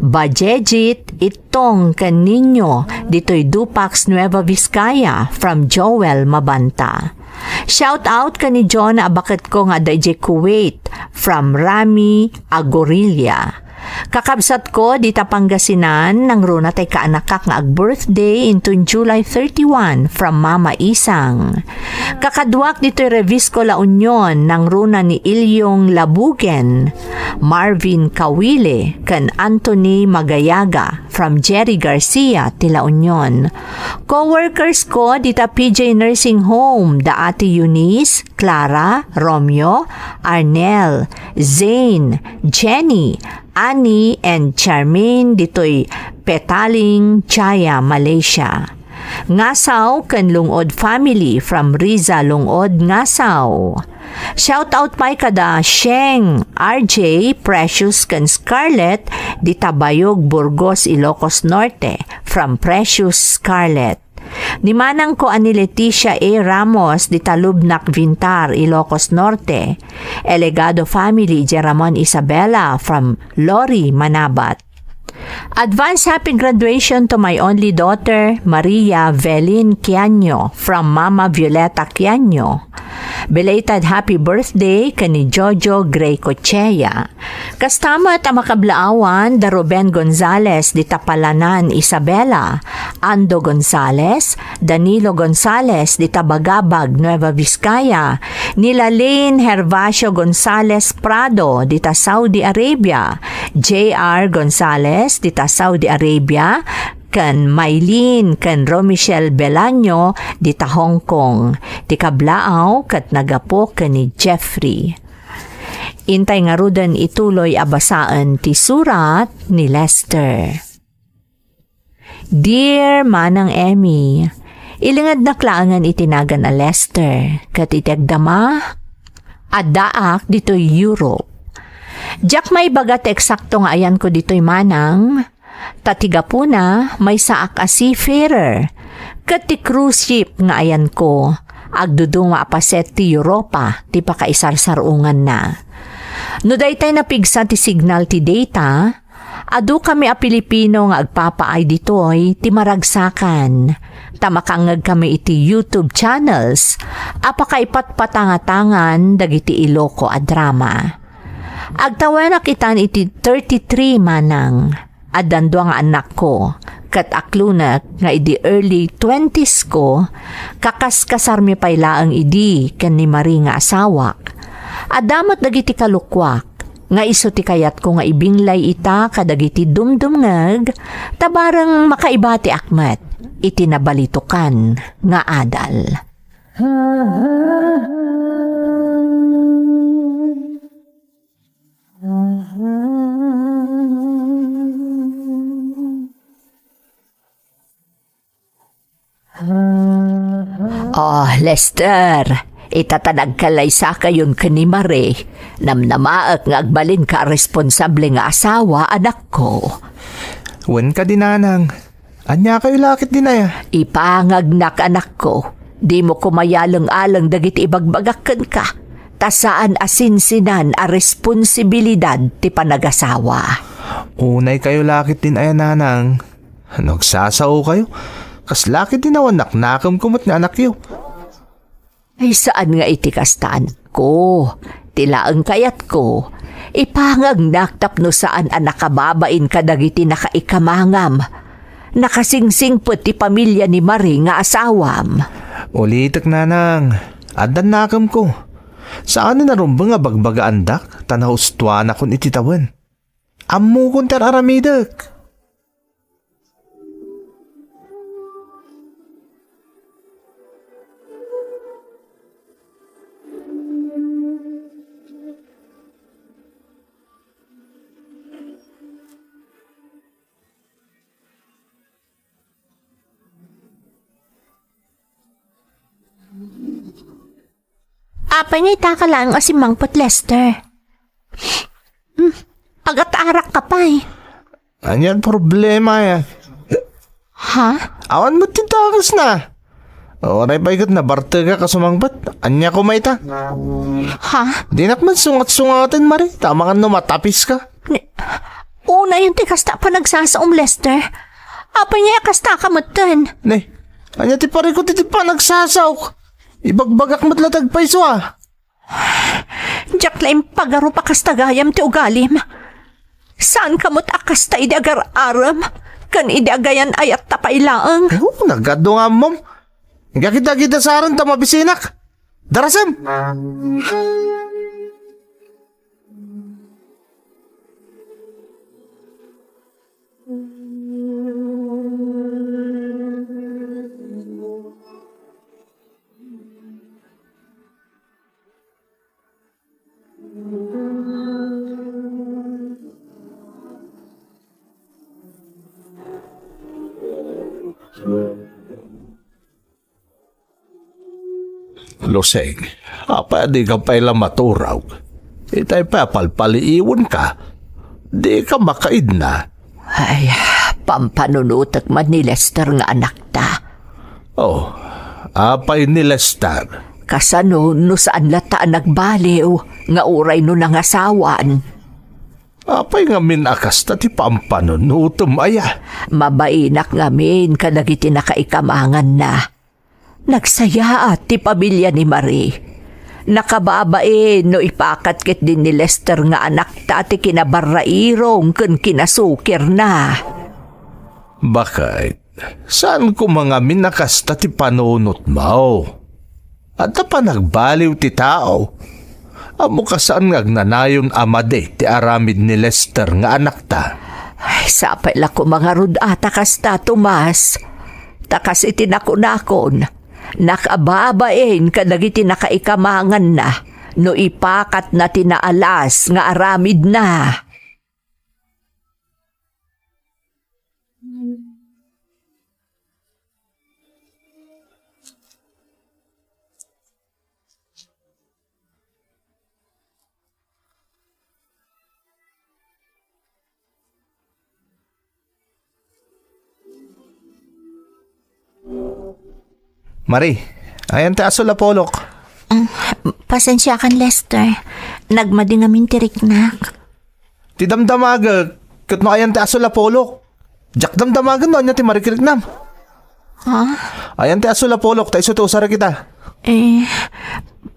Bajejit itong kaninyo dito'y Dupax Nueva Vizcaya from Joel Mabanta. Shout out ka ni John abakat ko nga dayjay Kuwait from Rami Agorilla. Kakabsat ko dita Pangasinan nang runa tay kaanakak nga ag-birthday intun July 31 from Mama Isang. Kakadwak dito'y Revisco La Union nang runa ni Ilyong Labugen, Marvin Kawile, kan Anthony Magayaga from Jerry Garcia, Tila Union. Coworkers ko dita PJ Nursing Home, da Ate Eunice, Clara, Romeo, Arnel, Zane, Jenny, Annie and Charmaine dito'y Petaling, Chaya, Malaysia. Ngasaw kan Lungod family from Riza, Lungod, Ngasaw. Shout out pa kada Sheng, RJ, Precious kan Scarlett di Tabayog, Burgos, Ilocos Norte from Precious Scarlett. Ni manang ko ani Leticia A. Ramos di Talubnak, Vintar, Ilocos Norte. Elegado family Jeramon Isabella from Lori, Manabat. Advance happy graduation to my only daughter, Maria Velin Quiaño from Mama Violeta Quiaño. Belated happy birthday kani Jojo Gray Cochea. Kastamat ang makablaawan da Ruben Gonzales di Tapalanan, Isabela, Ando Gonzales, Danilo Gonzales di Tabagabag, Nueva Vizcaya, nila Lane Hervacio Gonzales Prado di ta Saudi Arabia, JR Gonzales di ta Saudi Arabia, kan Maylin kan Romichelle Belaño di ta Hong Kong, ti kablaaw kat nagapo kan ni Jeffrey. Intay nga rudan ituloy abasaan ti surat ni Lester. Dear Manang Emmy, ilingad na klaangan itinagan na Lester, kat itegdama at daak dito'y Europe. Jack may bagat eksakto nga ayan ko dito'y manang, tatiga po na may saak a seafarer, kat ti cruise ship nga ayan ko, agdudong maapaset ti Europa, ti pakaisarsarungan na. No daytay napigsa ti signal ti data, adu kami a Pilipino nga agpapaay ditoy ti maragsakan. Tamakangag kami iti YouTube channels, apakaipatpatangatangan dagiti Iloco a drama. Agtawanak itan iti 33 manang, adando nga anak ko, kat aklunak nga idi early 20s ko, kakaskasarmi paylaang idi ken ni Marie nga asawak. Adamat dagiti kalukwak, nga iso ti kayat ko nga ibinglay ita kadagiti dumdumngag, tabarang makaibati akmat, iti nabalitukan nga adal. Oh, Lester, itatanag kalay sa kayon ka ni Marie, namnamaak nga agbalin ka responsable nga asawa, anak ko. Wen ka dinanang, anya kayo lakit din ay. Ipangagnak anak ko, di mo kumayalang-alang dagiti ibagbagakan ka, tasaan asinsinan a responsibilidad ti panagasawa. Unay kayo lakit din ay nanang, nagsasao kayo, kas lakit din awan naknakam kumot nga anak yo. Ay saan nga iti kastaan ko, tilaang kayat ko, ipangagnak tapno saan ang nakababain ka dagiti nakaikamangam, nakasingsing po ti pamilya ni Marie nga asawam. Ulitak nanang, adan nakam ko. Saan na narumbang nga bagbaga andak, tanahustuwa na kun ititawan. Ammo kun tararamidak. Apangita ka lang o si Mangpot Lester. Agat-arak ka pa eh. Anyan problema ya. Ha? Awan mo tintakas na. Oray pa ikat na barte ka kasumangbat. Anya ko maita. Ha? Di nakman sungat-sungatan Mari. Tama ka no matapis ka. Una yung ti kasta pa nagsasaom, Lester. Apay nga kasta ka matan. Ne, anya ti pare ko ti pa nagsasaw. Ibagbagak matlatag pa iso ah. Diyak laing pagaro pa kasta gayam ti ugalim. Saan kamot akasta idi agar aram? Kan idi agayan ayat tapailaang. Oh, nagado nga mom. Nga kita saran ta mabisinak. Darasam. Loseng, apa di ka pa ilang maturaw? Itay pa palpaliiwan ka. Di ka makaid na. Ay, pampanunutak man ni Lester nga anak ta. Oh, apay ni Lester. Kasano no saan lataan nagbaliw nga uray no nangasawan. Apay nga minakas ta ti pampanunutom aya. Mabainak ngamin kadagiti nakaikamangan na. Nagsaya at ti pamilya ni Marie. Nakababain no ipakat kit din ni Lester nga anak ta ti kinabarairong kun kinasukir na. Bakit? Saan ko mga minakas ta ti panunot mo? At pa nagbaliw ti tao. Amo ka saan ngagnanayon amade ti aramid ni Lester nga anak ta? Ay, sapay la ko mga rudata kasta, Tomas. Takas itinakon-akon. Nakababain kadagiti nakaikamangan na no ipakat na tinaalas nga aramid na. Marie, ayan ti aso lapolok. Pasensya kan, Lester. Nagmadi ngamin tiriknak. Ti damdamaga, kat no ayan ti aso lapolok. Jak damdamagan no, anya ti marikiriknam. Ha? Ayan ti aso lapolok, ta iso ti usara kita.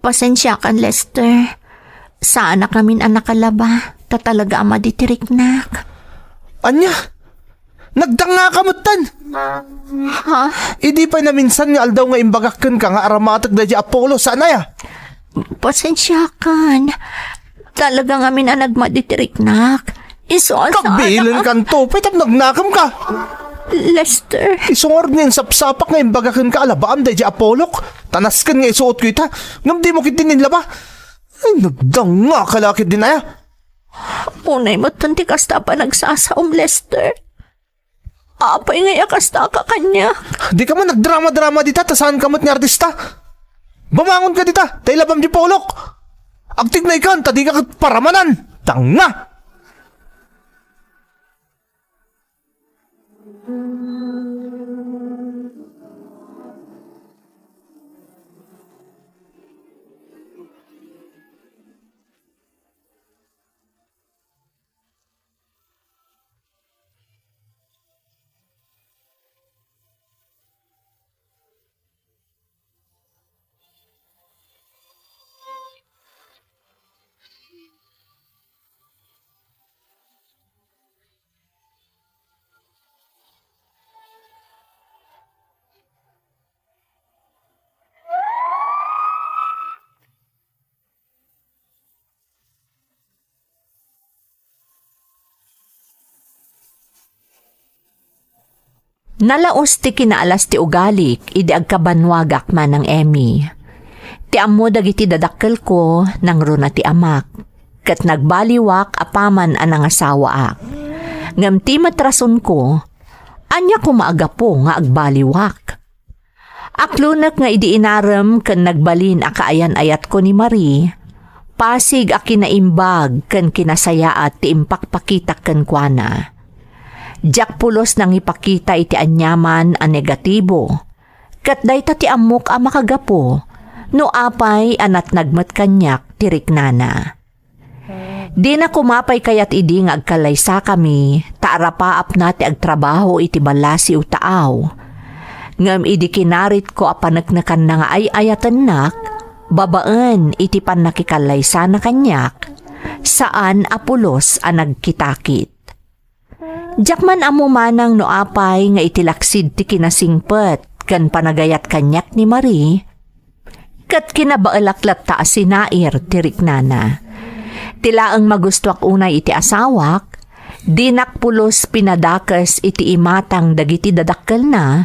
Pasensya kan, Lester. Saan na kamin anak kalaba? Tatalaga ama di tiriknak. Anya? Nagdanga ka mutan. Ha? Idi pa na minsan nga aldaw nga imbagakan ka nga aramatag da di Apollo. Sana ya? Pasensya kan. Talaga nga min nagmadi tiriknak. Kabilan kan to. Pwede nagnakam ka. Lester. Isungor nga yung sapsapak nga imbagakan ka alabaam da di Apollo. Tanaskan nga isuot ko ita. Ngam di mo kitinin laba. Ay, nagdanga ka lakit din aya. Unay mo tanti kasta pa nagsasaom, Lester. Apay nga yakasta ka kanya. Di ka man nagdrama-drama dita, tasahan ka mo't nga artista. Bumangon ka dita, tayo labam di polok. Aktig na ikan, tadi ka paramanan. Tanga! Nalaos ti kinaalas ti ugalik, idi agkabanwagak man ng Emmy. Ti ammo dagiti dadakkel ko nang runa ti amak, kat nagbaliwak apaman anang asawa ak. Ngam ti matrason ko, anya ko maagapo nga agbaliwak. Aklunak nga idi inaram kan nagbalin akaayan ayat ko ni Marie, pasig a kinaimbag kan kinasayaat ti impakpakitak kan kuana. Diyak pulos nang ipakita iti anyaman a negatibo. Kat dayta ti amok a makagapo, no apay anat nagmat kanyak ti riknana. Di na kumapay kayat idi nga agkalaysa kami, taarapaap na ti agtrabaho iti balasi utaaw. Ngam idi kinarit ko apanagnakan na nga ay ayatan nak, babaan iti panakikalay sana kanyak, saan apulos ang nagkitakit. Jakman amo manang no apay nga itilaksid ti kinasingpet kan panagayat kanyak ni Marie, kat kinabaelaklat ta sinair ti riknana. Tila ang magustuak unay iti asawak, dinak pulos pinadakas iti imatang dagiti dadakkel na,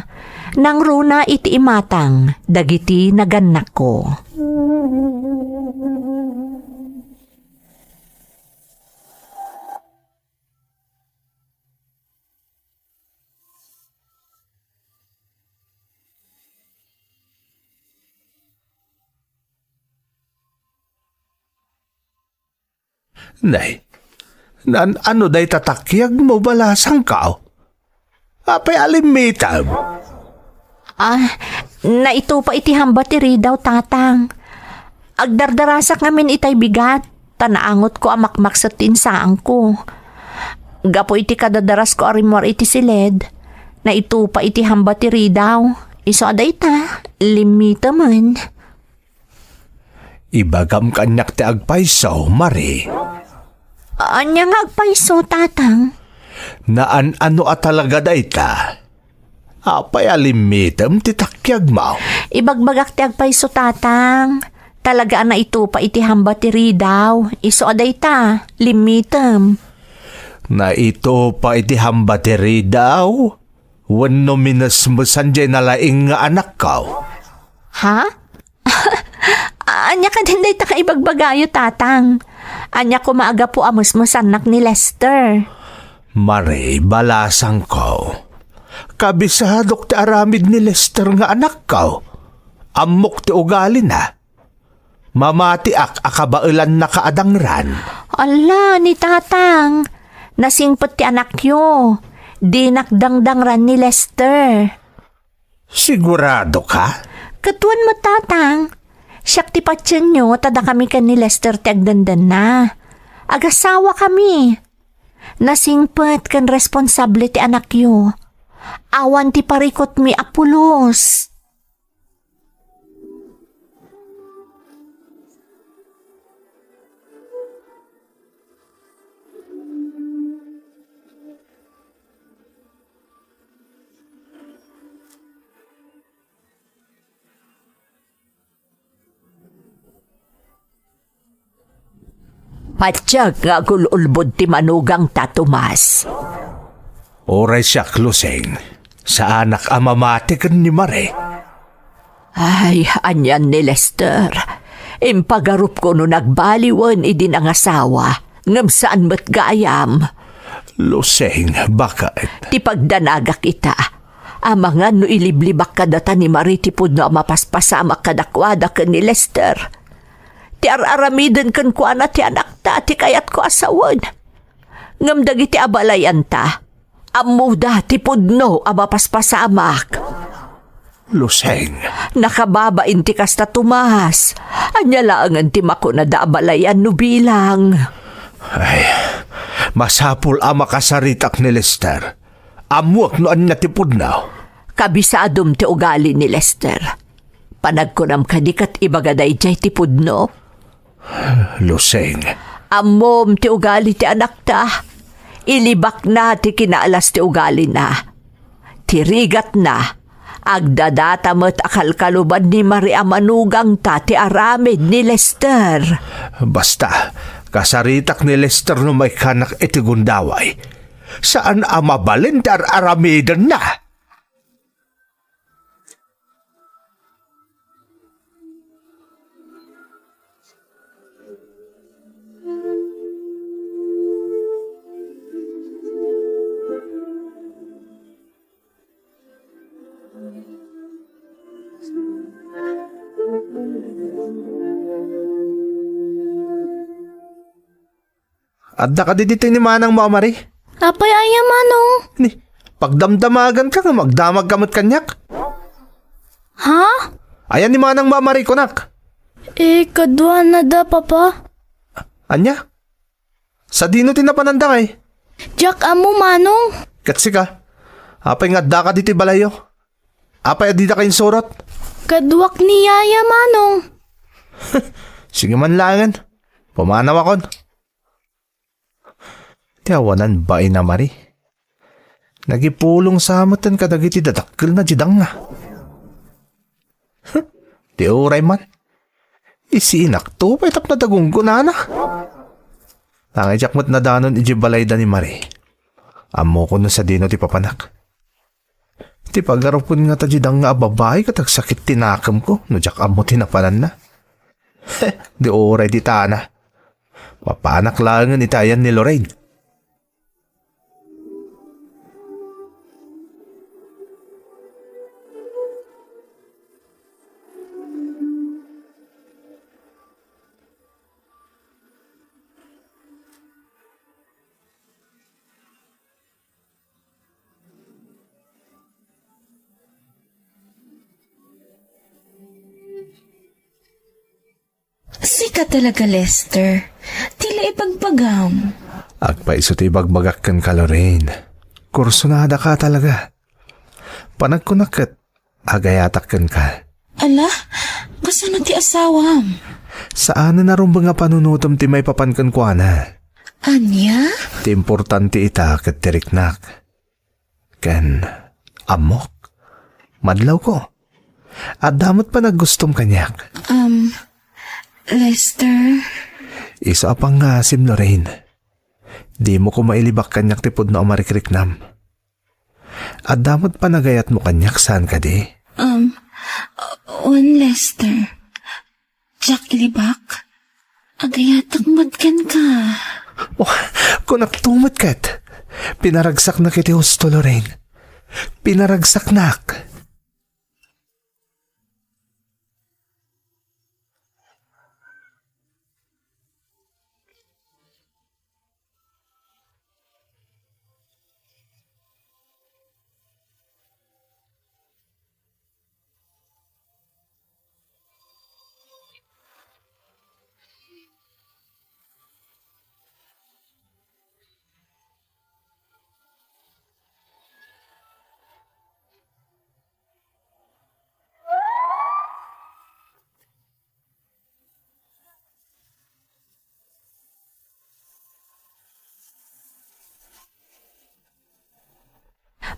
nang runa iti imatang dagiti naganak ko. Nay, ano day tatakyag mo balasang kao? Apay alimitab. Na ito pa iti hambat iri daw tatang. Agdardarasak ngamin itay bigat, tanaangot ko amakmak sa tinsaang ko. Gapo iti kadadaras ko arimor iti silid, na ito pa iti hambat iri daw. Iso aday ta, limita man. Ibagam kanyak ti agpaisaw, Marie. Anya nga agpaiso, tatang? Naan ano at talaga day ta? Apay alimitam ti takyag mo. Ibagbagak ti agpaiso, tatang. Talaga na ito pa iti hambat iri daw. Iso aday ta, limitam. Na ito pa iti hambateri daw? Wano minas mo sanjay na laing nga anak kao? Ha? Anya ka din day ta kaibagbagayo, tatang. Anya ko maaga po amos mo sanak ni Lester. Marie, balasang ko. Kabisadok ti aramid ni Lester nga anak kao. Amok ti ugali na. Mamati akabailan na kaadangran. Ala, ni tatang. Nasingpot ti anak yo. Di nakdangdangran ni Lester. Sigurado ka? Katuan mo, tatang. Siyak ti patsyan nyo, tada kami kan ni Lester ti agdandan na. Agasawa kami. Nasingpot kan responsable ti anak yo. Awan ti parikot mi apulos. Patsyag nga gululbod ti manugang tatumas. Oray siya kluseng. Sa anak amamati kan ni Marie. Ay, anyan ni Lester. Impagarup ko no nagbaliwan idin ang asawa. Ngam saan mo't gayam. Luseng, bakit? Ti pagdanaga kita. Amangan no iliblibak kadata ni Marie tipod no mapaspasamak kadakwada kan ni Lester. Ti araramidan kan ko ana ti anak ta ti kayat ko asawan. Ngam dagiti abalayan ta. Amuda ti pudno abapaspasamak. Luseng. Nakababain ti kasta tumas. Anya laangan ti mako na daabalayan no bilang. Ay, masapul ama kasaritak ni Lester. Amuak no anya ti pudnaw. Kabisadom ti ugali ni Lester. Panagkunam kadikat ibagaday jay ti pudno. Luseng. Amom ti ugali ti anak ta. Ilibak na ti kinaalas ti ugali na. Tirigat na. Agdadata mo't akalkaluban ni Maria manugang ta ti aramid ni Lester. Basta, kasaritak ni Lester no may kanak iti gundaway. Saan amabalin ti aramidan na? Adda ka dito ni Manang mo, Marie. Apay aya manong. Ni, pagdamdamagan ka nga magdamag kamot kanyak. Ha? Ayan ni Manang mo, Marie, kunak. Kadwa na da, papa. Anya? Sa dino tinapananda kay. Jack amo manong. Katsi ka. Apay nga da ka dito balayo. Apay adida kayong surot. Kadwak ni Yaya manong. Sige man langan. Pumanaw akon. Tiyawanan ba ina Mari? Nagipulong sa amatan kadagiti dadakkel na jidang nga. Di oray man. Isinak to, paitap na dagunggo na na. Nangijak mo't na danon ijibalay da ni Mari. Amo ko na sa dino ti papanak. Ti pagarapon nga ta jidang nga ababay katag sakit tinakam ko, no jak amo tinapanan na. Di oray di tana. Papanak lang ang itayan ni Lorraine. Sika talaga, Lester. Tila ipagpagam. Agpaiso ti bagbagak kan ka, Lorraine. Kursunada ka talaga. Panagkunakat, agayatak kan ka. Ala, kasano ti asawam? Saan na narumbang nga panunutom ti may papankan kwa na? Anya? Ti importante ita kat tiriknak. Ken, amok. Madlaw ko. At damot pa naggustom kanyak. Lester? Isa apang ngasim, Lorraine. Di mo ko mailibak kanyak tipod na umarikrik-nam. At damot pa nagayat mo kanyak saan ka di? Lester. Jack ilibak? Agayatak matkan ka. Oh, kung nagtumot kat, pinaragsak na kiti husto, Lorraine. Pinaragsak nak.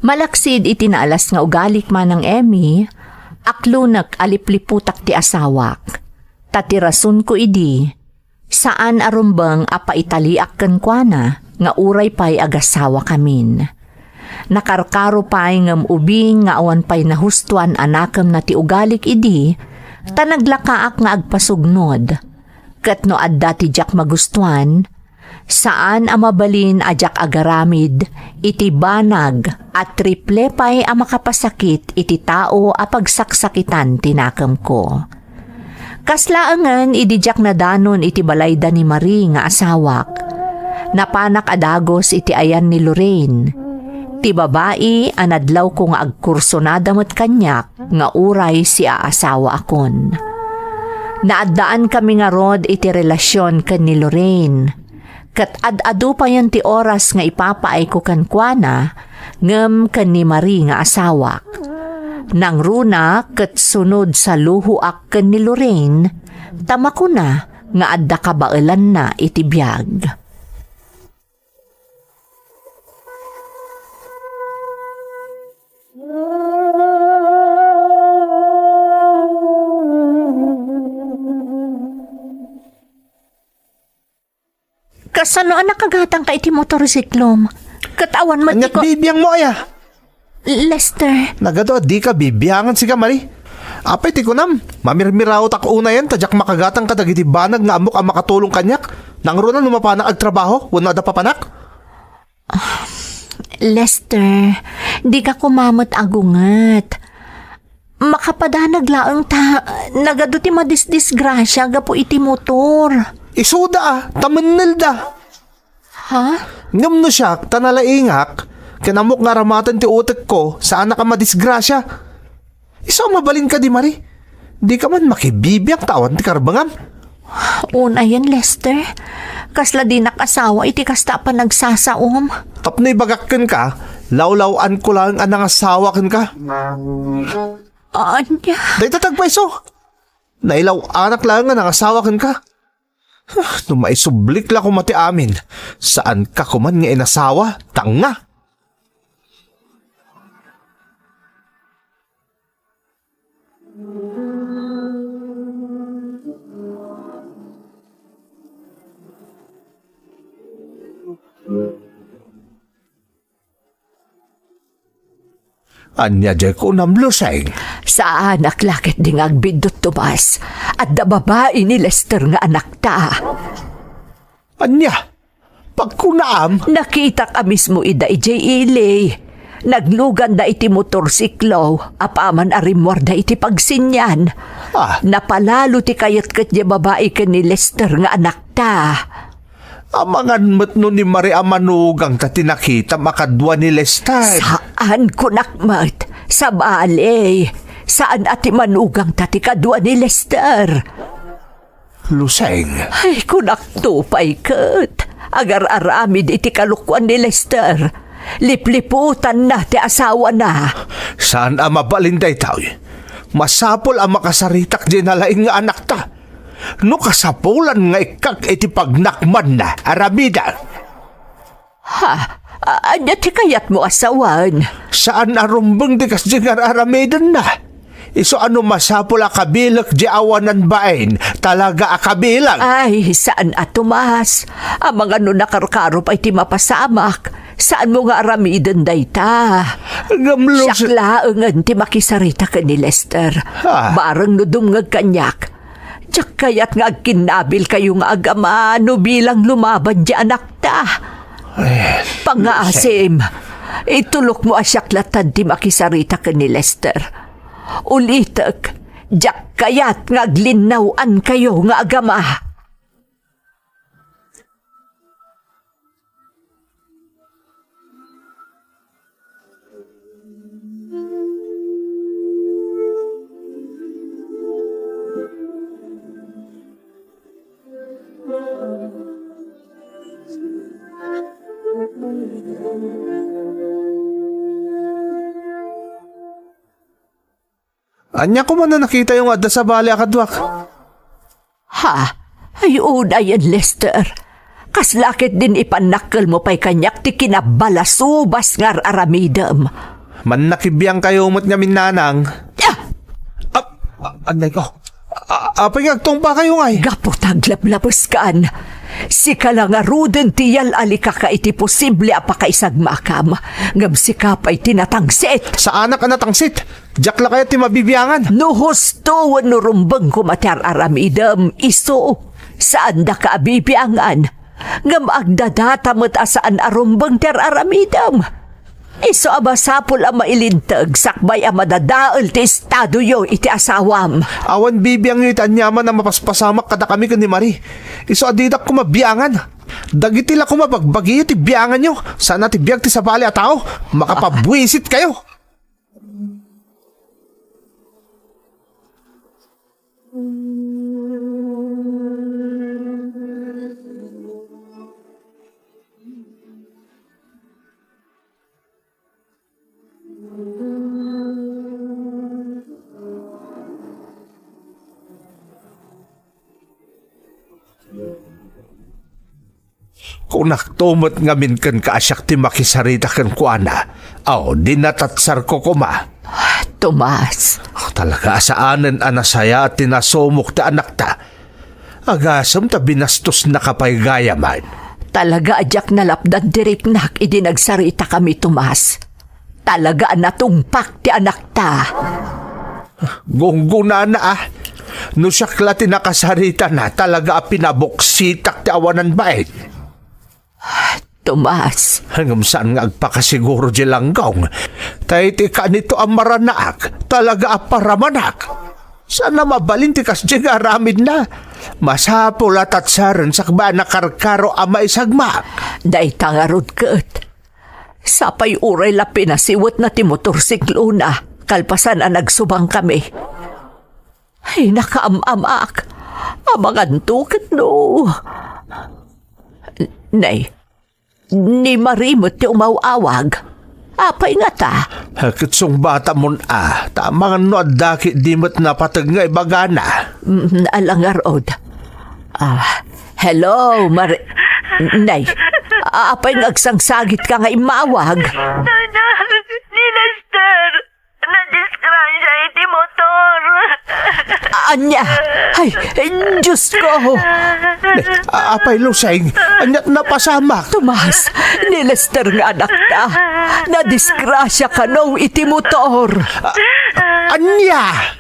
Malaksid itinaalas nga ugalik man ng Emmy, aklunak alipliputak ti asawak. Tatirasun ko idi, saan arumbang apaitaliak ken kuana, nga uray pa'y agasawa kamin. Nakarkaro pa'y ngam ubing nga awan pa'y nahustuan anakam na ti ugalik idi, tanaglakaak nga agpasugnod. Ket no adda ti jak magustuan, saan amabalin ajak agaramid, iti banag at triple pay ang makapasakit iti tao a pagsaksakitan tinakam ko. Kaslaangan idijak na danon iti balayda ni Marie nga asawak. Napanak adagos iti ayan ni Lorraine. Ti babae anadlaw ko nga agkursonada mo't kanyak nga uray si aasawa akon. Naaddaan kami nga rod iti relasyon ken ni Lorraine. Kat ad-adu pa yan ti oras nga ipapaay ko kan kuana, ngem kan ni Marie nga asawak. Nang runa kat sunod sa luhuak kan ni Lorraine, tama ko na nga adda kabailan na iti biyag. Kasano anak kagatang ka iti motorsiklom? Katawan mo Anyat ko... bibiyang mo aya. Lester, Nagado di ka bibiyangan siga Mari. Apay ti kunam. Mamirmiraot ako una yan. Tadyak makagatang ka dagiti banag nga amok ang makatulong kanyak. Nang runa lumapanak agtrabaho. Wala da papanak. Lester, di ka kumamot agungat. Makapadanag laang ta, nagado ti madisdisgrasya gapo iti motor. Isuda ah. Tamanil da. Ha? Ngam no siya. Tanalaingak. Kinamok nga ramatan ti utek ko. Saan na ka madisgrasya. Isa mabalin ka di Mari. Di ka man makibibiyang tawan ti karbangan. Una yan, Lester. Kasla di nakasawa, iti kasta pa nagsasaom. Tapnoy bagakkan ka, lawlawan ko lang ang nangasawa ken ka. Anya? Day tatagpaiso. Nailaw anak lang nga nangasawa ken ka. Nung maisublik la ko mati amin, saan ka kuman nga inasawa? Tanga! Anya jay ko namluseng. Sa anak lakit ding agbidot Tomas. At da babae ni Lester nga anak ta. Anya, pagkunaam, Nakita ka mismo ida ijay ilay. Naglugan da iti motorsiklo. Apaman arimwar da iti pagsinyan. Napalalo ti kayat kat di babae ka ni Lester nga anak ta. amangan met no ni Maria Manugang ta tinakita makadwa ni Lester. Saan ko nakmat? Sa balay. Saan ati manugang tati kadwa ni Lester? Luseng. Ay, kunak tupay kat. Agar aramid iti kalukwan ni Lester. Lipliputan na ti asawa na. Saan ama balinday tao? Masapol ang makasaritak di nalaing nga anak ta. No kasapulan nga ikak iti pagnakman na aramida. Ha? Anya ti kayat mo asawan? Saan arumbang di kas di aramidan na? Iso ano masapol a kabilak di awanan bain, talaga a kabilang. Ay, saan atumas? Ang mga no nakarkarop ay ti mapasamak. Saan mo nga aramidan dayta? Gamlos. Siyaklaangan ti makisarita ka ni Lester. Barang no dumngag kanyak. Tiyak kayat nga agkinabil kayo nga agama no bilang lumaban di anak ta. Pangaasim, itulok mo asyaklatan ti makisarita ka ni Lester. Ulitek, diyak kayat nga aglinawan kayo nga agama. Anya ko man na nakita yung adda sa bali akadwak. Ha? Ay una yan, Lester. Kaslakit din ipanakal mo pa'y kanyak ti kinabalasubas ngar aramidam. Man nakibiyang kayo umot nga minanang. Anay ko. Apay ngagtong pa kayo ngay. Gapot aglablabos kaan. Si kalanga ruden tiyal alika ka iti posible apakaisag makam. Ngam si kapay tinatangsit. Sa anak ka natangsit. Diyak la kaya ti mabibiyangan. No husto wano rumbang kumatar aramidam. Iso, saan da ka abibiyangan? Ngam agdadata mo't asaan arumbang ter aramidam. Iso abasapol ang mailintag, sakbay ang madadaol ti estado yo iti asawam. Awan bibiyang ito anyaman na mapaspasamak kada kami ka ni Marie. Iso adidak ko mabiyangan. Dagitila ko mabagbagi ti biyangan nyo. Sana ti biyag ti sa bali at tao. Makapabwisit kayo. Kung naktumot nga minkan ka asyak ti makisarita kan kuana, di natatsar ko kuma. Tomas. Talaga asaanan anasaya at tinasumok ta anak ta. Agasam ta binastos na kapay gayaman. Talaga adyak nalapdan diriknak idi nagsarita kami, Tomas. Talaga natungpak ti anak ta. Gungguna na No siyakla ti nakasarita na talaga pinabuksitak ti awanan baik. Tomas. Hanggang saan nga agpakasiguro di langgaw. Tayo ti ka nito ang maranaak, talaga aparamanak. Sana mabalin ti kas di aramid na. Masapul at atsaran sakba na karkaro ama isagmak. Day tangarod kat. Sapay uray la pinasiwat na ti motorsiklo na. Kalpasan ang nagsubang kami. Ay, nakaamamak. Amangantukat no. Nay, ni Marimot ti umawawag. Apay nga ta. Kitsong bata mon tamang no daki di mo't napatag nga ibagana. Alangar od. Hello, Nay, apay nga agsangsagit ka nga imawag. Nana, ni Lester, na-disgrasya iti motor. Anya, ay, Diyos ko. Apay lusay, anyat napasamak. Tomas, ni Lester nga anak ta. Nadisgrasya ka nung iti motor. Anya!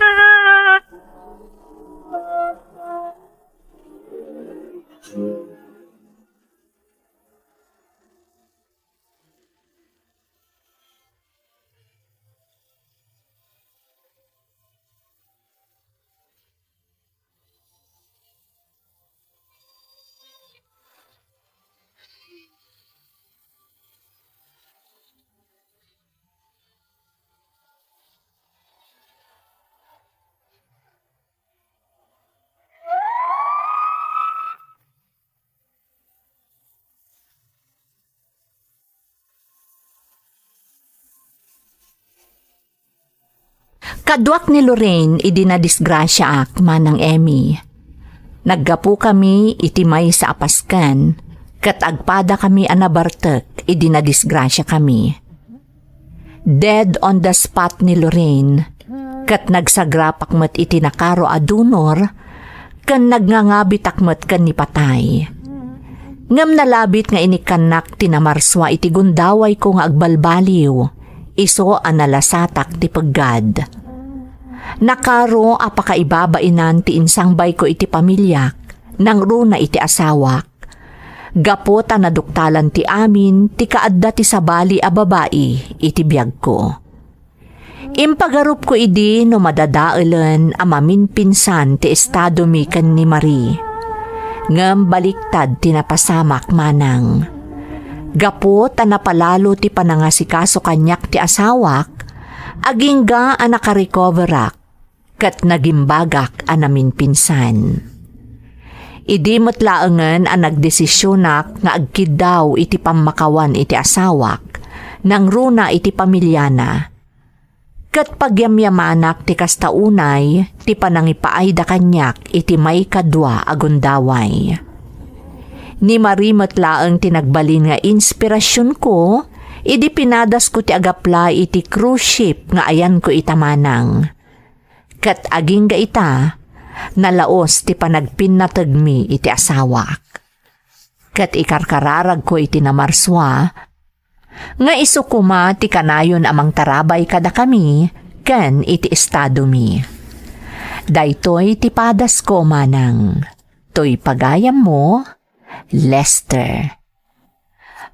Kadwak ni Lorraine idinadisgrasya ak manang Emmy. Naggapu kami itimay sa apaskan, kat agpada kami anabartek idinadisgrasya kami. Dead on the spot ni Lorraine, kat nagsagrapak met itinakaro adunor, kan nagngangabitak met kan ni patay. Ngam nalabit nga inikanak tinamarswa iti gundaway ko nga agbalbaliw, iso analasatak ti paggad. Nakaro apakaibabainan ti insangbay ko iti pamilyak, nang runa iti asawak. Gapota na duktalan ti amin, ti kaadda ti sabali a babae, iti biyag ko. Impagarup ko idi no madadaelan amamin pinsan ti estado mi ken ni Marie. Ngam baliktad ti napasamak manang. Gapota na palalo ti panangasikaso kanyak ti asawak, agingga ang nakarecoverak, kat nagimbagak anamin pinsan. Idi mo't laengan ang nagdesisyonak nga agkid daw iti pamakawan iti asawak, nang runa iti pamilyana. Kat pagyamyamanak ti kastaunay, ti panangipaay da kanyak iti may kadwa agundaway. Ni Marimot laeng tinagbalin nga inspirasyon ko, idi pinadas ko ti agapla iti cruise ship nga ayan ko itamanang. Kat aging ga ita, nalaos ti panagpinnatagmi iti asawak. Kat ikarkararag ko iti namarswa, nga isukuma ti kanayon amang tarabay kada kami, ken iti estado mi. Daytoy ti padas ko manang, toy pagayam mo, Lester.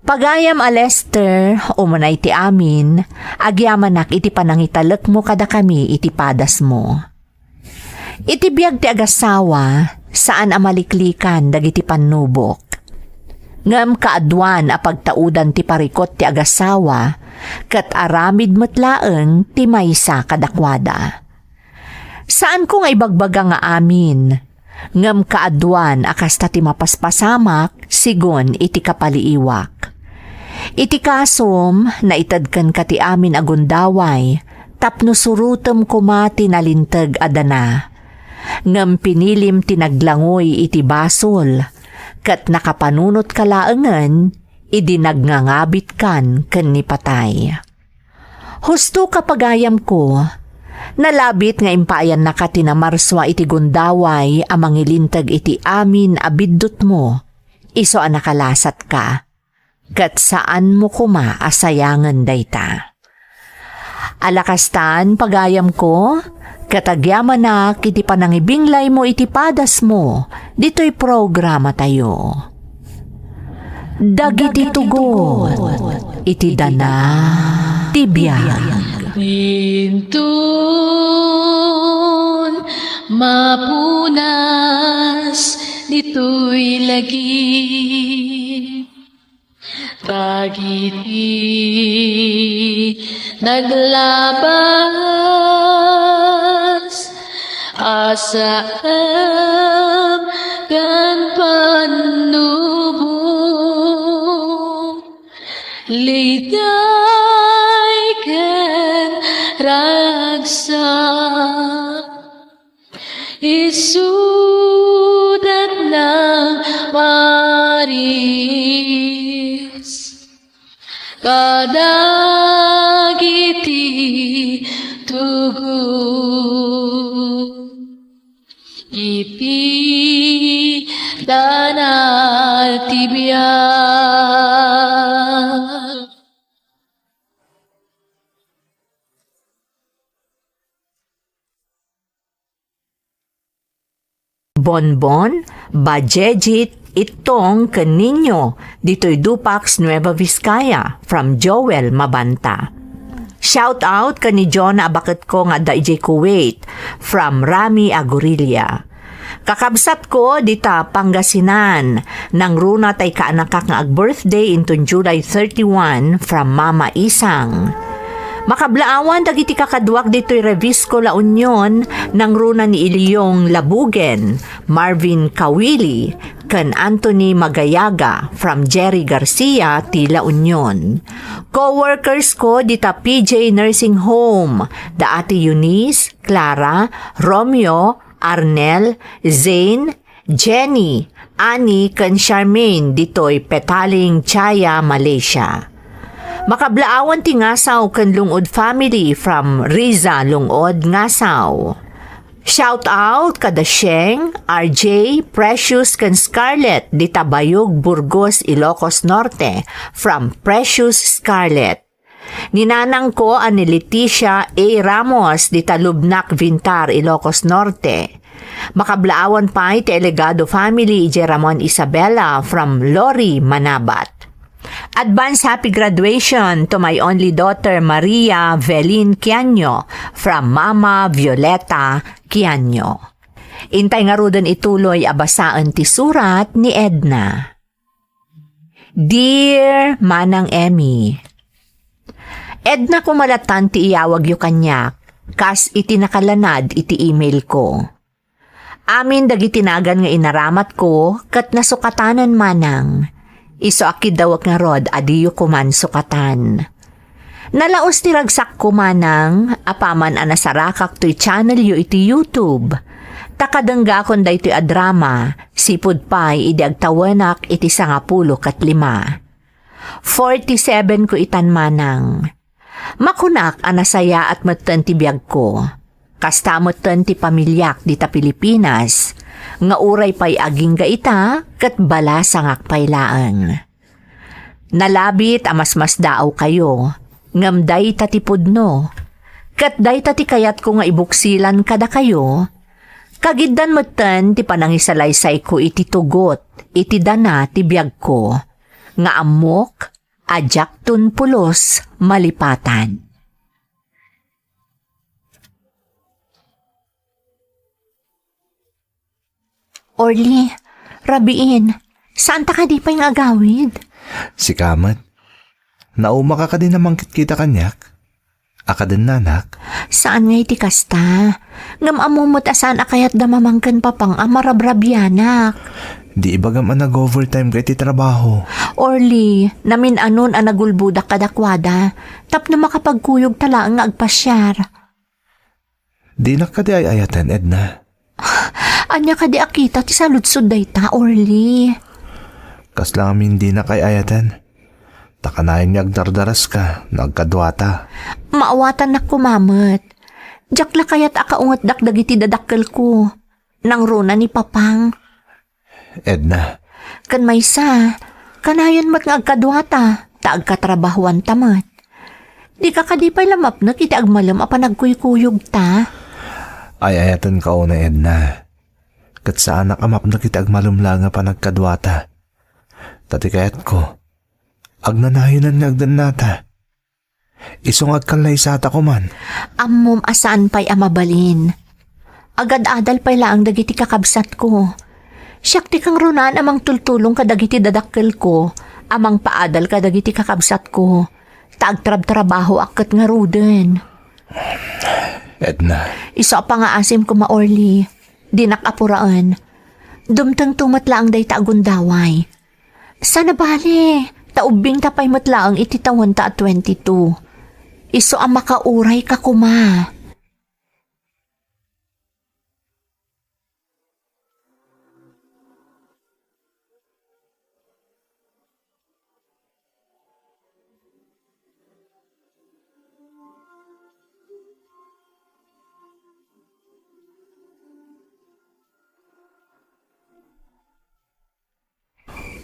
Pagayam a Lester, umunay ti amin, agyamanak iti panangitalek mo kada kami iti padas mo. Iti biyag ti agasawa, saan amaliklikan dagiti panubok. Ngam kaadwan a pagtaudan ti parikot ti agasawa, kat aramid metlaeng ti maysa kadakwada. Saan ko nga ibagbaga nga amin, ngam kaadwan akasta ti mapaspasamak, sigon iti kapaliiwak. Iti kasom, naitadkan ka ti amin agundaway, tapno surutem kumati nalintag adana. Ngam pinilim tinaglangoy iti basol, kat nakapanunot kalaengan, idinagnangabit kan ken ni patay. Husto kapagayam ko, nalabit nga impayan na ka tinamarswa iti gundaway amang ilintag iti amin abiddot mo, iso anakalasat ka. Kat saan mo kuma asayangan dayta. Alakastan pagayam ko, katagyaman na kiti panangibinglay mo iti padas mo, dito'y programa tayo. Dagiti tugot, iti dana, tibiyag. Pintun mapunas dito'y lagi. Dagiti naglabas Asaam kan panubong Liday kan ragsa Isudat ng Maris Kadagiti tugon Iti danal tibiyag Bonbon, Bajejit, itong kaninyo dito'y Dupax Nueva Vizcaya from Joel Mabanta. Shout out kani John na bakit ko nga daijay Kuwait from Rami Agurilia. Kakabsat ko dita Pangasinan nang runa tay kaanakak nga ag-birthday inton July 31 from Mama Isang. Makablaawan dagiti kakadwak dito'y Revisco La Union nang runa ni Iliyong Labugen, Marvin Kawili, kan Anthony Magayaga from Jerry Garcia, ti La Union. Co-workers ko dita PJ Nursing Home, da Ate Eunice, Clara, Romeo, Arnel, Zane, Jenny, Annie, kan Charmaine dito'y Petaling Chaya, Malaysia. Makablaawan ti Ngasaw kan Lungod family from Riza, Lungod, Ngasaw. Shout out kada Sheng, RJ, Precious kan Scarlett di Tabayog, Burgos, Ilocos Norte from Precious Scarlett. Ninanang ko ani Leticia A. Ramos di Talubnak, Vintar, Ilocos Norte. Makablaawan pa ti Elegado family ije Ramon Isabella from Lori, Manabat. Advance happy graduation to my only daughter Maria Velin Quiaño from Mama Violeta Quiaño. Intay nga rudon ituloy abasaan ti surat ni Edna. Dear Manang Emmy, Edna kumalatan ti iyawag yu kanyak, kas iti nakalanad iti email ko. Amin dagitinagan nga inaramat ko kat nasukatanan manang. Iso akid dawag nga rod adiyo kuman sukatan. Nalaos ti ragsak kumanang apaman anasarakak to'y channel yu iti YouTube. Takadangga kon da ito'y adrama, sipud pa'y idi agtawanak iti 15 kat 5. 47 ko itan manang. Makunak anasaya at matan ti biyag ko. Kastamot ti pamilyak dita Pilipinas. Nga uray pa'y aging gaita, kat bala sangak paylaan. Nalabit amas-mas daaw kayo, ngamday tatipod no. Kat day tati kayat ko nga ibuksilan kada kayo, kagiddan matan ti panangisalaysay ko iti tugot, iti dana ti biyag ko, nga amok, ajak tun pulos, malipatan. Orly, Rabiin, saan ta ka di pa yung agawid? Si Kamat. Nauma ka din namang kita kanyak. Aka din nanak. Saan nga iti kasta? Ngam amumot asan akayat damamangkan papang amarabrabyanak. Di ibagam ang nag-overtime ka iti trabaho. Orly, namin anon ang nagulbudak kadakwada. Tap na makapagkuyog tala ang agpasyar. Di na ka di ay ayatan, Edna. Anya ka di akita ti saludsod day ta, Orly. Kas lang amin di na kay ayatan. Takanayin niya agdardaras ka, nagkadwata. Maawatan na kumamat. Jakla kayat akaungat dakdagiti dadakkel ko. Nang runa ni Papang. Edna. Kan maysa, kanayon mat nga agkadwata, ta agkatrabahuan tamat. Di ka kadipay lamap na kita agmalam apa nagkuykuyog ta. Ay ayatan ka una, Edna. Kat saan nakamap na kita agmalumla nga pa nagkadwata. Tati kayat ko, agnanahinan nga agdan nata. Isong agkalay sa ata ko man. Ammom asaan pa'y amabalin. Agad-adal pa'y laang dagiti kakabsat ko. Siyak ti kang runan amang tultulong kadagiti dadakkel ko, amang paadal kadagiti kakabsat ko. Taagtrab-trabaho akat nga ruden. Edna, Iso pa nga asim ko maorli. Di nakapuraan. Dumtang tumatla ang day taagundaway. Sana bali, taubing tapay matla ang ititawan ta at 22. Iso ang makauray ka kuma.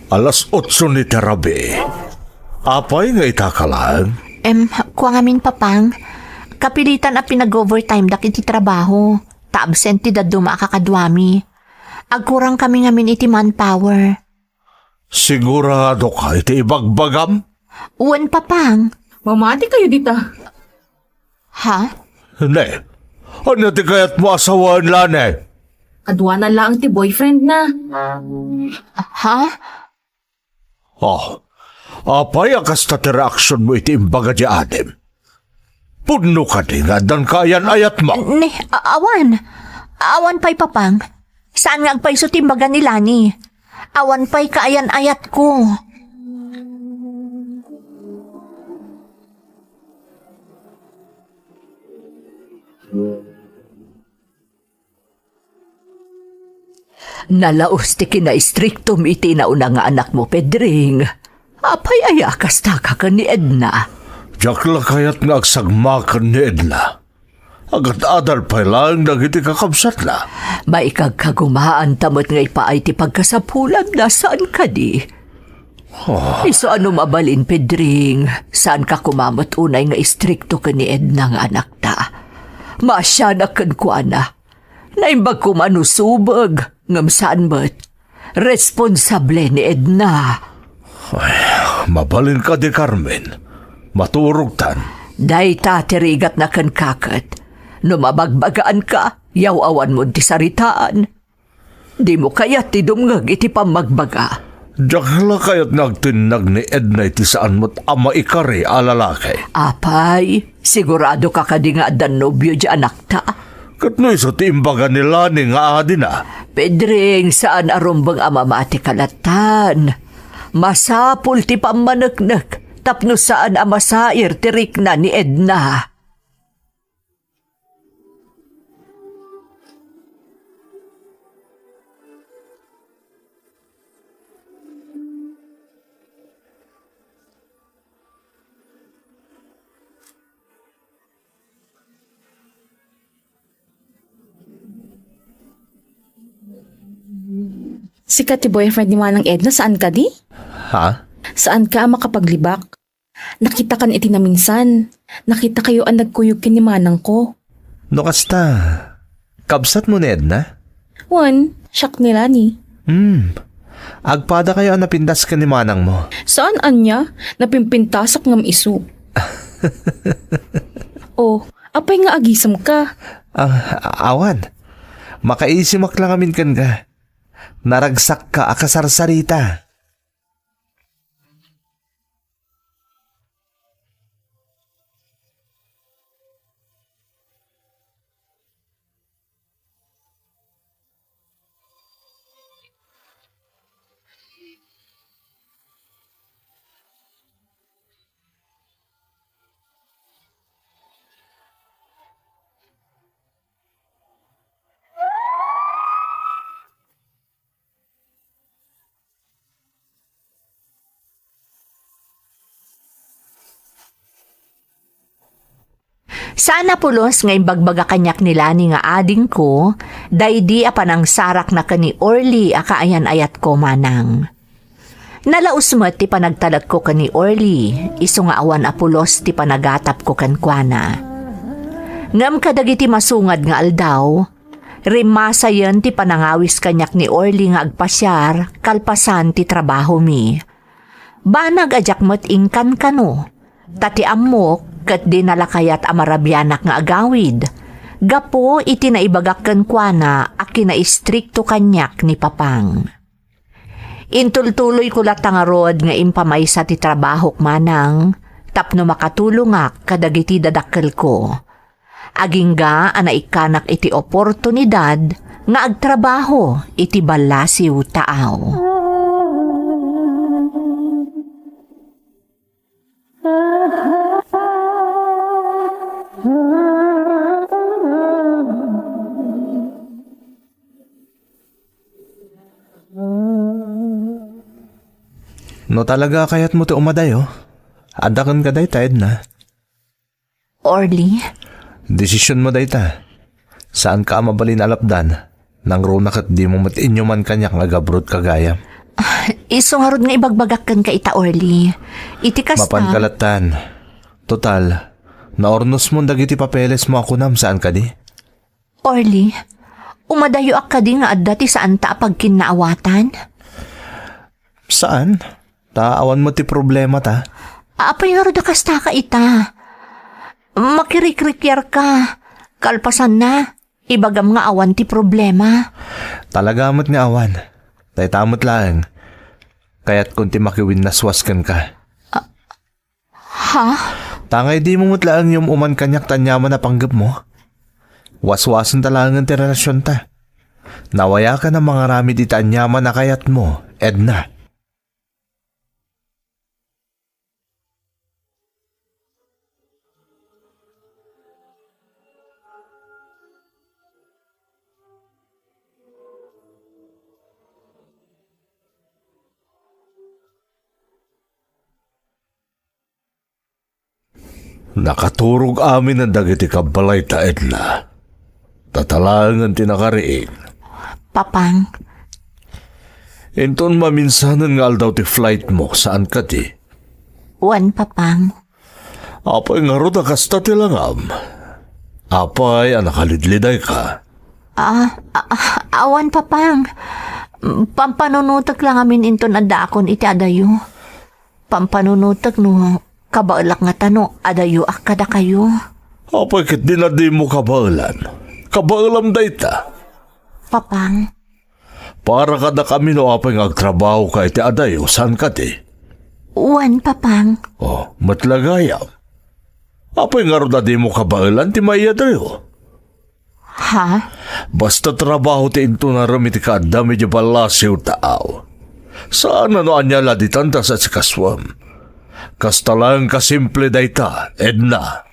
alas 8 ni Terabi. Apay nga itakalaan? Kuha ngamin papang. Kapilitan a pinag-overtime dak iti trabaho. Ta-absent ti daduma kakadwami. Agkurang kami ngamin iti manpower. Sigurado ka iti ibagbagam? Uwan papang. Mamati kayo dita. Ha? Ne, ano ti kayat mo asawaan lane? Kadwanan lang ti boyfriend na. Ha? Oh, apay akas ta ti reaksyon mo iti imbaga di adem. Puno ka di nga dan kayan ayat mo. Ne, awan. Awan pa'y papang. Saan nga agpay so timbaga ni Lani? Awan pa'y kaayan ayat ko. Nalaos ti kina-strictum iti nauna nga anak mo, Pedring. Apay ayakas taka ka ni Edna. Diyak lang kayat nga agsagmakan ni Edna. Agad adal pa lang nagiti kakabsat na. Maikag kagumaan tamot nga ipaay ti pagkasapulan na saan ka di? Iso ano mabalin, Pedring? Saan ka kumamot unay nga istrikto ka ni Edna nga anak ta? Masya na kan kwa na. Naimbag ko manusubag. Ngam saan ba't? Responsable ni Edna. Mabalin ka di Carmen. Maturog tan. Day tatirigat na kan kakat. Numabagbagaan ka, yaw-awan mo di saritaan. Di mo kaya ti dumngag iti pamagbaga. Diyak lang kayat nagtinag ni Edna iti saan mo't ama ikari alalaki. Apay, sigurado ka kadi nga adan nobyo di anak ta. Katnoy sa timbaga nila ni nga adi na. Pedring, saan arumbang amamati kalatan? Masapul ti pamanagnak, tapno saan amasair tirik na ni Edna. Sikat ti boyfriend ni Manang Edna, saan ka di? Ha? Saan ka makapaglibak? Nakita kan iti na minsan. Nakita kayo ang nagkuyog kin ni Manang ko. No kasta, kabsat mo ni Edna? Wan, shock nila ni. Agpada kayo ang napindas ka ni manang mo. Saan anya? Napimpintasak ngam isu. Oh, apay nga agisam ka. Awan, makaisimak lang amin kan ka. Naragsak ka akasarsarita. Sana pulos ngay bagbaga kanyak nila ni nga ading ko, daydi apanang sarak na kani Orly akaayan ayat ko manang. Nalaus mo ti panagtalag ko kani Orly, iso nga awan apulos ti panagatap ko kankwana. Ngam kadagiti masungad nga aldaw, rimasayan ti panangawis kanyak ni Orly nga agpasyar, kalpasan ti trabaho mi. Banag ajak mo't ingkan kano, tati amok, kat dinalakayat amarabyanak nga agawid. Gapo iti naibagak kenkwana a kinaistrikto kanyak ni Papang. Intultuloy ko latangarod nga impamaysa ti trabahok manang, tapno makatulong ak kadagiti dadakkel ko. Agingga ana ikanak iti oportunidad nga agtrabaho iti balasiw taaw. No talaga kayat mo ti umaday oh. Adakan ka day taed na. Orly, Desisyon mo day ta. Saan ka mabalin alapdan? Nang runa kat di mo matinyo man kanyak nga gabrot kagaya. isungarod nga ibagbagakan ka ita Orly. Iti kasta. Mapankalatan. Total, naornos mo dagiti papeles mo ako nam saan ka di? Orly, umadayo ak ka di nga adda ti saan ta pagkinaawatan? Saan? Taawan mo ti problema ta. Apay nga da kasta ka ita. Makirikrikyar ka. Kalpasan na. Ibagam nga awan ti problema. Talaga mo't nga awan. Tay tamot lang. Kaya't kunti makiwin naswaskan ka. Ha? Tangay di mo mutlaan yung uman kanyak tanyaman na panggap mo. Waswasan talangan ti relasyon ta. Nawaya ka ng mga rami di tanyaman na kayat mo, Edna. Nakaturog amin ang dagiti kabalay ta Edna. Tatalangan tinakariin. Papang, Inton maminsanan nga aldaw ti flight mo saan ka di. wan papang. Apay nga ro kasta ti langam. Apay anakalidliday ka. Awan papang. Pampanunutak lang amin inton adda akon iti adayo. Pampanunutak no kabaulak nga tano adayo akada kayo. Apay kit di na di mo kabaalan. Kabaalam day ta. Papang, Para kada kami no apay nga agtrabaho ka iti adayo saan ka di. wan papang. Oh, matlagayam. Apay nga ro na di mo kabaalan ti maya dayo. Ha? Basta trabaho ti into na ramiti ka dami di balasiw taaw. Saan ano anyala di tanda sa sikaswam? Kasta lang kasimple day ta, Edna.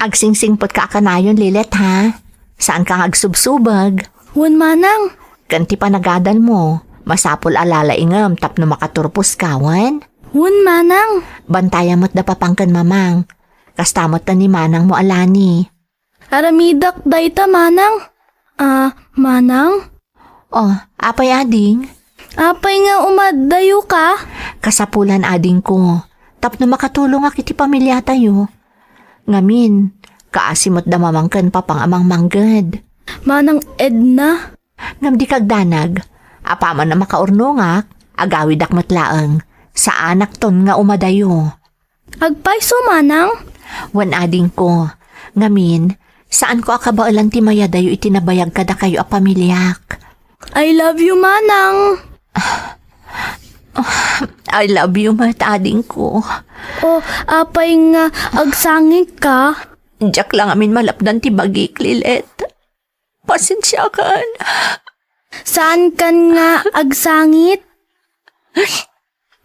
Agsingsingpot ka kanayon, Lilet, ha? Saan kang agsubsubag? Wan manang. Ganti pa nagadal mo. Masapol alala ingam tapno makaturpos kawan. Wan manang. Bantayan mo't da papangkan mamang. Kastamot na ni manang mo alani. Aramidak dayta manang. Manang? Oh, apay ading. Apay nga umadayo ka? Kasapulan ading ko. Tapno makatulong ak iti pamilya tayo. Ngamin, kaasimot da mamangkan papang amang manggad. Manang Edna? Ngam di kagdanag, apaman na makaurnongak, agawid ak matlaang, sa anak ton nga umadayo. Agpaiso manang? Wan ading ko, ngamin, saan ko akabaulan ti mayadayo itinabayag kada kayo a pamilyak. I love you manang. I love you, matading ko. O apay nga agsangit ka? Diyak lang amin malapdan ti bagik, Lilet. Pasensya kan. Saan kan nga agsangit?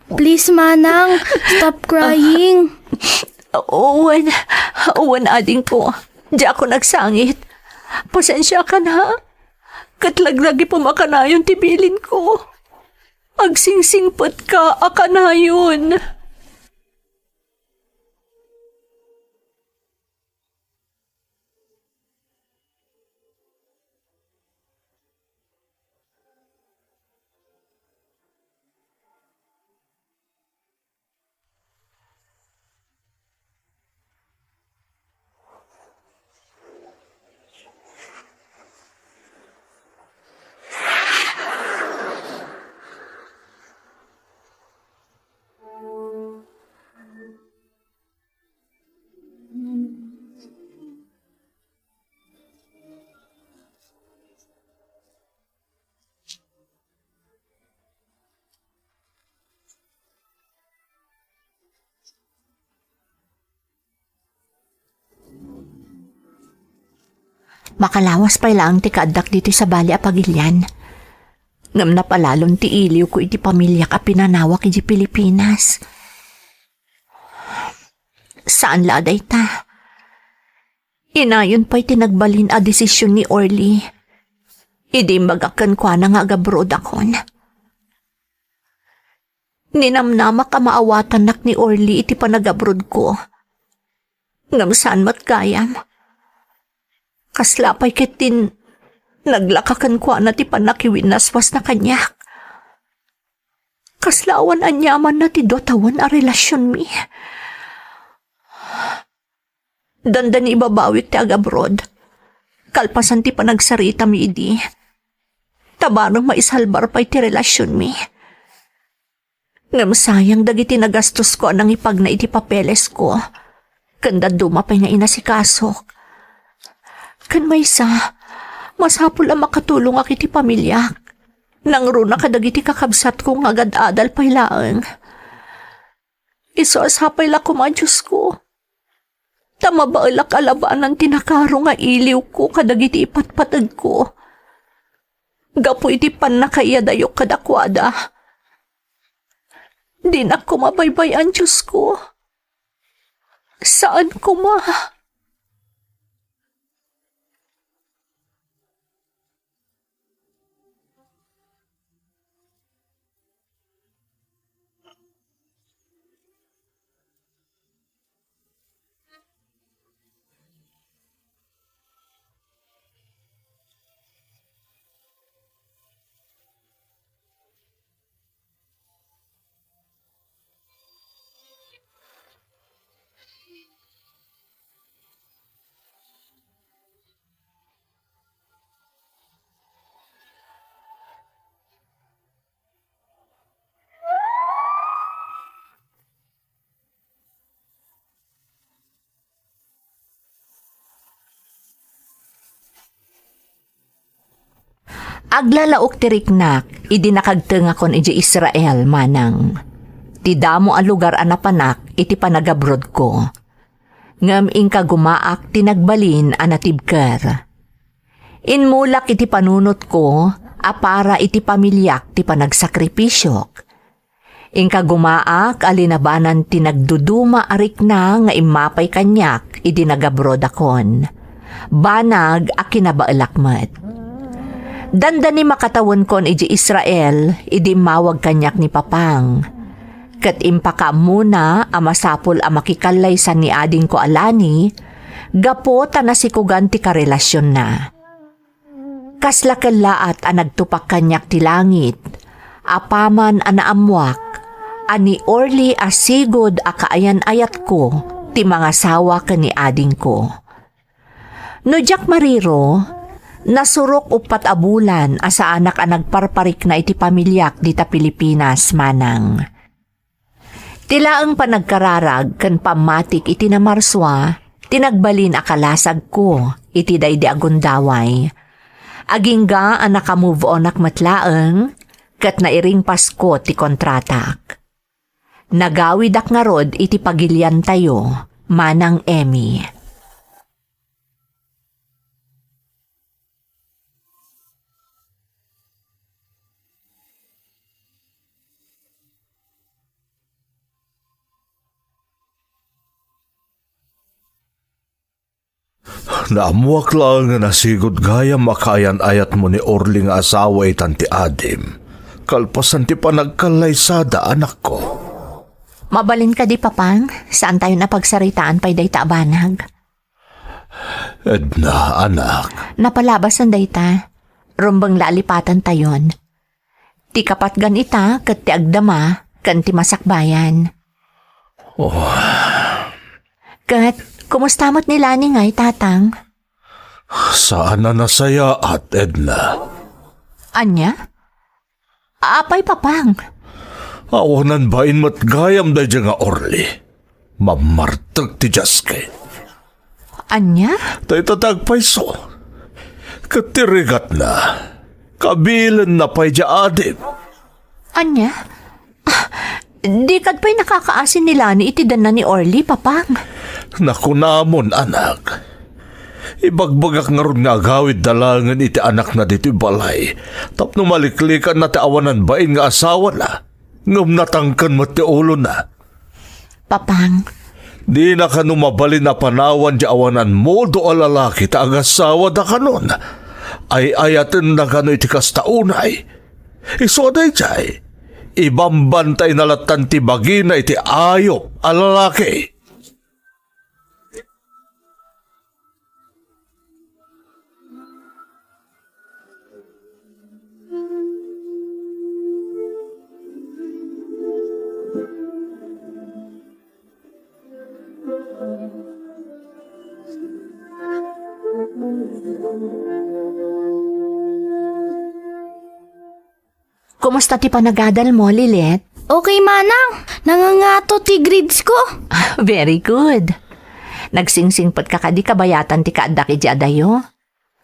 Please manang, stop crying. Uwan ading ko. Diyak ako nagsangit. Pasensya ka na. Katlaglagi pumakanayon tibilin ko. Agsingsingpot ka, akanayon. Makalawas pa lang ti kaadak dito sa bali a pagilyan. Ngam na palalon ti iliw ko iti pamilya ka pinanawak iti Pilipinas. Saan la day ta? Inayon pa'y tinagbalin a desisyon ni Orly. Idi magakan kwa na nga agabrod akon. Ninamnama ka maawatan nak ni Orly iti panagabrod ko. Ngam saan matgayam. Kaslapay kitin naglakakan kwa na ti panakiwinaswas na kanyak. Kaslawan anyaman na ti dotawan a relasyon mi. Dandan ibabawik ti agabrod. Kalpasan ti panagsarita mi idi. Tabarang maisalbar pa iti relasyon mi. Ngam sayang dagiti nagastos ko anang ipag na iti papeles ko. Kanda dumapay nga inasikasok. Kan maysa, masapul ang makatulong ak iti pamilyak. Nang runa kadagiti kakabsat ko nga agad-adal pay laeng. Iso asapay la kumadyos ko. Tamabaelak alabaan ang tinakaro nga iliw ko kadagiti ipatpatag ko. Gapo iti pan na kaiyadayok kadakwada. Di na ko mabaybayan, Diyos ko. Saan ko ma? Aglalaok ti riknak, idi nakagteng akon iti Israel manang. Ti damo ang lugar anapanak, iti panagabrod ko. Ngam ingka gumaak tinagbalin anatibker. Inmulak iti panunot ko, apara iti pamilyak ti panagsakripisyok. Ingka gumaak alinabanan tinagduduma arik na nga imapay kanyak, idi nagabrod akon. Banag akinabaelakmet. Dandani makatawan kon iji Israel, idi mawag kanyak ni Papang. Kat impaka muna amasapol a makikalaysan ni ading ko alani, gapo tanasikugan ti karelasyon na. Kaslakalaat a nagtupak kanyak ti langit, apaman a naamwak, ani Orly asigod a kaayan-ayat ko, ti mga sawa ka ni ading ko. No Jack Mariro, nasurok upat abulan asa anak ang nagparparik na iti pamilyak dita Pilipinas manang. Tilaang panagkararag kan pamatik iti namarswa, tinagbalin akalasag ko iti daydi agundaway. Agingga ang nakamove on ak matlaeng, kat nairing Pasko ti kontratak. Nagawidak nga rod iti pagilyan tayo, manang Emmy. Naamuak lang nga nasigod gaya makayan-ayat mo ni Orly nga asawa itan ti Adim. Kalpasan ti panagkalaysada anak ko. Mabalin ka di Papang, saan tayo napagsaritaan pa'y dayta abanag? Edna, anak. Napalabasan dayta, rumbang lalipatan tayon. Ti kapat ganita, kat ti agdama, kan ti masakbayan. Kat, kumusta mo't nila ni ngay, tatang? Saan na nasaya at Edna? Anya? Apay Papang. Awanan bain mat gayam da nga Orly. Mamartag ti Jaske. Anya? Tay tatagpayso. Katirigat na. Kabilan na pa'y Adim. Anya? Di kad pa'y nakakaasin nila ni itidan na ni Orly, Papang. Naku namon, anak. Ibagbagak nga ron nga agawid dalangan iti anak na dito balay. Tapno maliklikan na ti awanan bain nga asawa na. Ngam natangkan mo ti ulo na. Papang, Di na ka mabalin na panawan di awanan mo do alalaki ta agasawa da kanon. Ay ayaten na kano iti kastaunay. Isoday jay. Ibambantay na latan ti bagina iti ayop alalaki. kumusta ti panagadal mo, Lilet? Okay, Manang. Nangangato ti grades ko. Very good. Nagsingsingpot ka kadi kabayatan ti kaadda ki adayo.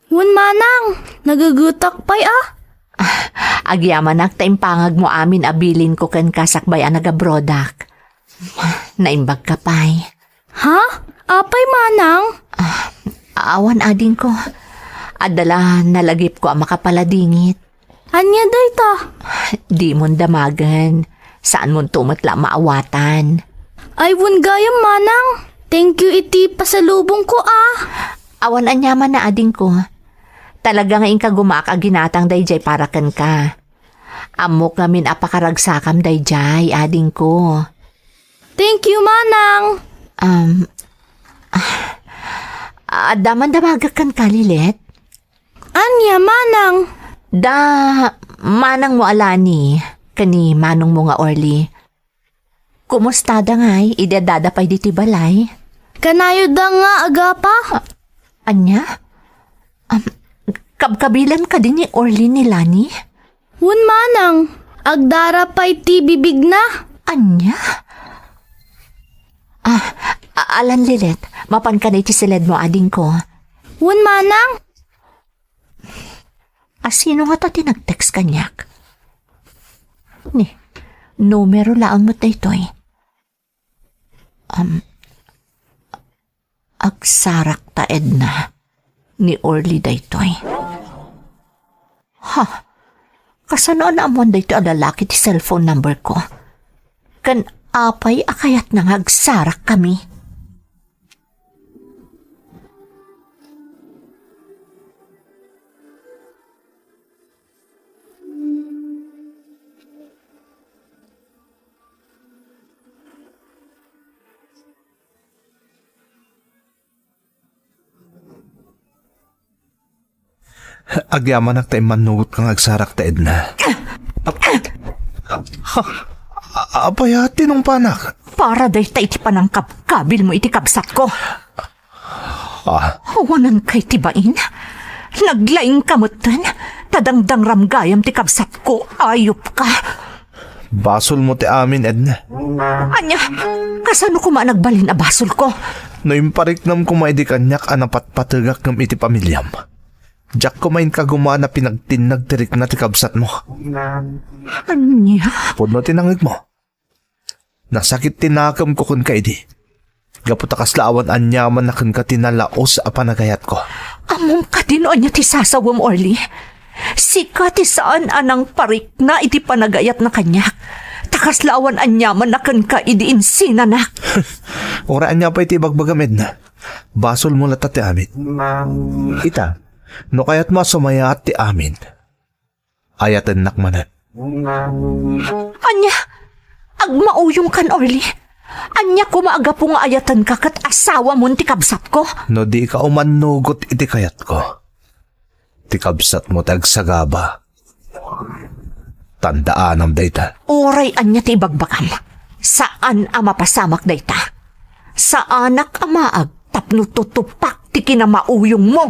Wan, Manang. Nagagutak pa'y Agyaman nagtaimpangag mo amin abilin ko ken kasakbay nagabrodak. Naimbag ka pay. Ha? Apay, Manang? Awan ading ko. Adala nalagip ko ang makapaladingit. Anya day ta? Di mon damagan. Saan mon tumatla maawatan. Ay, wan gayam, Manang. Thank you iti pasalubong ko Awan anyaman na ading ko. Talaga nga ka gumaka ginatang dayjay para kan ka. Amok ngamin apakaragsakam dayjay ading ko. Thank you, Manang. Daman damagakan ka, Lilet. Anya, Manang? Da, manang mo alani, kani manong mo nga Orly. Kumusta da ngay, idadada pa'y diti balay? Kanayo da nga agapa? Anya? Kabkabilan ka din ni Orly ni Lani? Wan, Manang. Agdara pa'y ti bibig na. Anya? Alan Lilet, mapan ka na iti silid mo ading ko. Wan, Manang. Sino nga ta tinag-text kanyak? Ni, numero laang mo daytoy. Agsarak ta Edna ni Orly daytoy. Ha? Kasano na amon dayto alalaki ti cellphone number ko? Kan apay akayat nang agsarak kami. Agyaman na tayo manugot kang agsarak ta Edna. Apaya, tinong panak. Para day ta iti panangkap kabil mo iti kabsat ko. Hawanan kay tibain. Naglaing kamutan. Tadangdang ramgayam ti kabsat ko. Ayop ka. Basol mo ti amin, Edna. Anya, kasano ko nagbalin a basol ko? No impariknam ko maidi kanyak anapat patagak ng iti pamilyam. Jack kumain ka gumana pinagtinag tirik na ti kabsat mo. Anya? Pudno tinangig mo. Nasakit tinakam ko kun ka idi. Gaputa kaslaawan anyaman na kun ka tinalaos a panagayat ko. Among ka din anya ti sasawam, Orly. Sika ti saan anang parik na iti panagayat na kanyak. Takaslaawan anyaman na kun ka idi insinanak. Ora anya pa iti bagbagamid na. Basol mo lata ti amin. Ita. No kaya't masumaya at ti amin. Ayatan nakmanan. Anya, agmauyong kan, Orly. Anya kumaaga po nga ayatan ka kat asawa mo ti kabsat ko. No di ka umanugot iti kayat ko. Ti kabsat mo tagsagaba. Tandaan am dayta. Oray anya ti ibagbakam. Saan ama pasamak dayta? Sa anak amaag tapno tutupak ti kinamauyong mo.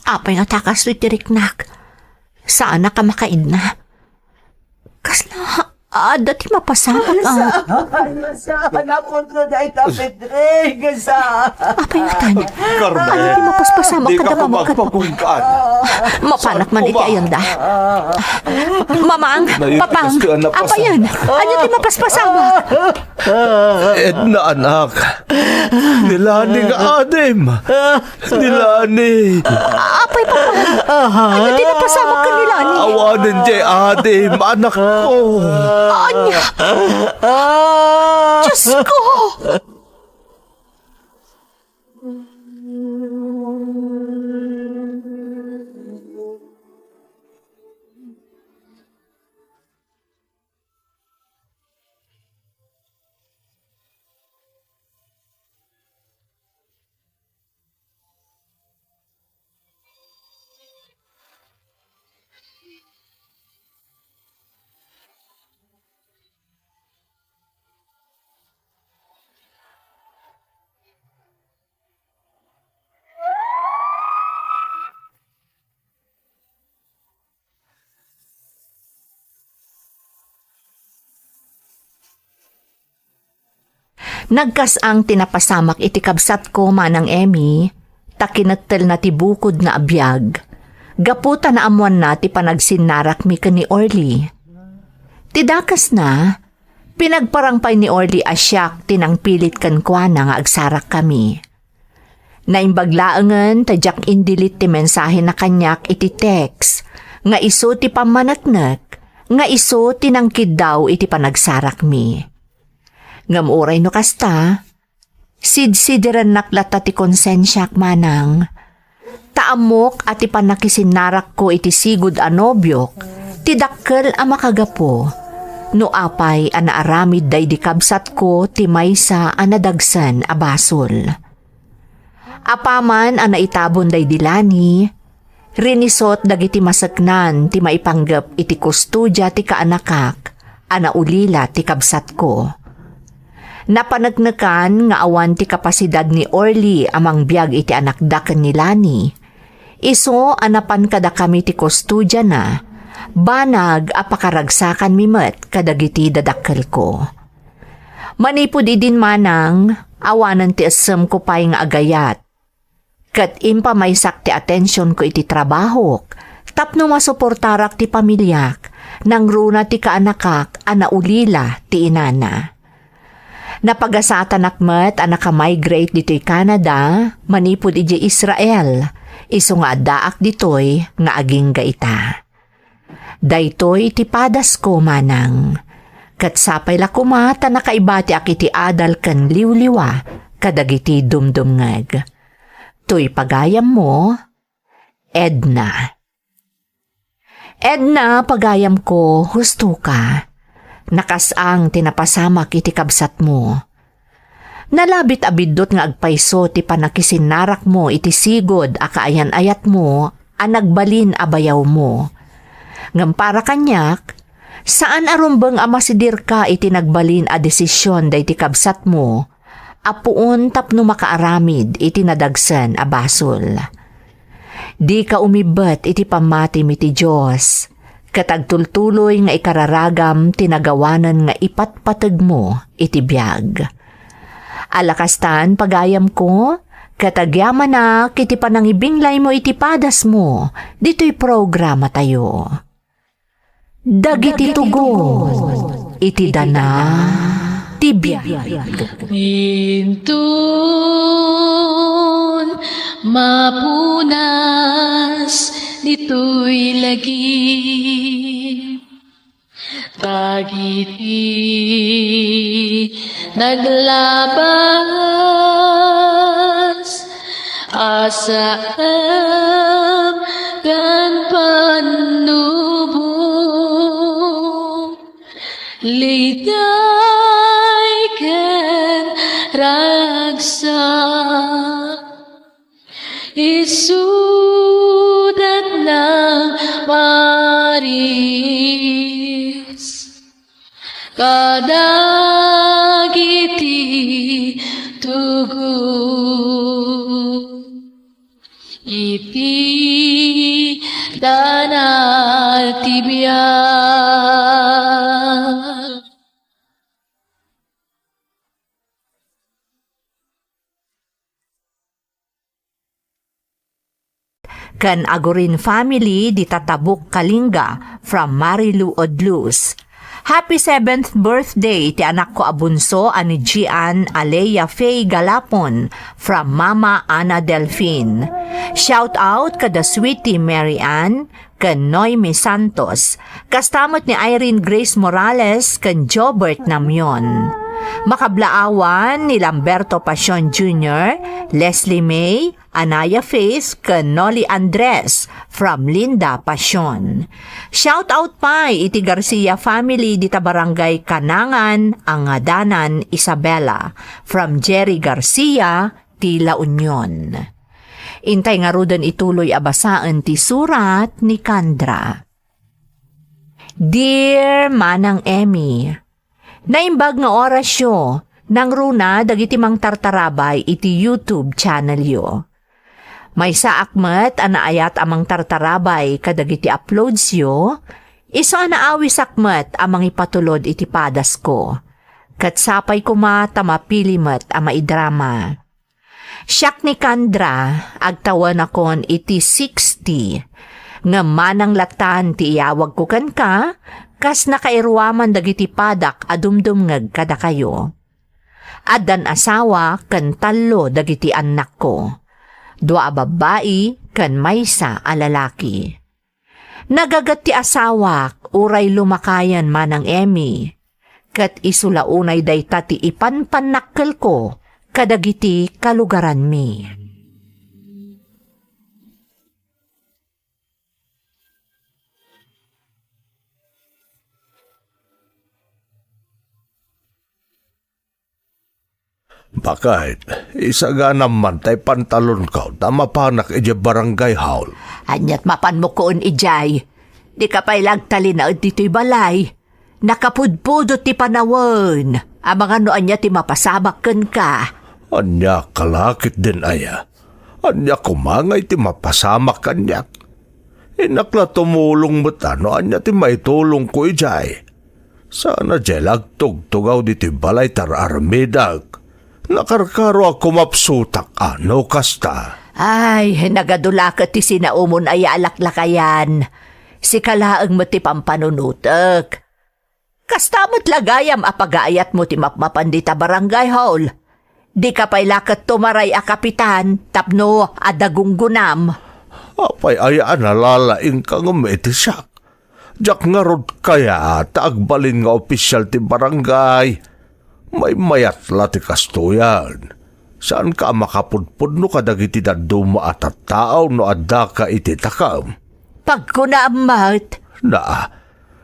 Apay nga takas titiriknak. Saan na ka makaid na? Kasla, dati mapasamak ang... Saan ako to dahil tapitrig? Saan? Apay nga tanya. Carmen, Dati mapaspasamak ka na mamagkat mo. kapagpapungkaan. Mapanak man iti ayan da. Mamang, Naiinis papang, ka na pa apa sa- yan? Ano di mapaspasamak? Edna, anak. Nilani nga adim. Nilani. Apay, papang. Ano di napasamak ka nila ni? Awanin di adim, anak ko. Anya, Diyos ko! Nagkasang tinapasamak iti kabsat ko manang Emmy, takinatel na ti bukod nga abiyag. Gaputa na amuan na ti panagsinarak mi ka ni Orly. Tidakas na, pinagparangpay ni Orly asyak tinang pilit kan kwa na nga agsarak kami. Naimbaglaangan tadyak indilit ti mensahe na kanyak iti text, nga iso ti pamanatnak, nga iso tinangkid daw iti panagsarak mi. Ngam oray no kasta, sidsidiran naklata ti konsensyak manang. Taamok at ipanakisinarak ko iti sigud a nobyok, ti dakkel a makagapo. No apay a naaramid day di kabsat ko ti maysa a nadagsan a basol. Apaman a naitabon day dilani, rinisot dagiti masaknan ti maipanggap iti kustudya ti kaanakak, a naulila ti kabsat ko. Napanagnakan nga awan ti kapasidad ni Orly amang biyag iti anakdaken ni Lani. Iso anapan kada kami ti kustudya na, banag apakaragsakan mimet kadagiti dadakkel ko. Manipod idin manang, awanan ti asem ko pay nga agayat. Kat impa may sakti atensyon ko iti trabahok, tapno masuportarak ti pamilyak, nang runa ti kaanakak anaulila ti inana. Napagasatan akmet a naka-migrate dito'y Canada, manipod iti Israel, iso nga daak dito'y nga aging gaita. Daytoy ti padas ko manang, kat sapay la kumata nakaibati akiti adal kan liwliwa, kadagiti dumdumngag. To'y pagayam mo, Edna. Edna, pagayam ko, husto ka. Nakasang tinapasamak iti kabsat mo. Nalabit abidot nga agpayso ti panakisinarak mo iti sigod a kaayan-ayat mo a nagbalin abayaw mo. Ngam para kanyak, saan arumbang amasidir ka iti nagbalin a desisyon day ti kabsat mo, apuon tapno makaaramid iti nadagsan a basol. Di ka umibet iti pamati mi ti Diyos, katagtultuloy nga ikararagam tinagawanan nga ipatpatag mo iti biyag. Alakastan pagayam ko, katagyaman na kiti panangibinglay mo iti padas mo, dito'y programa tayo. Dagiti tugon, iti dana, ti biyag. Intun mapunas dito'y lagi tagiti naglabas asam kan panubong ligay ken ragsak isudat ng Maris kadagiti tugon iti bibiyak. Kan Agorin family di Tatabuk Kalinga from Marilu Odlus. Happy 7th birthday ti anak ko abunso ani Gian Alea Faye Galapon from Mama Ana Delphine. Shout out kada sweetie Mary Ann kan Noemi Santos. Kastamot ni Irene Grace Morales kan Jobert Namyon. Makablaawan ni Lamberto Pasion Jr., Leslie May, Anaya Faith, kan Noli Andres from Linda Pasion. Shout out pa iti Garcia family dita barangay Kanangan, Angadanan, Isabela from Jerry Garcia, ti La Union. Intay nga rudan ituloy abasaan ti surat ni Kandra. Dear Manang Emmy, naimbag nga orasyo, nang runa dagiti mang tartarabay iti YouTube channel yo. May saakmet anaayat amang tartarabay kadagiti uploads yo, iso anaawi sakmet amang ipatulod iti padas ko. Katsapay kuma tamapilimet ama idrama. Siyak ni Kandra, agtawan akon iti 60, nga manang latan ti iyawag ko kan ka, kas nakairuaman dagiti padak adumdumngeg kada kayo. Adan asawa kan talo dagiti anak ko. Dua babae kan maysa a lalaki. Nagagat ti asawak uray lumakayan manang Emmy. Kat isulaunay dayta ti ipanpanakkel ko kadagiti kalugaran mi. Bakit? Isaga naman tay pantalon ka, tamapanak ije barangay hall. Anyat mapan mo koon ijay. Di ka pa'y lagtali na dito'y balay. Nakapudpudot ti panawan. Amang ano anya ti mapasabak ken ka. Anya kalakit din aya. Anya kumangay ti mapasamak kanyak. Inakla tumulong betano anya ti maitulong ko ijay. Sana jelag tugtugaw di ti balay tar armidag. Nakarkaro ako mapsutak ano kasta. Ay, nagadulakat ti sinaumon ay alaklakayan. Si kalaang mo ti pampanunutek. Kastamot lagayam apagaayat mo ti mapmapandita barangay hall. Di ka pa'y lakat tumaray a kapitan, tapno adagunggunam. Apay ayaan nalalaing kang umetisak. Jak nga rod kaya taagbalin nga opisyal ti barangay. May mayat lati kastuyan. Saan ka makapudpud no kadagiti daduma at tao no adda ka iti takam? Pagkunaamat. Na,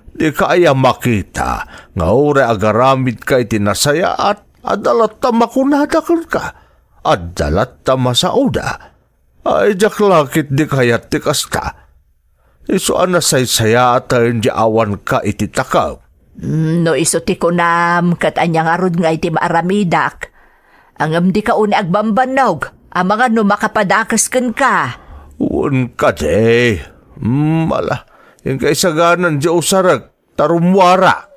di kaya makita nga ure agaramid ka iti nasaya at adalat ta makunadakal ka. Adalat ta masauda. Ay jak lakit di kayat ti kasta. Iso anasaysaya at hindi awan ka iti takam. No isuti ko nam kat anyang arod nga iti maaramidak. Angam di ka uni agbambanog, ang mga numakapadakas ken ka. Uwan ka de. Mala, yung kaisaganan di usarag, tarumwara.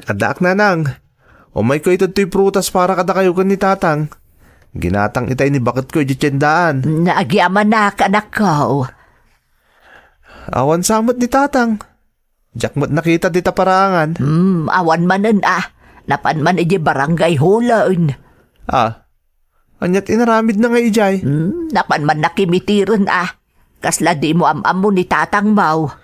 Adak na nang. Umay ko ito to'y prutas para kada kayo kan ni tatang. Ginatang itay ni bakit ko iti tiyendaan. Naagyaman na anak ko. Awan samot ni tatang. Jakmat nakita dita parangan. Awan manen Napan man iti barangay hulan. Anyat inaramid na nga ijay. Napan man nakimitiran Kasla di mo amam mo ni tatang mau.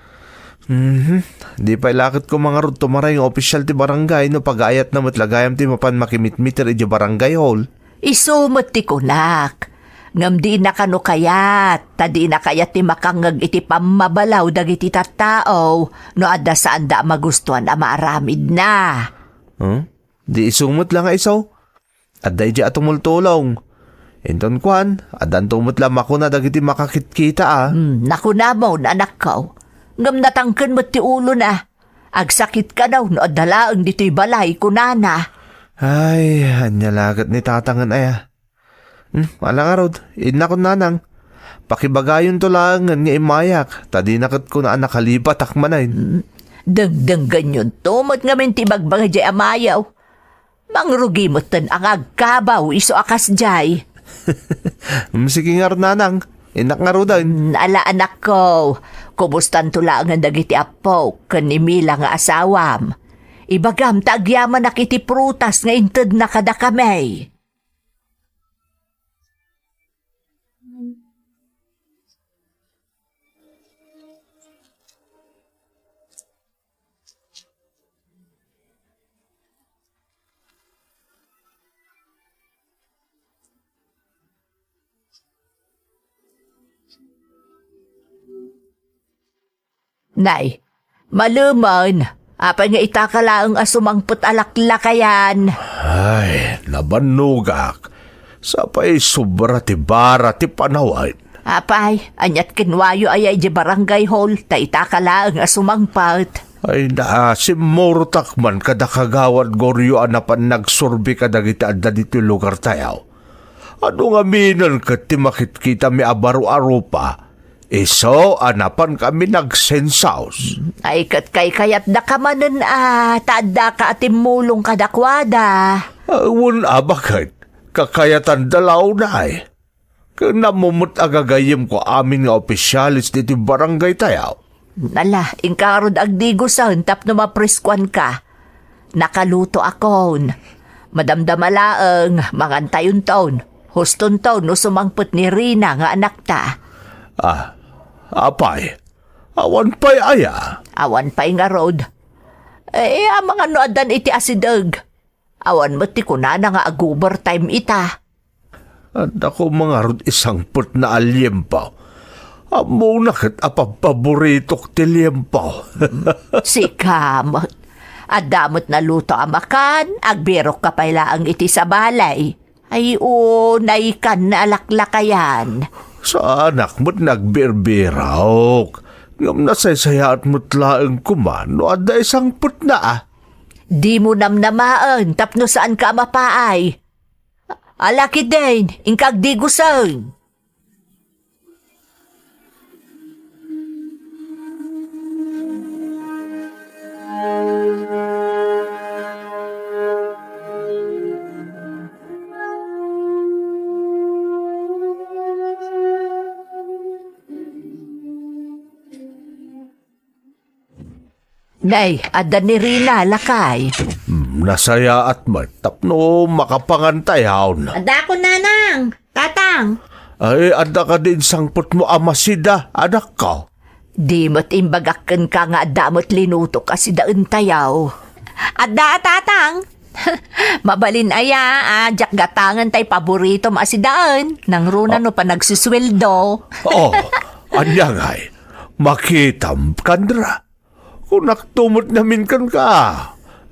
Di pa ilakit ko mga rod tumaray ng opisyal ti barangay no pag-ayat na matlagayam ti mapan makimit-meter iti barangay hall. Isumot ti kunak. Ngam di na kano kayat, tadi na kayat ti makangag iti pamabalaw dagiti tattao no adda saan da magustuhan a maaramid na. Di isumot lang isaw. At dahi di atong multulong. Inton kwan, adan tumutlam ako na dagiti makakitkita ah. Naku na mo, anak ko. Ngam natangken mo ti ulo na. Agsakit ka daw no adalaang dito'y balay kunana. Ay, anyalagat ni tatangan ay ah. Wala nga rod, ina ko nanang. Pakibagayon to lang nga imayak. Tadi nakat ko na nakalipat akmanayin. Dagdang ganyan tumot nga min ti bagbaga jay amayaw. Mangrugi mo tan ang agkabaw iso akas jay. Sige nga ron nanang, inak nga rodan. Ala anak ko, kubustan tula nga dagiti apo kanimila nga asawam. Ibagam tagyaman na kiti prutas nga inted na kada kamay. Nay, maluman. Apa nga itakala ang asumangput alaklakayan. Ay, nabanugak. Sapay sobra ti bara ti panawin. Apay, anyat kinwayo ayay di barangay hall, ta itakala ang asumangpat. Ay na, si Murtak man kada kagawad goryo anapan nagsurbi kadagiti adda dito lugar tayaw. Ano nga minan ka ti makitkita mi abaro-aro pa? Iso, anapan kami nagsensaus. Ay kat kay kayat da ka manen taadda ka atimulong kadakwada. Awon abakit, kakayatan dalaw na ay. Kanamumot agagayim ko amin nga opisyalis dito barangay tayaw. Nala, ingkarod agdigusan tapno mapriskuan ka. Nakaluto akon. Madamdamalaang mangantayon taon. Huston taon no sumangput ni Rina nga anak ta. Apay, awan pa'y aya. Awan pa'y nga rod. Ang mga noadan iti asidag. Awan mo ti kunana nga aguber time ita. At ako mga rod isang put na alyempaw. Amo nakit apapaboritok ti liyempaw. Si kamot. Adamot na luto amakan, agbirok ka pala ang iti sa balay. Ay naikan na alaklakayan. Sa anak mo't nagbirbiraok. Ngam nasaysayaat mo't laeng kumano at da isang put na ah. Di mo namnamaan, tapno saan ka mapaay. Alaki din, ingkag di gusan. Nay, adan ni Rina, lakay. Nasaya at matapno makapangantayaw na. Ada ko nanang, tatang. Ay, ada ka din sangput mo amasida, anak ka. Di mo't imbagakan ka nga damot linuto kasi daan tayaw. Ada, tatang. Mabalin aya, jak gatangan tay paborito maasidaan. Nang runa no pa nagsusweldo. Oh, anyangay, makitam kandra. Kung naktumot namin kan ka,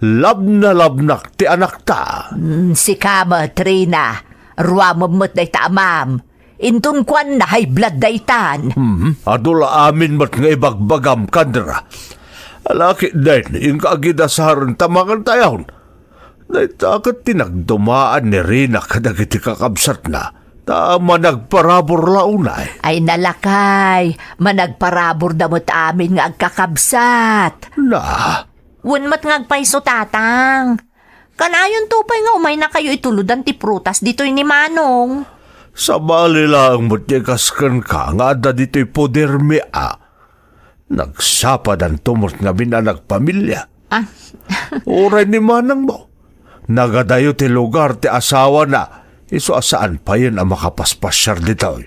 lab na labnak ti anak ta. Si Kama, Trina, ruamamot day taamam. Intun kwan na high blood daytan. Adula amin mat nga ibagbagam kandra. Alaki din, yung kaagidasaran tamangan tayaw. Naitakat tinagdumaan ni Rina kadagiti kakabsat na. Tama nagparabor launay. Ay nalakay, managparabor damot amin nga agkakabsat. Na, Wunmat nga agpaiso tatang. Kanayon tupay nga umay na kayo ituludan ti prutas dito'y ni Manong. sa bali lang mo't kaskan ka nga ada dito'y poder mi a. Nagsapad ang tumot nga binanak pamilya. Oray ni Manang mo. Nagadayo ti lugar ti asawa na. Iso asaan pa yun ang makapaspasyar dito.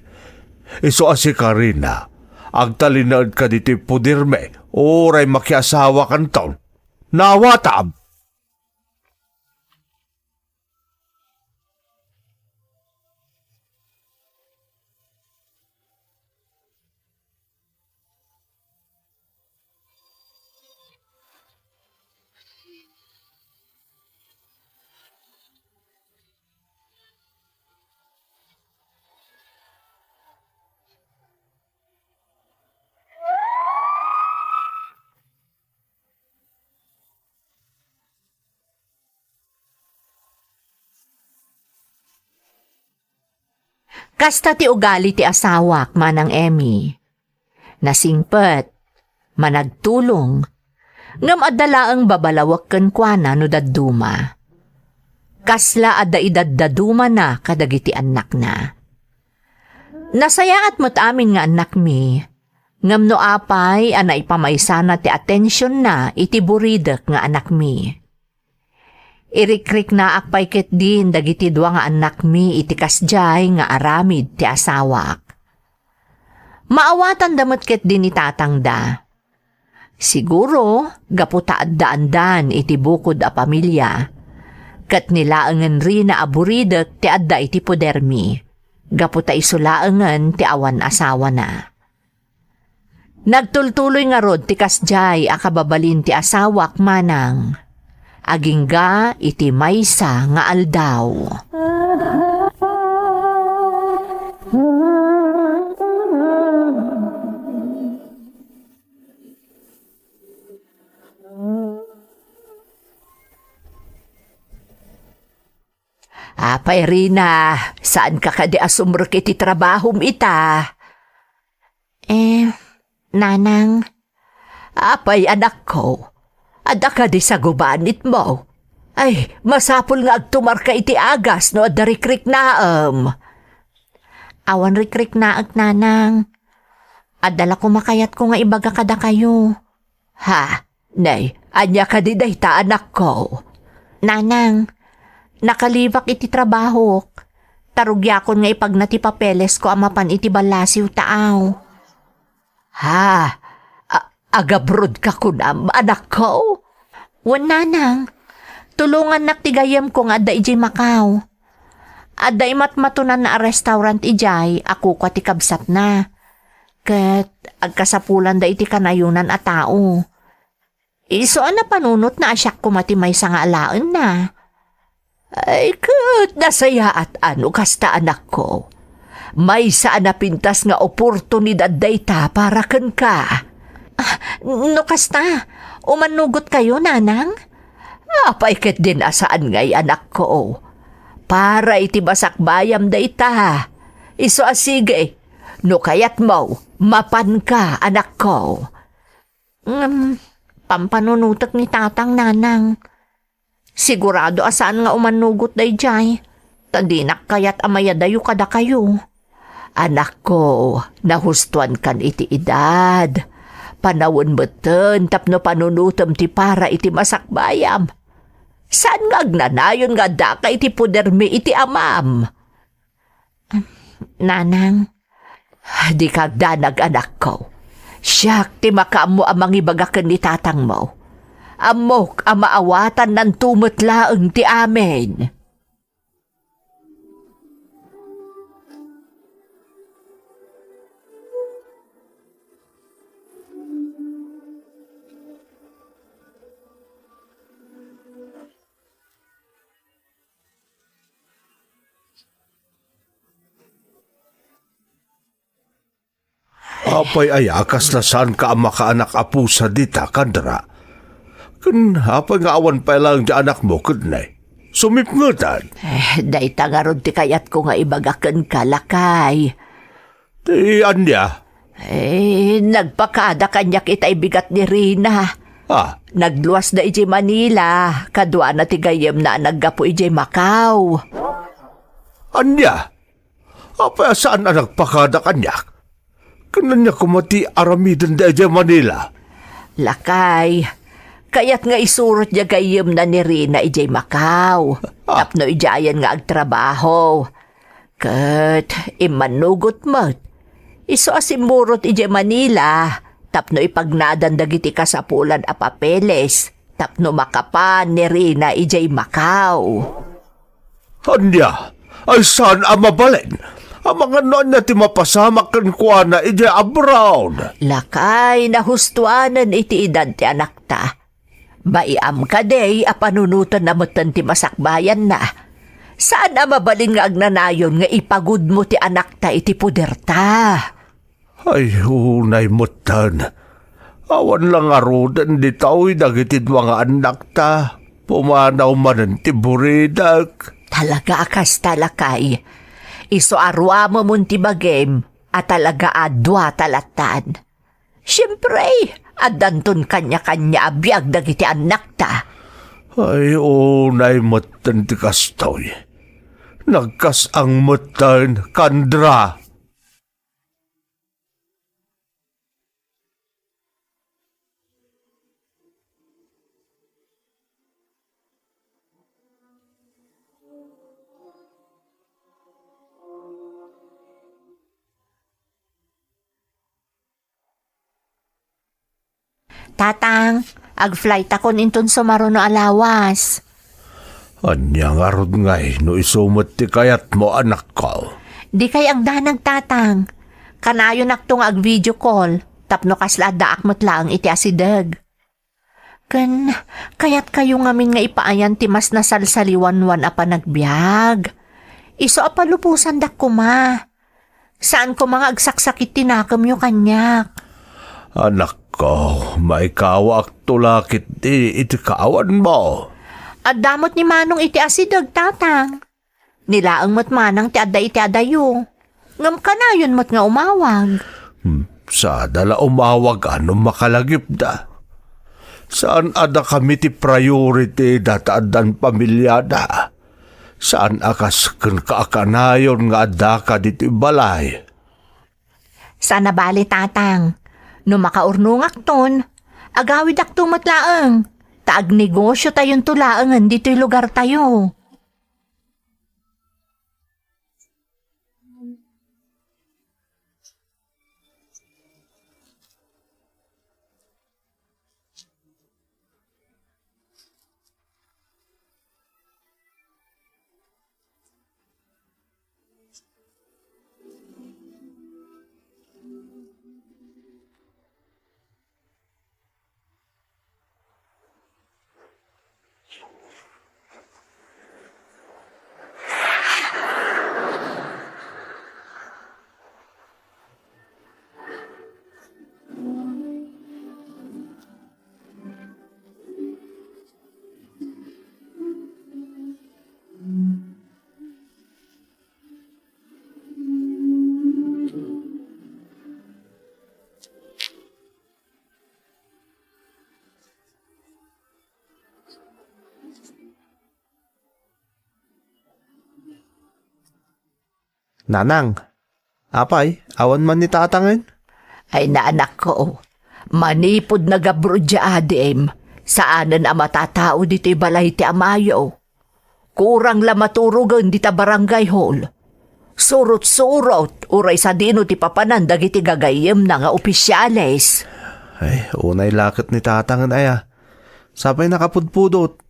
Iso asi Karina. Agtalinaad ka dito pudirme. Oray makiasawa kan taon. Nawatab. Kasta ti ugali ti asawak manang Emmy. Nasingpet, managtulong, ngam adala ang babalawak ken kuana no dadduma. Kasla adda idaddaduma na kadagiti anak na. Nasayaat mo't amin nga anak mi, ngam no apay ana ipamaysana ti atensyon na iti buridek nga anak mi. Irikrik na akpay ket din dagiti dua nga anak mi iti kasjay nga aramid ti asawak. Maawatan damot ket din itatangda. Siguro gaputa adda-andan iti bukod a pamilya. Kat nilaangan rin na aburidek ti adda iti podermi. Gaputa isulaangan ti awan asawa na. Nagtultuloy nga rod ti kasjay akababalin ti asawak manang. Agingga iti maysa nga aldaw. Apay Rina, saan ka kadi asumrek iti trabahom ita? Nanang. Apay anak ko, ada ka di sa gubanit mo. Ay, masapul nga agtumar ka iti agas no adda rikrik naam. Awan rikrik naag nanang. Adala ko makayat ko nga ibaga kada kayo. Ha, nay, anya ka di dayta anak ko. Nanang, nakalibak iti trabaho. Tarugyakon nga ipagnati papeles ko amapan iti balasiw taaw. Ha, agabrod ka kunam, anak ko. Wan nanang, tulungan naktigayam ko nga adda ijay Macau. Adda imatmatunan na restaurant ijay, ako ko ti kabsat na. Ket agkasapulan da iti kanayunan a tao. Iso na panunot na asyak ko matimay sa nga alaan na. Ay, kat nasaya at ano kasta anak ko. May saan na pintas nga oportunidad dayta para ken ka. No kasta, umanugot kayo nanang? Apay ket din asaan ngay anak ko. Para iti basakbayam dayta. Iso asige, no kayat mo, mapan ka anak ko. Pampanunutak ni tatang nanang. Sigurado asaan nga umanugot day jay. Tandinak kayat amayadayo kada kayo. Anak ko, nahustuan kan iti edad. Panawon beten tapno panunutom ti para iti masakbayam. Saan nga agnanayon nga daka iti pudermi iti amam? Nanang, di kagdanag anak ko. Siyak ti makaamo amang ibagakan ni tatang mo. Amok ang maawatan ng tumutlaang ti amen. Apay ayakas na saan ka ang makaanak apu sa dita, kandra. Kan apay nga awan pa lang di anak mo, kunay. Sumipngutan. Dayta nga ron ti kayat ko nga ibagakan kalakay. Di anya. Nagpakada kanyak itay bigat ni Rina. Nagluwas na ijay Manila, kadwa na ti gayem na naggapo ijay Macau. Anya? Apay saan na nagpakada kanyak? Kanan niya kumati aramidan da ijay Manila. Lakay, kayat nga isurot niya gayem na ni Rina ijay Macau. Tapno ijayan nga agtrabaho. Kat imanugot mo't. Iso asimurot ijay Manila. Tapno ipagnadan dagiti kasapulan a papeles. Tapno makapan ni Rina ijay Macau. Anya? Ay saan ang mabalin? Ang mga noon na ti mapasamak kan kuha na ijay abroad. Lakay, nahustuanan iti edad ti anak ta. Baiam ka day, apanunutan na motan ti masakbayan na. Saan ang mabalin nga agnanayon nga ipagud mo ti anak ta iti puderta? Ay, hunay mutan. Awan lang arudan di tao'y dagitid mga anak ta. Pumanaw man ang tiburidak. Talaga akas talakay. Iso arwa mo munti bagem at talaga adwa talatan. Siyempre, adanton kanya-kanya abiyag dagiti anak ta. Ay, unay matan ti kastoy. Nagkas ang matan, kandra. Tatang, ag-flight akon inton sumaruno alawas. Anya nga rod ngay, no isumot ti kayat mo anak ko. Di kay ang danang tatang. Kanayo naktong ag-video call, tapno kasla daak mo't lang iti asideg. Kayat kayo ngamin nga ipaayan ti mas nasalsaliwan-wan apa nagbiag. Iso apalupusan dak kuma. Saan ko mga agsaksakit tinakam yu kanyak? Anak ko, maikawak tulakit iti kawan mo. At damot ni Manong iti asideg tatang. Nilaang mo't manang ti adda iti adayo. Ngam kanayon mo't nga umawag. Sa dala umawag ano makalagip da. Saan ada kami ti priority dataadan pamilyada? Saan akas kaakanayon nga adda ka diti balay? Sana bali tatang. No makaurnungak ton, agawid ak tumatlaang. Taag negosyo tayon tulaangan dito'y lugar tayo. Nanang, apay, awan man ni tatangin? Ay naanak ko, manipod na gabrudya adem, saanan ang matatao dito'y balay ti amayo. Kurang la maturugan di ta barangay hall. Surot-surot, uray sa dino ti papanan dagiti gagayem na nga opisyales. Ay, unay lakit ni tatangin aya. Sabay nakapudpudot.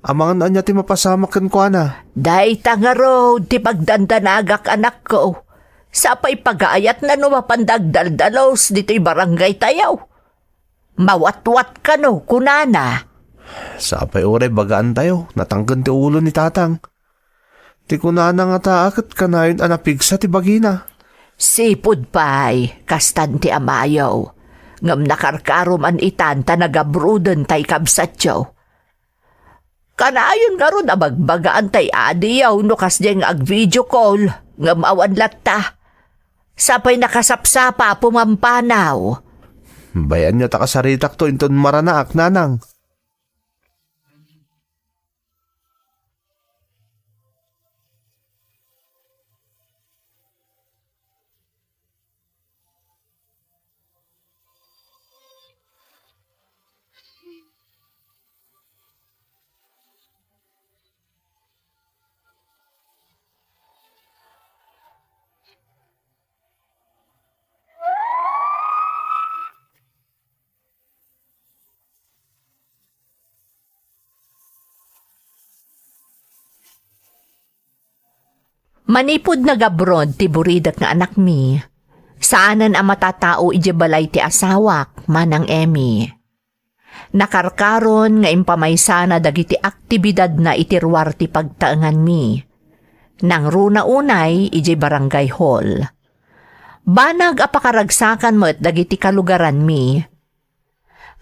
Amangan anya ti mapasamakan ko ana. Day nga road ti pagdandanagak anak ko. Sapay pag-aayat na numapandagdaldalos dito'y barangay tayaw. Mawatwat ka no, kunana. Sapay oray bagaan tayo, natanggan ti ulo ni tatang. Ti kunana nga taakit kanayon anapigsa ti bagina. Sipod pa'y, kastan ti amayaw. Ngam nakarkarom an itan ta nagabruden tay kabsatyaw. Kanayon nga ron abagbagaan tay adiyaw no kasdyang ag-video call ngam awan latta. Sapay nakasapsapa pumampanaw. Bayan niya takasaritak to inton maranaak nanang. Manipod na gabrod ti buridak nga anak mi. Saanan ang matatao ijebalay ti asawak, manang Emmy. Nakarkaron nga impamaysa na dagiti aktibidad na itirwar ti pagtaangan mi. Nang runa unay ije barangay hall. Banag apakaragsakan mo't dagiti kalugaran mi.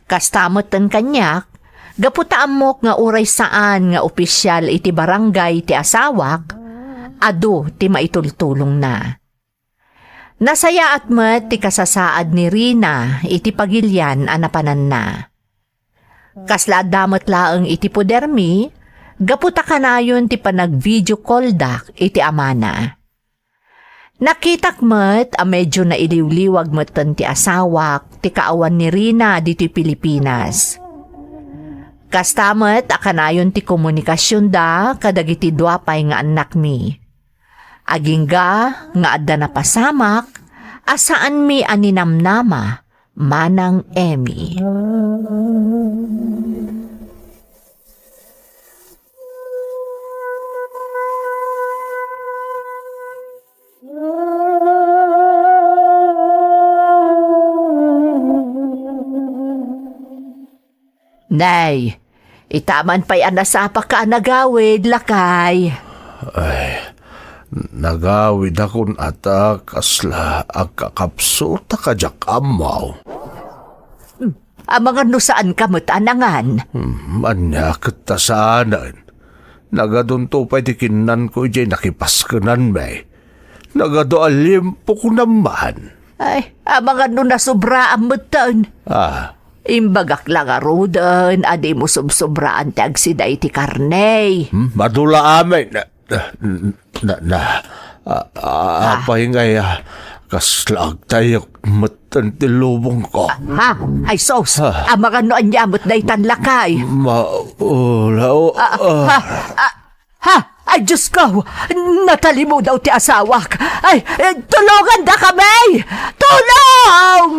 Kastamot ang kanyak, gaputaan mok nga uray saan nga opisyal iti barangay ti asawak, Ado ti maitultulong na. Nasaya at met ti kasasaad ni Rina iti pagilyan anapanan na. Kasla damat laeng iti podermi, gaputa kanayon ti panag-video call dak iti amana. Nakitak met a medyo na iliwliwag metten ti asawak ti kaawan ni Rina dito'y Pilipinas. Kastamet a kanayon ti komunikasyon da kadagiti duapay nga anak mi. Agingga nga adda na pasamak asaan mi aninamnama manang Emmy. Nay, itaman pa'y anasapa ka nagawid, lakay. Nagawid akon ata kasla agkakapsuta ka jak amaw. Ang mga nusaan ka mutanangan. Manya kita saanan. Nagadunto pa di kinan ko ijay nakipaskanan may. Nagado alimpo ko naman. Ay, ang mga nunasubra ang mutan. Imbagak lang arudan, adi mo subsobraan ti agsiday ti karney. Madula amay apay ngay kaslag tayo matan ti lubong ko. Ha? Ay sos, ang mga noan yamot na itanlakay. Maulaw. Ha? Ay, Diyos ko! Natali mo daw ti asawak. Ay, tulungan da kami! Tulong!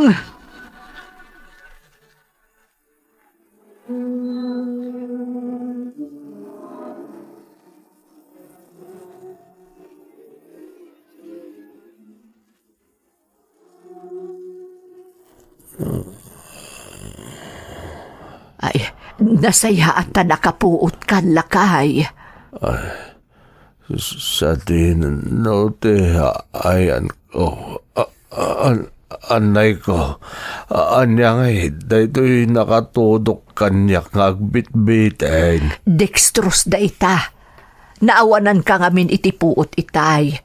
Ay, nasaya at nakapuot ka, lakay. Sa tinanote ayan ko. Anay ko. Anya nga dahito'y nakatudok kanyak ngagbit-bitin. Dextrose da ita. Naawanan ka ngamin itipuot itay.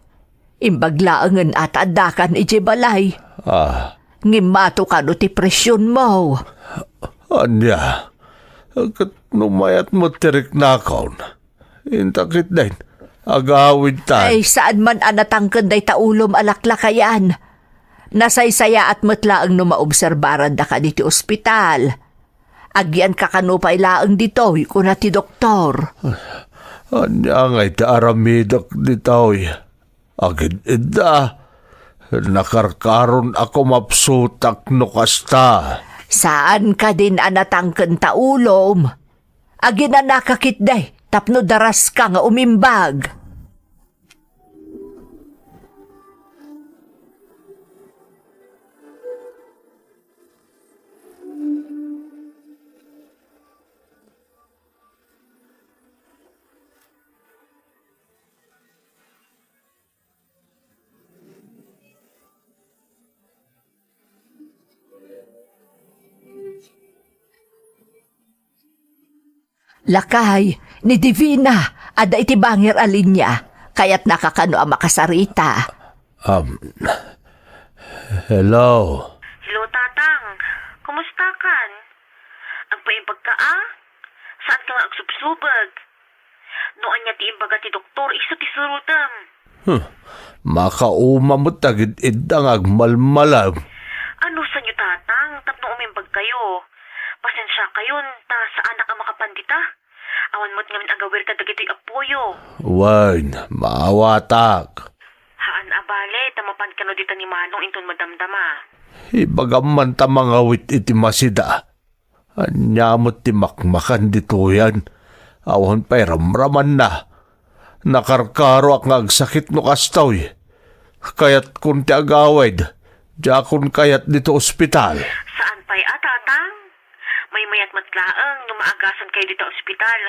Imbaglaangan at adakan iti balay. Ngimato ka no ti presyon mo. Anya, kat numayat mo tirik na akaw na. Intakit din, agawid tayo. Ay, saan man anatangkan day taulom alaklakayan. Nasaysaya at matla ang numaobserbaran da ka diti ospital. Agyan ka kanupay laang dito, kuna ti doktor. Anya ngay ti aramidak ditoy. Agid ida, nakarkaron ako mapsutak no kasta. Saan ka din anatangkan taulom? Agin na nakakit day, tapno daras ka nga umimbag. Lakay, ni Divina, ada iti bangir alin niya, kaya't nakakano ang makasarita. Hello. Hello, Tatang. Kumusta kan? Ang paimbag ka, Saan ka nga agsubsubag? Noan niya ti imbaga ti doktor, iso ti surutam. Makauma mo tagid idang agmalmalam. Ano sa inyo, Tatang? Tapno umimbag kayo. Pasensya kayon, ta saan na ka makapandita? Awan mo't ngamin agawir ka dagito'y apoyo. Wain, maawatak. Haan abale, tamapan ka no dito ni Manong inton madamdama. Ibagaman ta mga wit iti masida. Anyamot ti makmakan dito yan. Awan pa'y ramraman na. Nakarkaro ak ngagsakit no kastoy. Kayat kun ti agawid, jakon kayat dito ospital. Saan pa'y Tatang? May mayat matlaang numaagasan kayo dito ospital.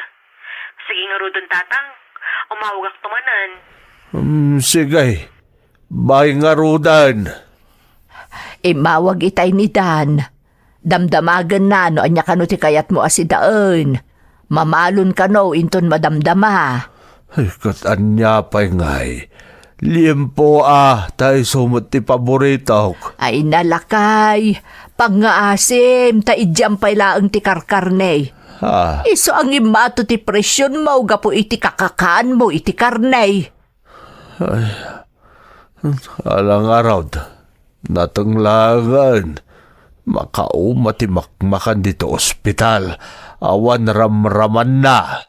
Sige nga rodon, Tatang. Umawag tumanan. Sige. Bay nga rudan. Imawag itay ni Dan. Damdamagan na no anya kano ti kayat mo asidaan. Mamalon ka no inton madamdama. Ay, katanya pa ngay. Liempo tayo sumot ti paborito. Ay nalakay, pangaasim, taidyam pa ilaang ti karkarne. Ha? Iso ang imato ti presyon mo, gapo iti kakakaan mo, iti karne. Alang araw, natanglangan. Makauma ti makmakan dito ospital. Awan ramraman na.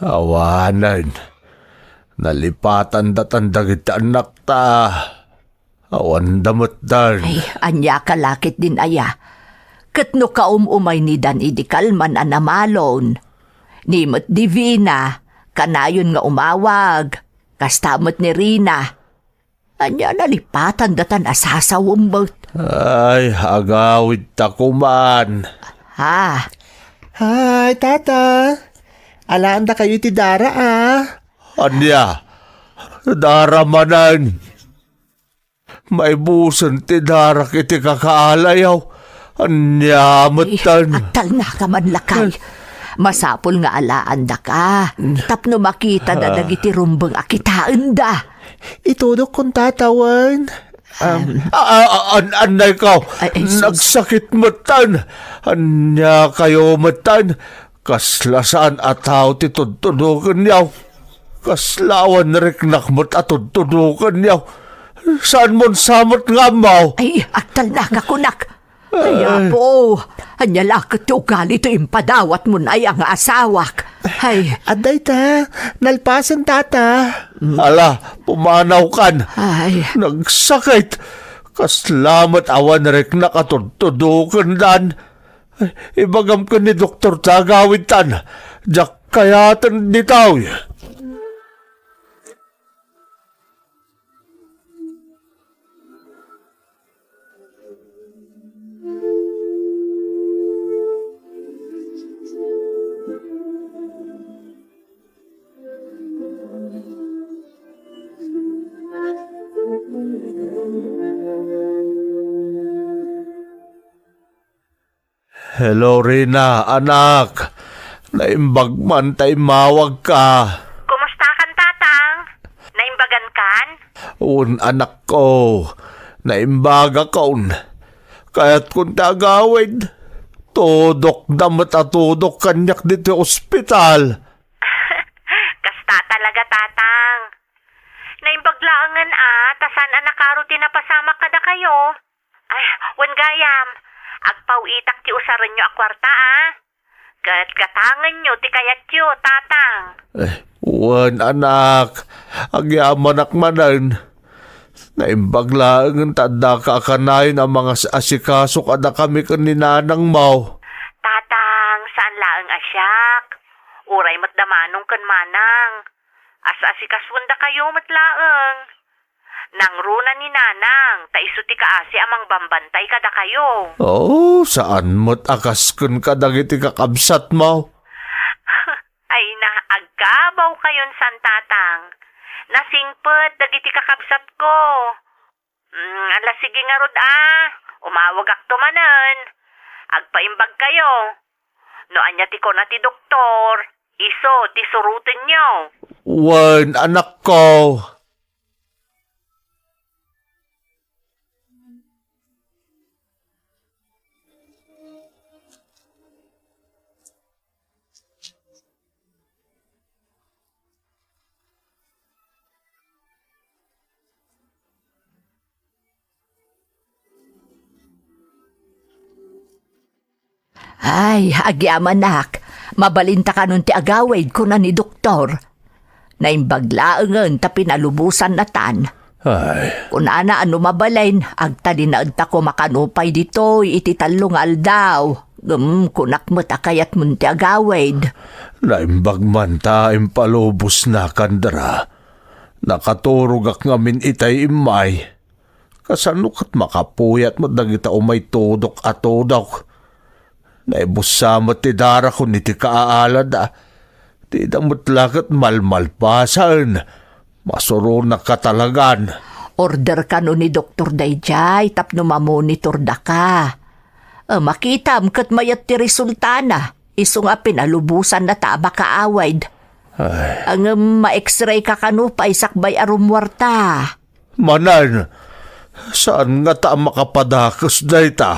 Awanan. Nalipatan datan dagit anak ta. Awan damot dan. Ay, anya kalakit din aya. Katno ka umay ni Dan idikalman anamalon. Nimot divina, kanayon nga umawag. Kastamot ni Rina. Anya nalipatan datan asasawumbot. Ay, agawid ta kuman. Ha? Hi, tata. Alaan da kayo ti Dara, Anya, daramanan. May busan ti darak iti kakaalayaw. Anya, matan. Atal na ka man lakay. Masapol nga alaan da ka. Tapno makita na dagiti rumbang akitaan da. Itudok kong tatawan. Anay ka, Ay, sus. nagsakit matan. Anya kayo matan. Kaslasaan at tao ti tudtudukan niyaw. Kaslawan riknak mo't at tudtudukan niyaw. Saan mon samot nga mau? Ay, atal na ka kunak. Ay, apo. Anya lakat ti ugali to impadawat mo na ang asawak. Ay, Aday ta, nalpasan tata. Ala, pumanaw kan. ay. Nagsakit. Kaslamat awan riknak at tudtudukan dan. Ibagam ka ni Dr. Tagawid tan. Diyak kayatan ditaw. Hello, Rina, anak. Naimbag man tay mawag ka. Kumusta kan, tatang? Naimbagan kan? Anak ko. Naimbaga kaun. Kaya't kung tagawid. Tudok damat at tudok kanyak dito ospital. Kasta talaga, tatang. Naimbaglaangan tasan anakaro tinapasama kada kayo. Ay, wan gayam. Agpawitak ti usaran nyo akwarta, Kat katangan nyo ti kayat yo, tatang. Wan anak. Agyaman akmanan. Naimbaglaangan tada ka akanayin ang mga asikaso kada kami kaninanang mau. Tatang, saan laang asyak? Uray matdamanong kan manang. As-asikaswanda kayo matlaang. Nang runa ni nanang, taisuti kaasi amang bambantay kada kayo. Oh, saan mo't akaskun ka dagiti kakabsat mo? Ay naagkabaw kayon san tatang. Nasingpet dagiti kakabsat ko. Ala sige nga rod umawag ak tumanan. Agpaimbag kayo. No anya ti ko na ti doktor. Iso ti surutin nyo. Wan, anak ko. Ay, agyamanak. Mabalinta ka nun ti agawid ko na ni doktor. Naimbaglaangan ta pinalubusan na tan. Ay, Kung ana ano mabalain, agtalinaad ta ko makanupay dito, iti talong aldaw. Kunak mo takayat mo ti agawid. naimbag man ta impalubos na kandara. Nakaturog ak ngamin itay imay. Kasano kat makapuyat mo dagita umay tudok at tudok. Naibusamot ti dara ko ni ti kaaalad Ti damot lakat malmalpasan. Masuro na katalagan. Order ka no ni Dr. Dayjay tapno mamonitor da ka. Makitam kat mayat ti resulta na. Iso nga pinalubusan na taba kaawid. Ang ma-x-ray ka kano pa isakbay arumwarta. Manan, saan nga ta makapadakas da ita?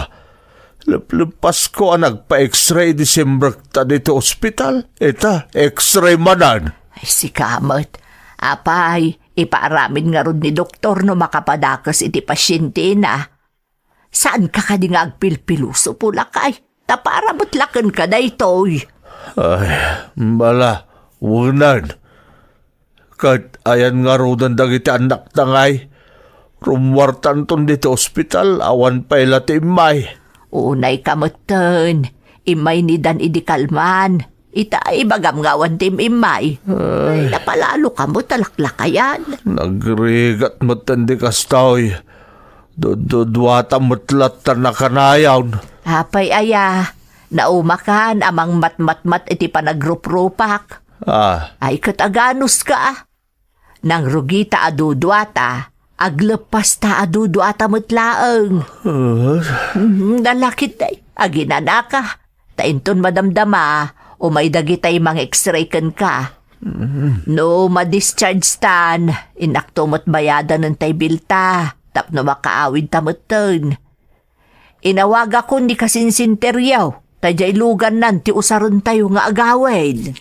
Lepas ko ang nagpa-x-ray December ta dito ospital. Ita, x-ray manan. Ay, si Kamot. Apay, ipaaramin nga ron ni doktor no makapadakas iti pasyente na. Saan ka ka di nga agpilpiluso pula kay? Tapara butlakan ka da itoy. Ay, bala, wunan. Kat ayan nga rodan dagiti anak tangay. Rumwartan ton dito ospital, awan pa ilati imay. Unay kamutan, imay ni Dan idikalman. Ita ay bagam ngawan tim imay. Ay, napalalo ka mo talaklakayan. Nagrigat mo tandi kastoy. Dudwata mutlat ta na kanayaw. Apay aya, naumakan amang mat-mat-mat iti panagrup-rupak. Ay kataganus ka. Nang rugita adudwata, aglepas ta adudwata mutlaeng. Nalakit ay, aginanaka. Tainton madamdama, o may dagitay mga x-ray kan ka. No ma-discharge stan, inaktumot bayadan ng tay bilta, tapno makaawid tamutin. Inawag ako ni kasinsinteryaw, tajay lugan nan ti usaron tayo nga agawid.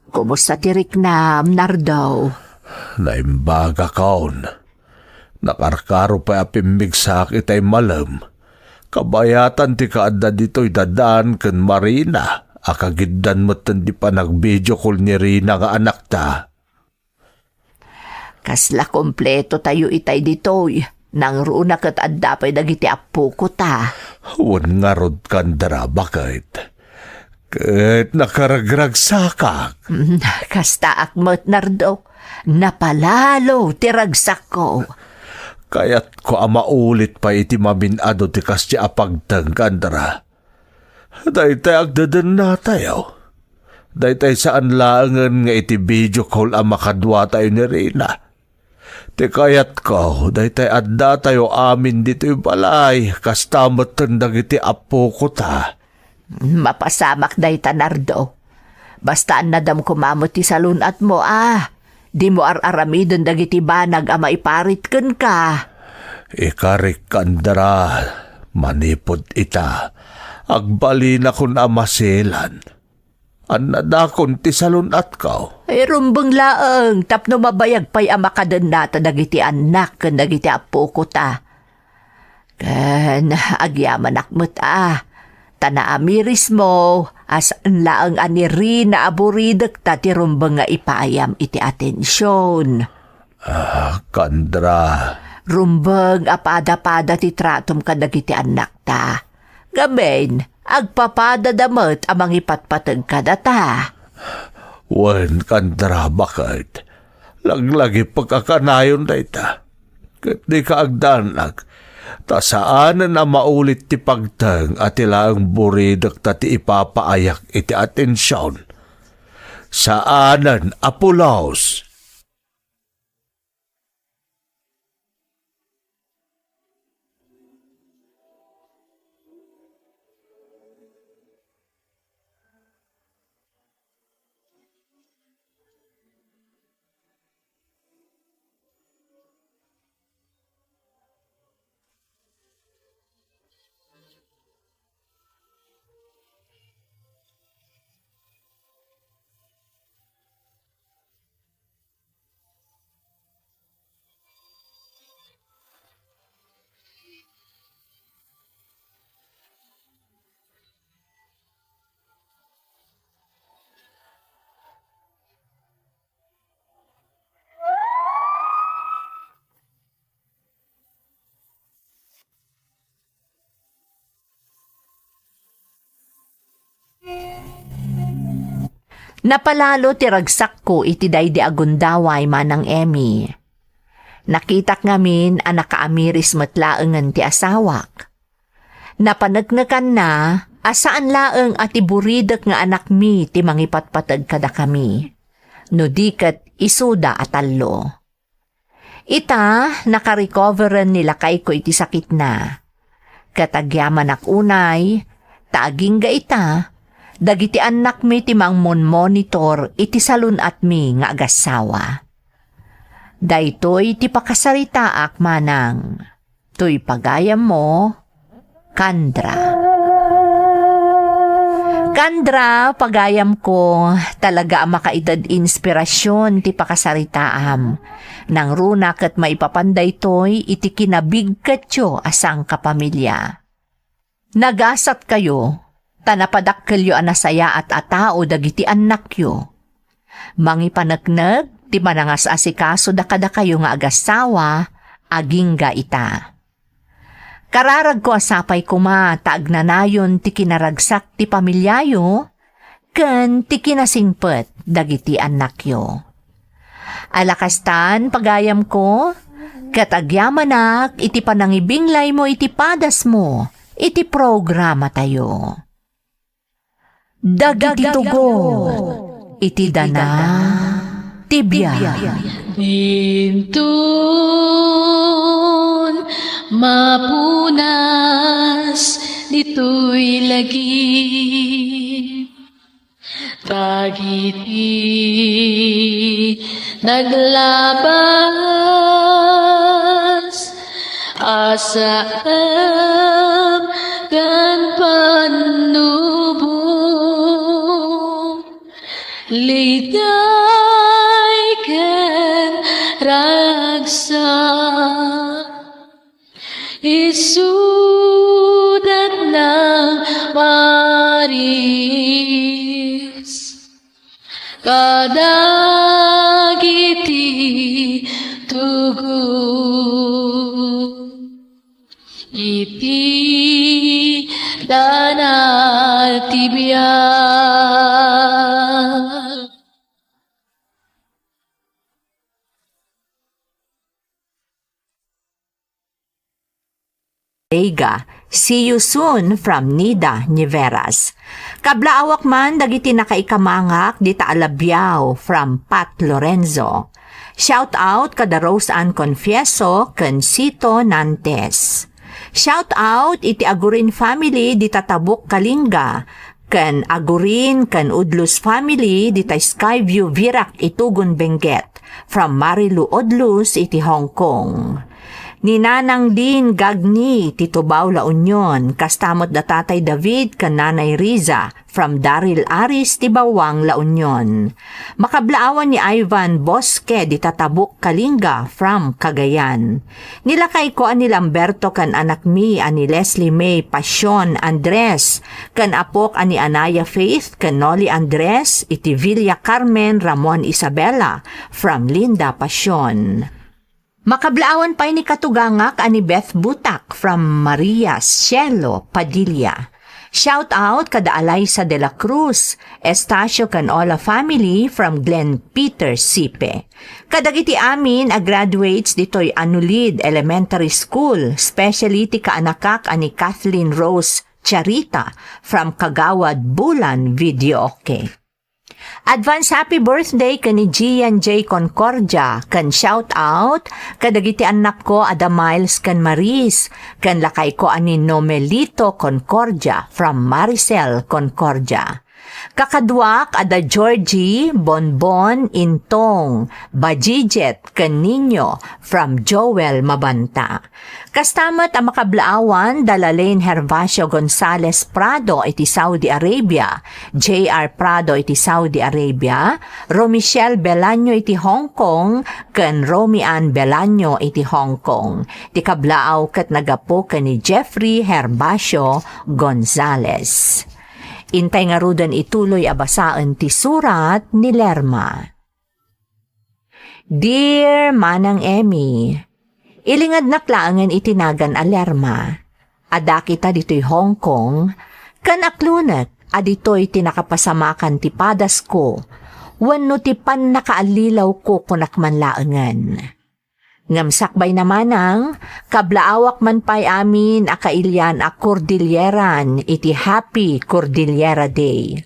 Kumusta tirik na, Nardo? Naimbaga kaon. Nakarkaro pa apimbig sa akitay malam. Kabayatan ti kaadda dito'y dadaan ken Marina. Akagiddan mo di pa nag-video call ni Rina nga anak ta. Kasla kompleto tayo itay dito'y. Nang runa kat adda pa'y dagiti apo ko ta. Wan nga rod kandara bakit? Kat nakaragrag sakak. Kasta akmat, Nardo. Napalalo tiragsak ko. Kaya't ko maulit pa iti maminado ti kasya apagtang kandara. Daytay agdadan na tayo. Daytay saan laangan nga iti video call ang makadwa tayo ni Rina. Ti kayat ko, daytay adda tayo amin dito'y balay. Kastamot tandang iti apo ko ta. Mapasamak day ta, Nardo. Basta nadam kumamot ti salunat mo, Di mo ar-aramidon dagiti banag ama iparit ken ka. Ikarik kandara, manipod ita. Agbali na kun amasilan. Anadakon ti salunat ka. Ay rumbeng laeng, tapno mabayag pa'y amakaden nata dagiti anak ken dagiti apo ko ta. Ken agyaman akmet Tanaamiris mo, as laang aniri na aburidek ta ti rumbeng nga ipayam iti atensyon. Kandra. Rumbeng apada-pada ti tratom kadagiti anak ta. Gaben, agpapada damot amang ipatpatag kadata. Wen kandra bakit? Laglagi pagkakanayon da ita. Kat di ka agdanag. Ta saanan na maulit ti pagtang at ilang buridak ta ti ipapaayak iti atensyon. Saanan apulaos. Napalalo ti ragsak ko iti daydi agundaway manang Emmy. Nakitak ngamin ang nakaamiris matlaengan ti asawak. Napanagnakan na asaan laeng ati buridek nga anak mi ti mangipatpatag kada kami. No diket isuda atallo. Ita nakarecoveran nila kay ko iti sakit na. Katagyaman ak unay, taaging ga ita, dagiti anak mi ti monitor iti salun at mi nga agasawa. Daytoy ti pakasaritaak manang, tuy pagayam mo, Kandra. Kandra, pagayam ko, talaga makaitad inspirasyon ti pakasaritaam. Nang runa kat maipapanday toy, iti kinabig katyo asang kapamilya. Nagasat kayo, tanapadakkelyo anasaya at atao dagiti anak yo. Mangipanagnag, ti manangas asikaso da kada kayo nga agasawa, agingga ita. Kararag ko asapay kuma, taagnanayon ti kinaragsak ti pamilyayo, ken ti kinasingpet dagiti anak yo. Alakastan, pagayam ko, katagyaman iti panangibinglay mo iti padas mo, iti programa tayo. Dagiti tugo, iti dana, tibya. Dintun mapunas dito'y lagi. Dagiti naglabas asam kan panubong liday ken ragsak isudat ng maris kadagiti tugo iti dana tibiyag. Ega, see you soon from Nida Niveras. Kablaawak man dagiti nakaikamangak dita Alabyaw from Pat Lorenzo. Shout out kada Rose Ann Confieso ken Sito Nantes. Shout out iti Agurin family dita Tabuk Kalinga ken Agurin ken Udlus family dita Skyview Virac Itugon Benguet from Marilu Udlus iti Hong Kong. Ninanang din Gagni ti Tubao La Union, kastamot da Tatay David kan Nanay Riza from Daril Aris ti Bawang La Union. Makablaawan ni Ivan Bosque di Tatabuk Kalinga from Cagayan. Nilakay ko ani Lamberto kan anak mi ani Leslie May Passion Andres kan apok ani Anaya Faith kan Noli Andres iti Villa Carmen Ramon Isabela from Linda Passion. Makablaawan pa ni katugangak ani Beth Butak from Maria Cielo Padilla. Shout out kada Alaysa de la Cruz, Estacio Canola family from Glen Peter Sipe. Kadagiti amin a graduates ditoy Anulid Elementary School, specially ti kaanakak ani Kathleen Rose Charita from Kagawad Bulan Videoke. Advance happy birthday kani Gian J. Concordia, kan shout out, kadagiti anak ko Ada Miles kan Maris, kan lakay ko ani Nomelito Concordia from Maricel Concordia. Kakadwak Ada Georgie Bonbon Intong, Bajijet kan Nino from Joel Mabanta. Kastamat ang makablaawan Dalalain Hervacio Gonzales Prado iti Saudi Arabia, J.R. Prado iti Saudi Arabia, Romichelle Belaño iti Hong Kong, ken Romy Ann Belaño iti Hong Kong. Ti kablaaw ket nagapo ken ni Jeffrey Hervacio Gonzales. Intay nga rudan ituloy abasaan ti surat ni Lerma. Dear Manang Emmy, ilingad na klaangan itinagan a Lerma. Ada kita dito'y Hong Kong, kan aklunet Adito'y tinakapasamakan ti padas ko, wenno ti pan nakaalilaw ko kunakmanlaengan. Ngamsakbay naman ang kablaawak man pa'y amin akailyan a Cordilleran iti Happy Cordillera Day.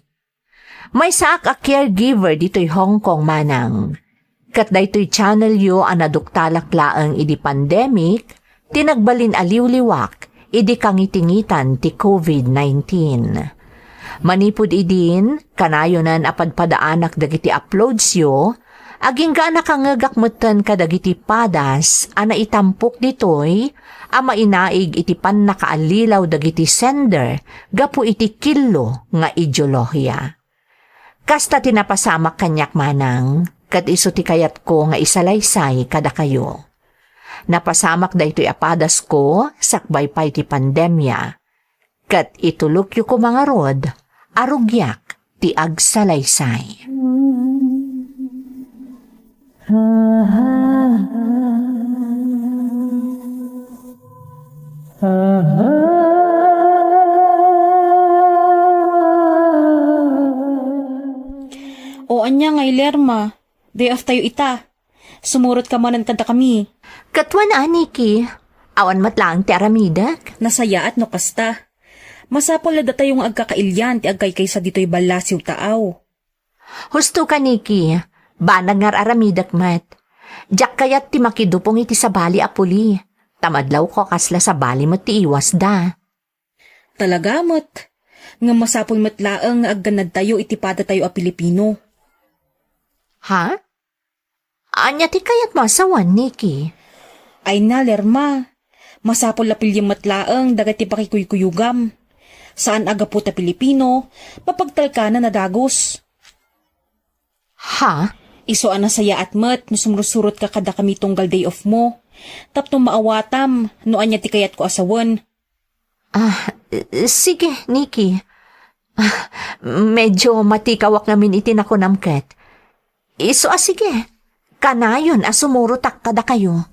May saak a caregiver dito'y Hong Kong manang. Kat daytoy channel yo ang naduktalak laeng idi pandemic, tinagbalin aliw-liwak, idi kangitingitan ti COVID-19. Manipod idin, kanayonan apadpadaanak dagiti uploads yo, aging ga nakangagakmutan kadagiti padas, ana itampok ditoy, ama inaig iti pan nakaalilaw dagiti sender, gapu iti kilo nga ideolohiya. Kasta tinapasamak kanyak manang, kat iso ti kayat ko nga isalaysay kada kayo. Napasamak daytoy apadas ko, sakbay pay ti pandemya. Kat itulok yu ko mga rod, arugyak ti agsalaysay. O anya nga Lerma, day of tayo ita. Sumurot ka manan kada kami. Katwan aniki, awan matlang ti aramidak. Nasaya at no kasta. Masapol na data yung agkakailyan ti agkay kaysa dito'y balasiw taaw. Husto ka niki, banag ngar aramidak mat. Jak kayat ti makidupong iti sabali apuli. Tamadlaw ko kasla sa bali mat ti iwas da. Talaga mat. Nga masapol matlaang agganad tayo itipada tayo a Pilipino. Ha? Anya ti kayat masawan niki. Ay na Lerma. Masapol na pilyang matlaang dagati pakikuykuyugam. Saan aga po ta Pilipino, papagtalkana na dagos. Ha? Iso ana saya at mat, no sumrusurot ka kada kami tunggal day off mo. Tapno maawatam, no anya ti kayat ko asawan. Sige, Nikki. Medyo matikawak namin itinako-namket. Iso sige. Kanayon sumurutak kada kayo.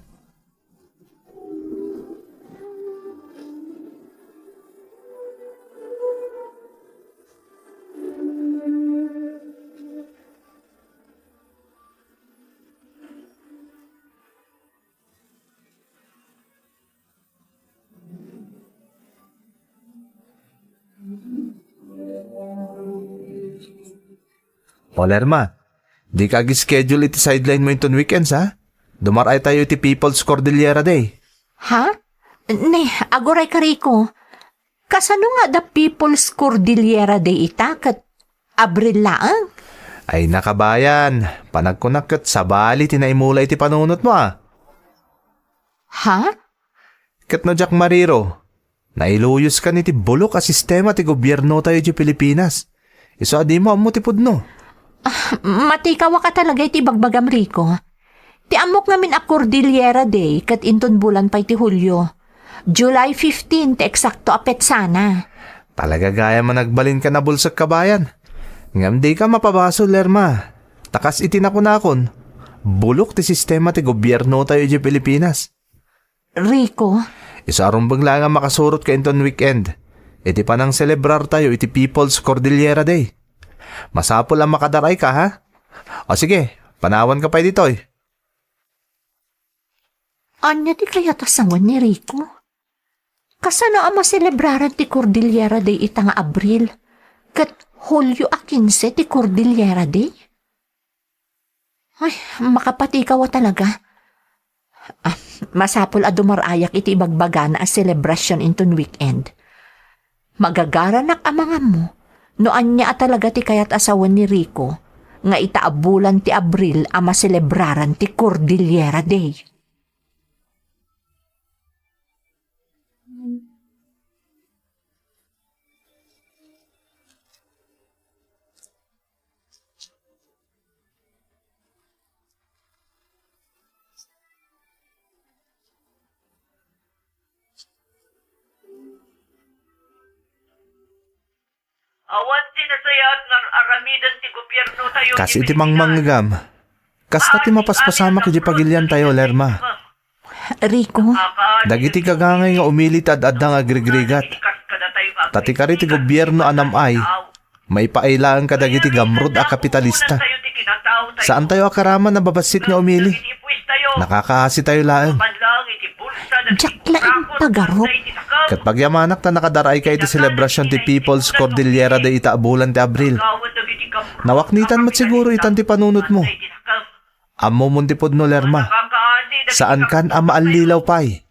O Lerma, di ka schedule iti sideline mo itong weekends ha? Dumaray tayo iti People's Cordillera Day. Ha? Ne, agoray ka Rico. Kasano nga da People's Cordillera Day itakat? Abril laang? Ay nakabayan, panagkunakot sa bali tinaimula iti panunot mo ah. Ha? Kat no Jack Mariro, nailuyos ka niti bulok a sistema ti gobyerno tayo iti Pilipinas. Iso adi mo amutipod no. Matikawa ka talaga iti bagbagam Rico. Ti amok namin a Cordillera Day kat inton bulan pa iti Hulyo. July 15 ti eksakto apet sana. Talaga gaya man nagbalin ka na bulsak kabayan. Ngam di ka mapabaso Lerma. Takas itinakon-akon. Bulok ti sistema ti gobyerno tayo iti Pilipinas. Rico? Isarumbang lang nga makasurot ka inton weekend. Iti panang celebrar tayo iti People's Cordillera Day. Masapol ang makadaray ka ha? O sige, panawan ka pa dito eh. Anya di kaya tasawan ni Rico? Kasano ang maselebraran ti Cordillera Day ita nga Abril? Kat Hulyo a 15 ti Cordillera Day? Ay, makapatikaw talaga. Masapol a dumarayak iti ibagbaga na a celebration inton weekend. Magagaranak amangam mo, no anya talaga ti kayat asawan ni Rico, nga itaabulan ti Abril a maselebraran ti Cordillera Day. Awan tinasayat ng aramidan ti gobyerno tayo. Kasi iti mangmanggam. Kasta ti mapaspasama kiti pagilyan tayo Lerma. Rico? Dagiti kagangay nga umilit ad nga agrigrigat. Tati kari ti gobyerno anamay, May pailaan ka dagiti gamrod a kapitalista. Saan tayo akaraman na babasit nga umili? Nakakahasi tayo laang. Jaklain pagarop. Kat pagyamanak na nakadaray kay iti selebrasyon ti People's Cordillera de Itaabulan ti Abril. Nawaknitan mo't siguro itan ti panunot mo. Amo muntipod no Lerma. Saan kan ama alilaw pay?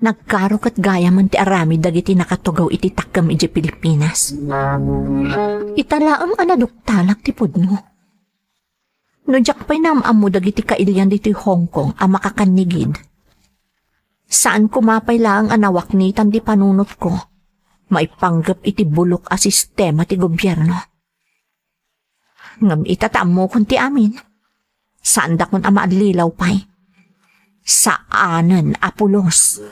Nagkarok at gaya man ti arami dagiti nakatugaw iti takkam iti Pilipinas. Italaang anaduktalak ti pudno. No jak pa'y namamo dagiti kailyan diti Hong Kong ang makakanigid. Saan kumapay lang anawaknitan di panunot ko, maipanggap iti bulok a sistema ti gobyerno. Ngam itatamo kun ti amin. Saan da kun ama adlilaw pa'y? Saanan apulos.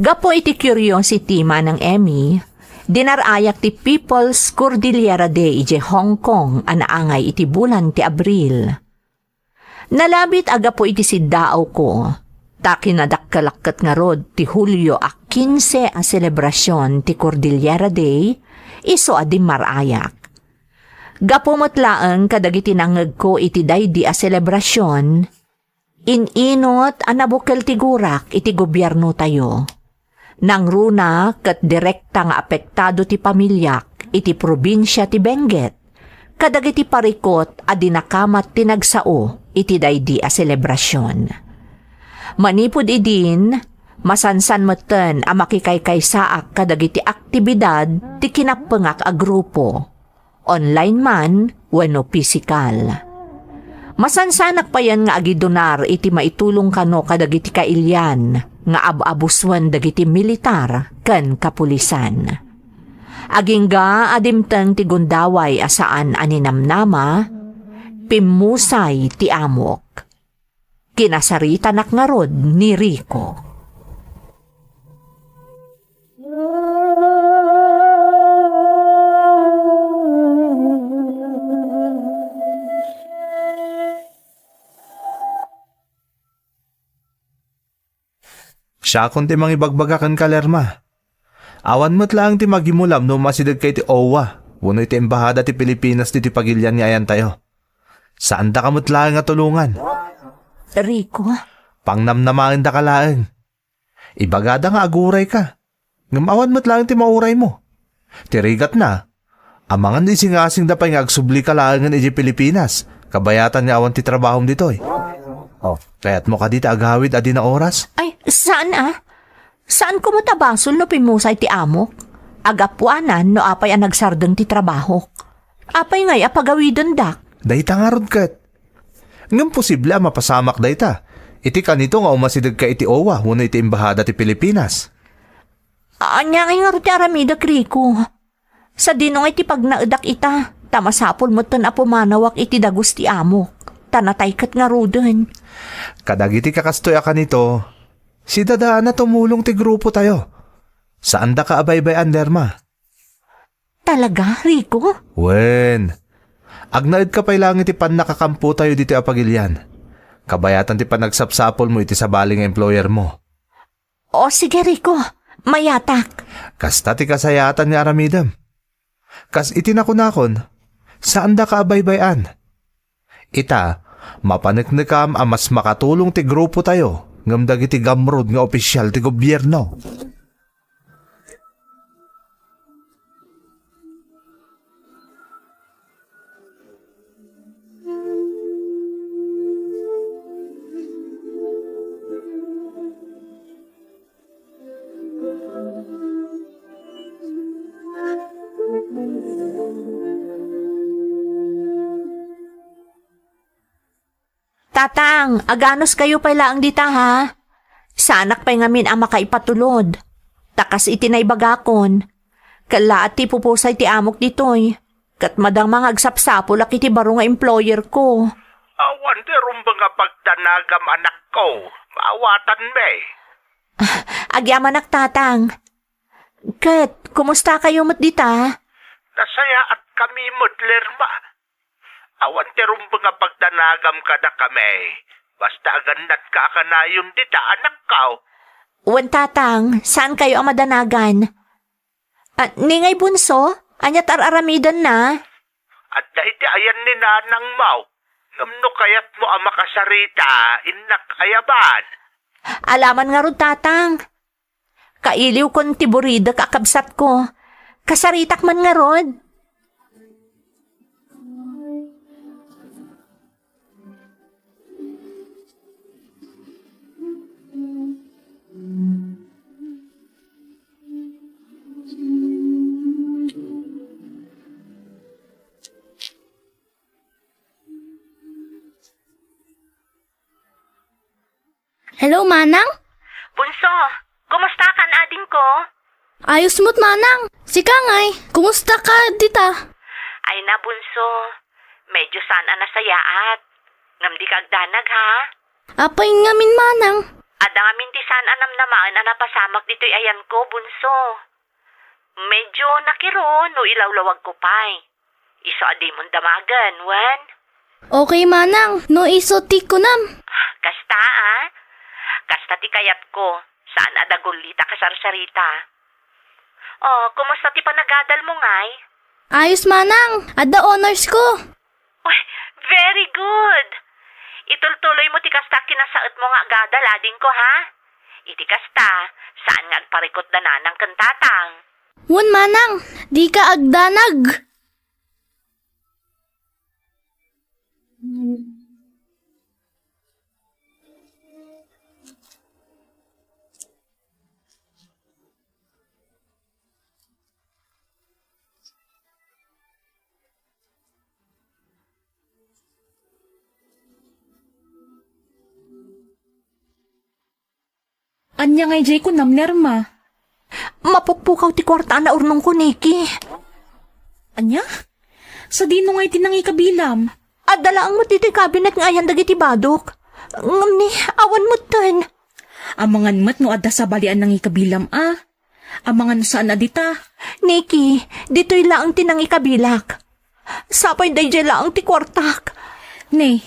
Gapo iti curiosity manang Emmy, dinarayak ti People's Cordillera Day iti Hong Kong anaangay iti bulan ti Abril. Nalabit agapo iti siddaaw ko, ta kinadakkalakkat nga rod ti Hulyo a 15 a selebrasyon ti Cordillera Day, iso adim marayak. Gapo matlaang kadagiti nangag ko iti daydi a selebrasyon, ininot a nabukel ti gurak iti gobyerno tayo. Nang runa kat direkta nga apektado ti pamilyak iti probinsya ti Benguet, kadagiti parikot a dinakamat tinagsao iti daydi a selebrasyon. Manipod idin, masansan meten a makikaykaysaak kadagiti aktibidad ti kinapengak a grupo, online man wenno pisikal. Masansanak pa yan nga agidonar iti maitulong kano kadagiti kailyan nga ababuswan dagiti militar ken kapulisan. Agingga adimteng ti gundaway asaan aninamnama, pimusay ti amok. Kinasarita nakngarod ni Rico. Siya kung ti mangibagbagakan ka Lerma. Awan mo't lang ti magimulam no masidag kay ti OWA, wano iti embahada ti Pilipinas ti pagilyan nga ayan tayo. Saan da kamot lang nga tulungan? Rico? Pangnamnamain da ka laeng. Ibagada nga aguray ka. Ngamawan mo't lang ti mauray mo. Tirigat na. Amangan di singasing da pa nga agsubli ka laengan iti Pilipinas. Kabayatan nga awan ti trabahom ditoy. Oh, kaya't mo ka dito agawid adi na oras? Ay, saan Saan ko matabasol no pimusay ti amok? Agapuanan no apay ang nagsardeng ti trabaho. Apay ngay apagawidan dak. Dayta nga rod kat. Ngam posible mapasamak dayta. Iti kanito nga umasidag ka iti OWA, wano iti embahada ti Pilipinas. Anya nga rod ti aramida Kriko. Sa dinong iti pagnaudak ita, tamasapol mo ton apumanawak iti dagos ti amok. Tanatay kat nga roden. Kadagiti kakastoy ka nito, si dadaan na tumulong ti grupo tayo. Saan da ka abay-bayan, Lerma? Talaga, Rico? Wen, agnaid ka pa'y langit ti pan nakakampo tayo dito apagilyan. Kabayatan ti panagsapsapol mo iti sa baling employer mo. O sige, Rico. Mayatak. Kasta ti kasayatan ni Aramidam. Kas itinakon-nakon, saan da ka abay-bayan? Ita, mapaniknikam ang mas makatulong ti grupo tayo, ngamdag iti gamrod nga opisyal ti gobyerno. Tatang, aganos kayo pala ang dita ha? Sanak pa'y ngamin ang makaipatulod. Takas itinay bagakon. Kala at ti pupusay ti amok ditoy. Kat madang mga agsapsapo laki ti baro nga employer ko. Awan ti rumba nga pagdanagam anak ko. Maawatan me. Agyaman ak tatang. Kat, kumusta kayo mat dita? Nasaya at kami Lerma. Awan ti rumba nga pagdanagam kada kami. Basta agandat ka kanayon dita anak ka. Wan tatang, saan kayo ang madanagan? Ningay bunso, anyat aramidan na. At iti ayan ni nanang mau. Ngamno kayat mo ang makasarita, inak ayaban. Alaman nga ron tatang. Kailiw kon tiburida kakabsat ko. Kasaritak man nga ron. Hello, Manang? Bunso, kumusta ka na ading ko? Ayos mo't, Manang. Si Kangay, kumusta ka dita? Ay na, Bunso. Medyo sana nasayaat. Ngamdi kag danag, ha? Apay ngamin, Manang. Ada ngamin ti sana naman na napasamak dito'y ayan ko, Bunso. Medyo nakiro no ilawlawag ko pa'y. Iso adi mong damagan, wan? Okay, Manang. No iso ko nam. Kasta, Kasta ti kayat ko. Saan adagulita kasarsarita. Oh, kumusta ti panagadal mo ngay? Ayos, Manang. Ada honors ko. Uy, very good. Itultuloy mo ti kasta kinasaot mo nga gadal ading ko, ha? Iti kasta, saan nga agparikot na nanang kantatang? Wan, Manang. Di ka agdanag. Anya ngay jay ko nam Lerma. Mapukpukaw ti kwarta na urnong ko, Nikki. Anya? Sa dino ngay tinangi kabilam. Adalaang mo dito'y kabinet nga ayan dagiti badok. Ngam ni, awan mo tan. Amangan mat no adda sa balian nang ikabilam Amangan saan adita. Nikki, dito'y laang tinang ikabilak. Sapay day jay laang ti kwartak. Ne,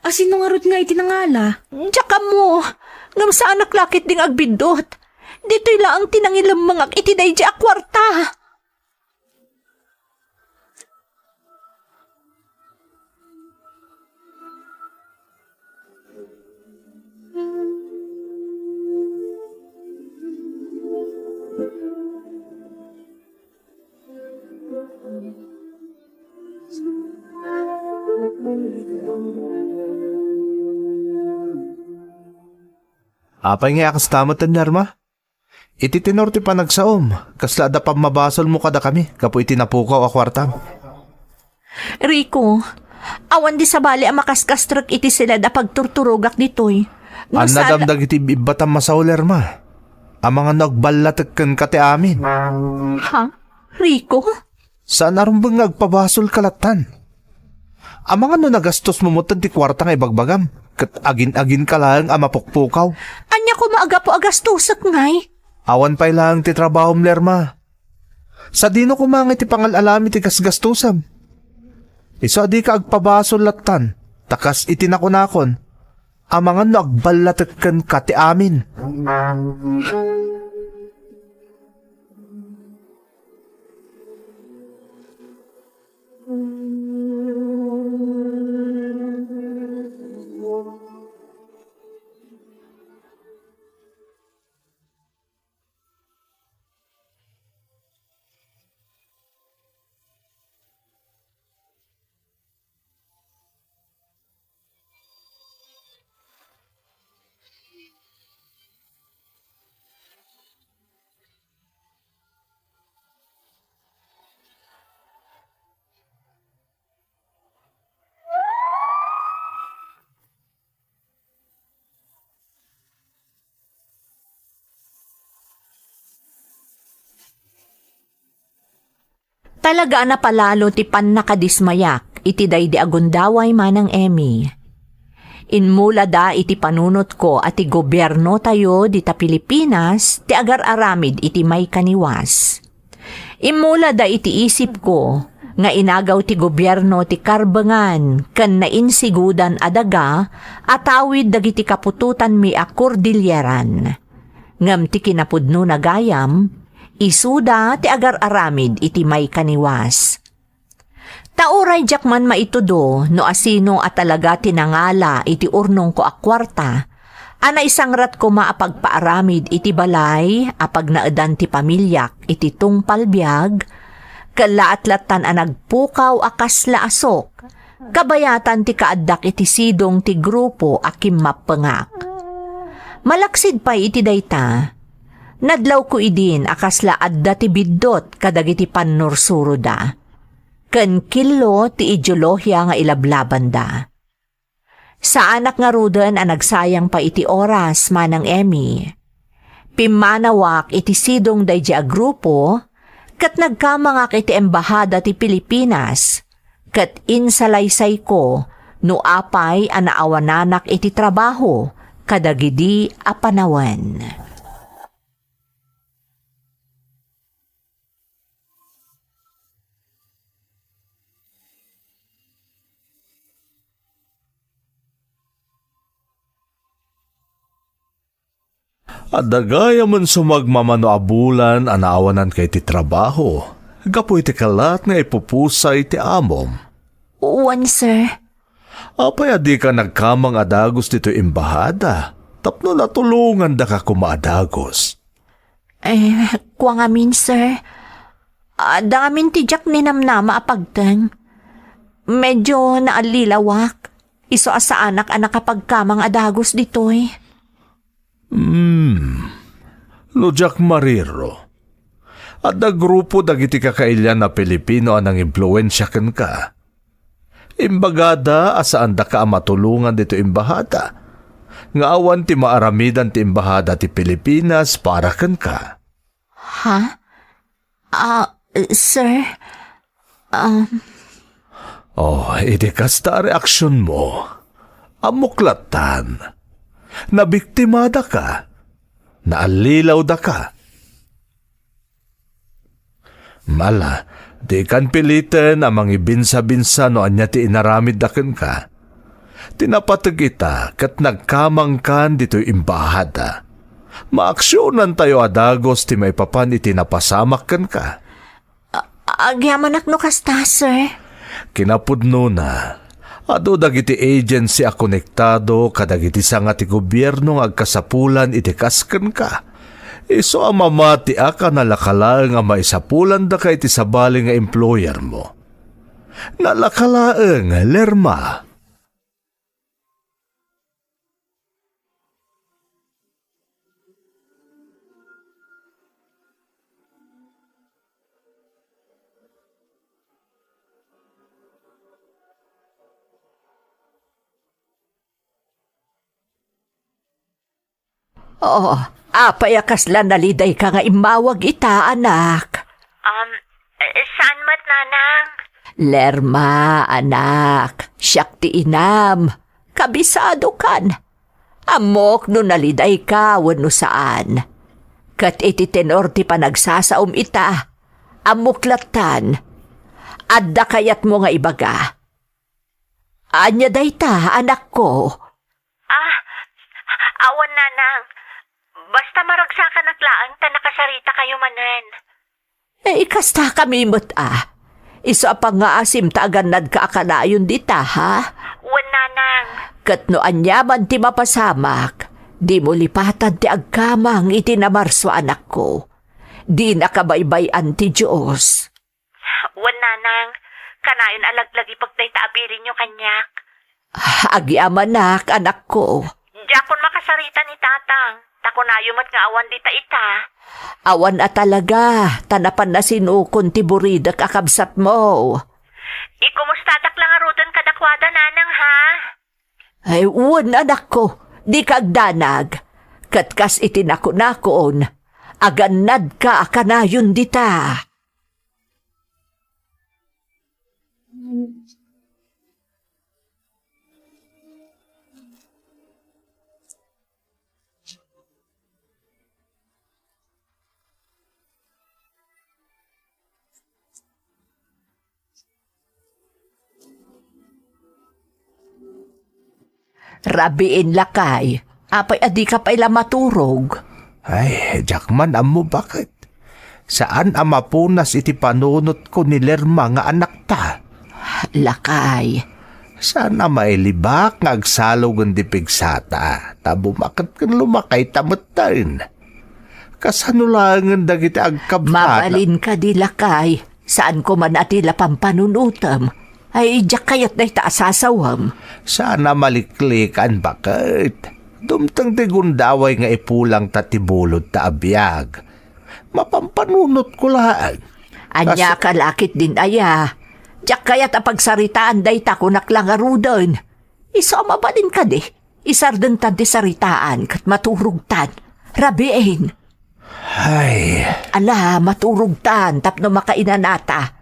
asino nga rod nga itinangala? Tsaka mo, ngam sa anak lakit ding agbindot. Dito'y laang tinangilam mga iti day jay a kwarta. Apay nga akas tamatan Lerma. Iti tinorti pa nagsaom, kasla da pa mabasol mo kada kami, kapo iti napukaw a kwartam. Rico, awan di sa bali ang makaskastrak iti sila da pagturturugak dito'y. Ang nadamdag iti ibatam masaw Lerma. Ang mga nagbalatakan kati amin. Ha? Rico? Saan arumbang nagpabasol kalatan? Ang mga no nagastos mo mutan ti kwarta nga ibagbagam, kat agin-agin ka lang ang mapukpukaw. Anya ko maaga po agastusak ngay. Awan pa'y lang ti trabaho Lerma. Sa dino kumangit ti pangalalami ti kasgastusam. Iso adi ka agpabasol latan, takas itinakunakon. Ang mga nagbalatakan kati amin. Talaga na palalo ti pan nakadismayak iti daydi agundaway manang Emmy. Inmula da iti panunot ko at ti gobyerno tayo di ta Pilipinas ti agar-aramid iti may kaniwas. Inmula da iti isip ko nga inagaw ti gobyerno ti karbengan ken nainsigudan adaga atawid dagiti kapututan mi a Cordilleran. Ngem ti kinapudno na gayam, isuda ti agar-aramid iti may kaniwas. Tauray jakman maitudo no asino at talaga tinangala iti urnong ko akwarta, ana isangrat ko maapagpaaramid iti balay apag naedan ti pamilyak iti tungpalbiag, kalaat-latan a nagpukaw akas laasok, kabayatan ti kaaddak iti sidong ti grupo akim mapengak. Malaksid pa iti dayta, nadlaw ko idin akas laadda ti biddot kadagiti pannursuro da. Ken kilo ti ideolohiya nga ilablaban da. Sa anak nga ruden a nagsayang pa iti oras manang Emmy. Pimanawak iti sidong daydi a grupo, kat nagkamangak iti embahada ti Pilipinas, kat insalaysay ko no apay a naawananak iti trabaho, kadagidi a panawen. At dagaya man sumagmamano abulan anaawanan kay ti trabaho. Gapo iti kalat nga ipupusay ti amom. Uwan, sir. Apay adi ka nagkamang adagos dito imbahada. Tapno natulungan da ka kumaadagos. Kuwang amin, sir. Damin ti jak ninamnama apagteng. Medyo naalilawak. Iso asa anak kapagkamang adagos ditoy. No jak mariro. At da grupo dagiti kakailyan na Pilipino anang impluensya ken ka. Imbagada asaan da ka matulungan dito imbahada. Nga awan ti maaramidan ti imbahada ti Pilipinas para ken ka. Ha? Sir? Iti kasta reaksyon mo. Amuklatan. Nabiktimada ka. Naalilaw da ka. Mala, di kan pilitin amang ibinsa-binsa no anya ti inaramid daken ka. Tinapatag ita kat nagkamang kan dito'y imbahada. Maaksyonan tayo adagos ti may papan iti napasamak kan ka. Agyamanak no kasta, sir. Kinapudno na. Ado dagiti agency a konektado kadagiti sanga ti gobyerno nga agkasapulan iti kasken ka. Iso ang mamati ka nalakalaeng nga maisapulan da ka iti sabali nga employer mo. Nalakalaeng, Lerma. Apayakas lang naliday ka nga imawag ita, anak. Saan mat, nanang? Lerma, anak. Siyak ti inam. Kabisado kan. Amok no naliday ka, wano saan. Kat iti tenor ti panagsasaom ita. Amuklatan. Adda kayat mo nga ibaga. Anya dayta, anak ko. Awan, nanang. Basta maragsakan at laang ta nakasarita kayo manen. Ikasta kami mo't Iso pa nga asim taganad ka akalayon dita, ha? Wan, nanang. Kat no anyaman ti mapasamak, di mo lipatan ti agkamang iti namarso anak ko. Di nakabaybayan ti Diyos. Wan, nanang. Kanayon alaglagi pagday taabirin nyo kanyak. Agyamanak, anak ko. Diyakon makasarita ni tatang. Takunayumat nga awan dita ita. Awan na talaga, tanapan na sinukon ti buridak akabsat mo. Ikumustadak lang arudan kadakwada, nanang, ha? Ay, uwan anak ko, di kagdanag. Katkas itinako-nakoon, aganad ka akanayon dita. Rabiin lakay, apay adi ka paila maturog. Ay, Jackman, amo bakit? Saan ang mapunas iti panunot ko ni Lerma nga anak ta? Lakay, Sana mailibak nga agsalog ang dipigsata, tabo makat kan lumakay tamutain. Kasanulangan dagiti agkabana. mabalin ka di lakay, saan ko man atila pampanunutam. Ay, jak kayat na itaasasawam. Sana maliklikan bakit? Dumtang tigundaway nga ipulang tatibulod ta abiyag. Mapampanunot ko lang. Anya kalakit din aya. Jak kayat apagsaritaan day ta kunak lang arudon. Isama ba din ka di? Isardeng tan di saritaan kat maturugtan. Rabiin. Ay, Ala, maturugtan tapno makainan ata.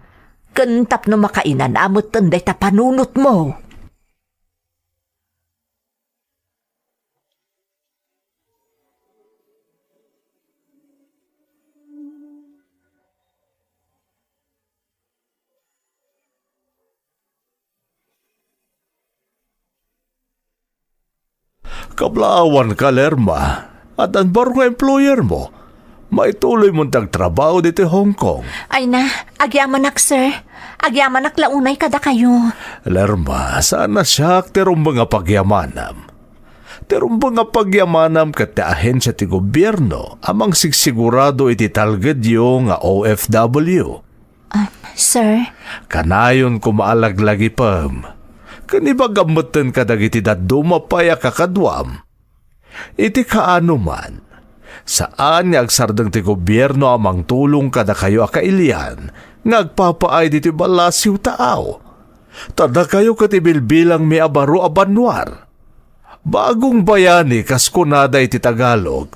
Kentap no makainan amot tanday ta panunot mo. kablawan ka, Lerma. At ang barong employer mo, maituloy mong tagtrabaho dito Hong Kong. Ay na, agyamanak sir. Agyamanak launay kada kayo. Lerma, sana siya terong mga pagyamanam. Terong mga pagyamanam kat ahensya ti gobyerno amang sigsigurado iti talgadyo nga OFW. Sir, Kanayon kumaalaglag ipam. Kanibagamutan ka dagiti dadumapaya kakadwam. Iti kaano man, saan nga agsardang ti gobyerno amang tulong kada kayo akailian, ngagpapaay diti balasiw taaw. Tada kayo katibilbilang may abaro abanwar. Bagong bayani kaskunada iti Tagalog.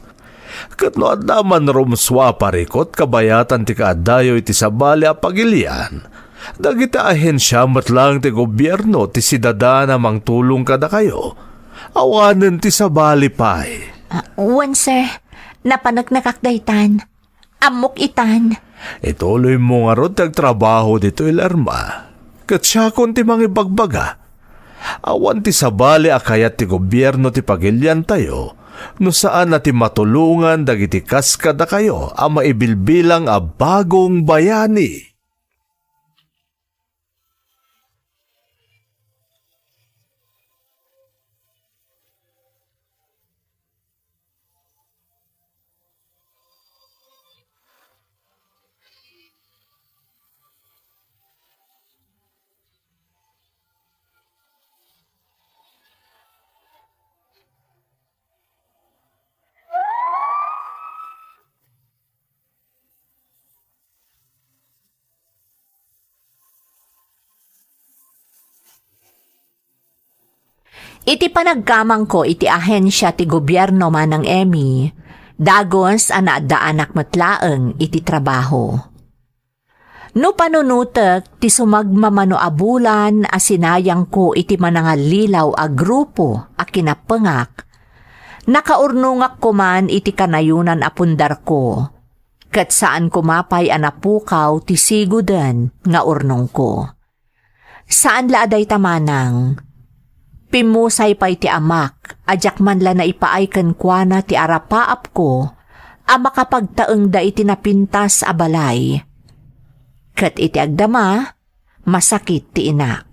Katno at naman rumswa parikot kabayatan ti kaadayo iti sabali a pagilian. Dagita ahensya matlang ti gobyerno ti sidada namang tulong kada kayo. Awanan ti sabali pay. uwan sir. Napanagnakakdaytan. Amok itan. Ituloy mo nga ron tagtrabaho dito Lerma. Kat siya kung ti mga ibagbaga. Awan ti sabali akayat ti gobyerno ti pagilian tayo. No saan na ti matulungan dagiti kaskada kayo ang maibilbilang a bagong bayani. Iti panagkamang ko iti ahensya ti gobyerno manang Emmy, dagos anadaanak matlaeng iti trabaho. No panunutek ti sumagmamano abulan asinayang ko iti manangalilaw a grupo a kinapengak, nakaurnungak ko man iti kanayunan a pundar ko, kat saan kumapay anapukaw ti sigudan nga urnong ko. Saan laaday tamanang, pimusay pa'y ti amak, ajak man la na ipaaykan kwa na ti arapaap ko, a makapagtaeng da iti napintas a balay. Kat iti agdama, masakit ti inak.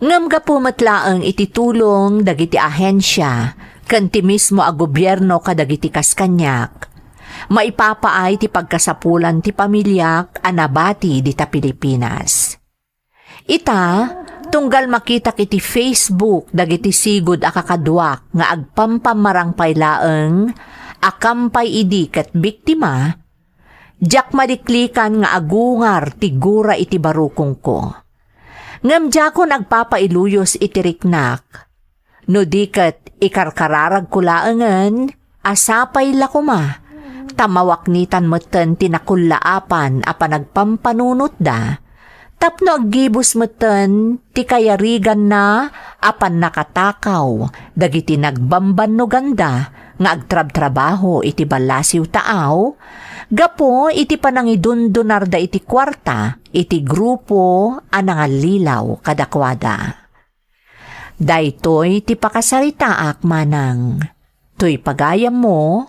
Ngam ga pumatlaeng iti tulong dagiti ahensya, kanti mismo a gobyerno kadagiti kaskanyak, maipapaay ti pagkasapulan ti pamilyak a nabati di ta Pilipinas. Ita, tunggal makita kiti Facebook dagiti sigud a kakadwak nga agpampamarangpay laeng akampay idi ket biktima, jak madiklikan nga agungar tigura iti barukong ko. Ngem jakon agpapailuyos iti riknak, no di ket ikarkararag ko laengen, asapay lakuma, tamawaknitan metten tinakullaapan a panagpampanunot da, Tapno aggibos meten ti kayarigan na apan nakatakaw dagiti nagbamban no ganda nga agtrab-trabaho iti balasiw taaw gapo iti panangidundunar da iti kwarta iti grupo anangalilaw kadakwada. Daytoy ti pakasaritaak manang toy pagayam mo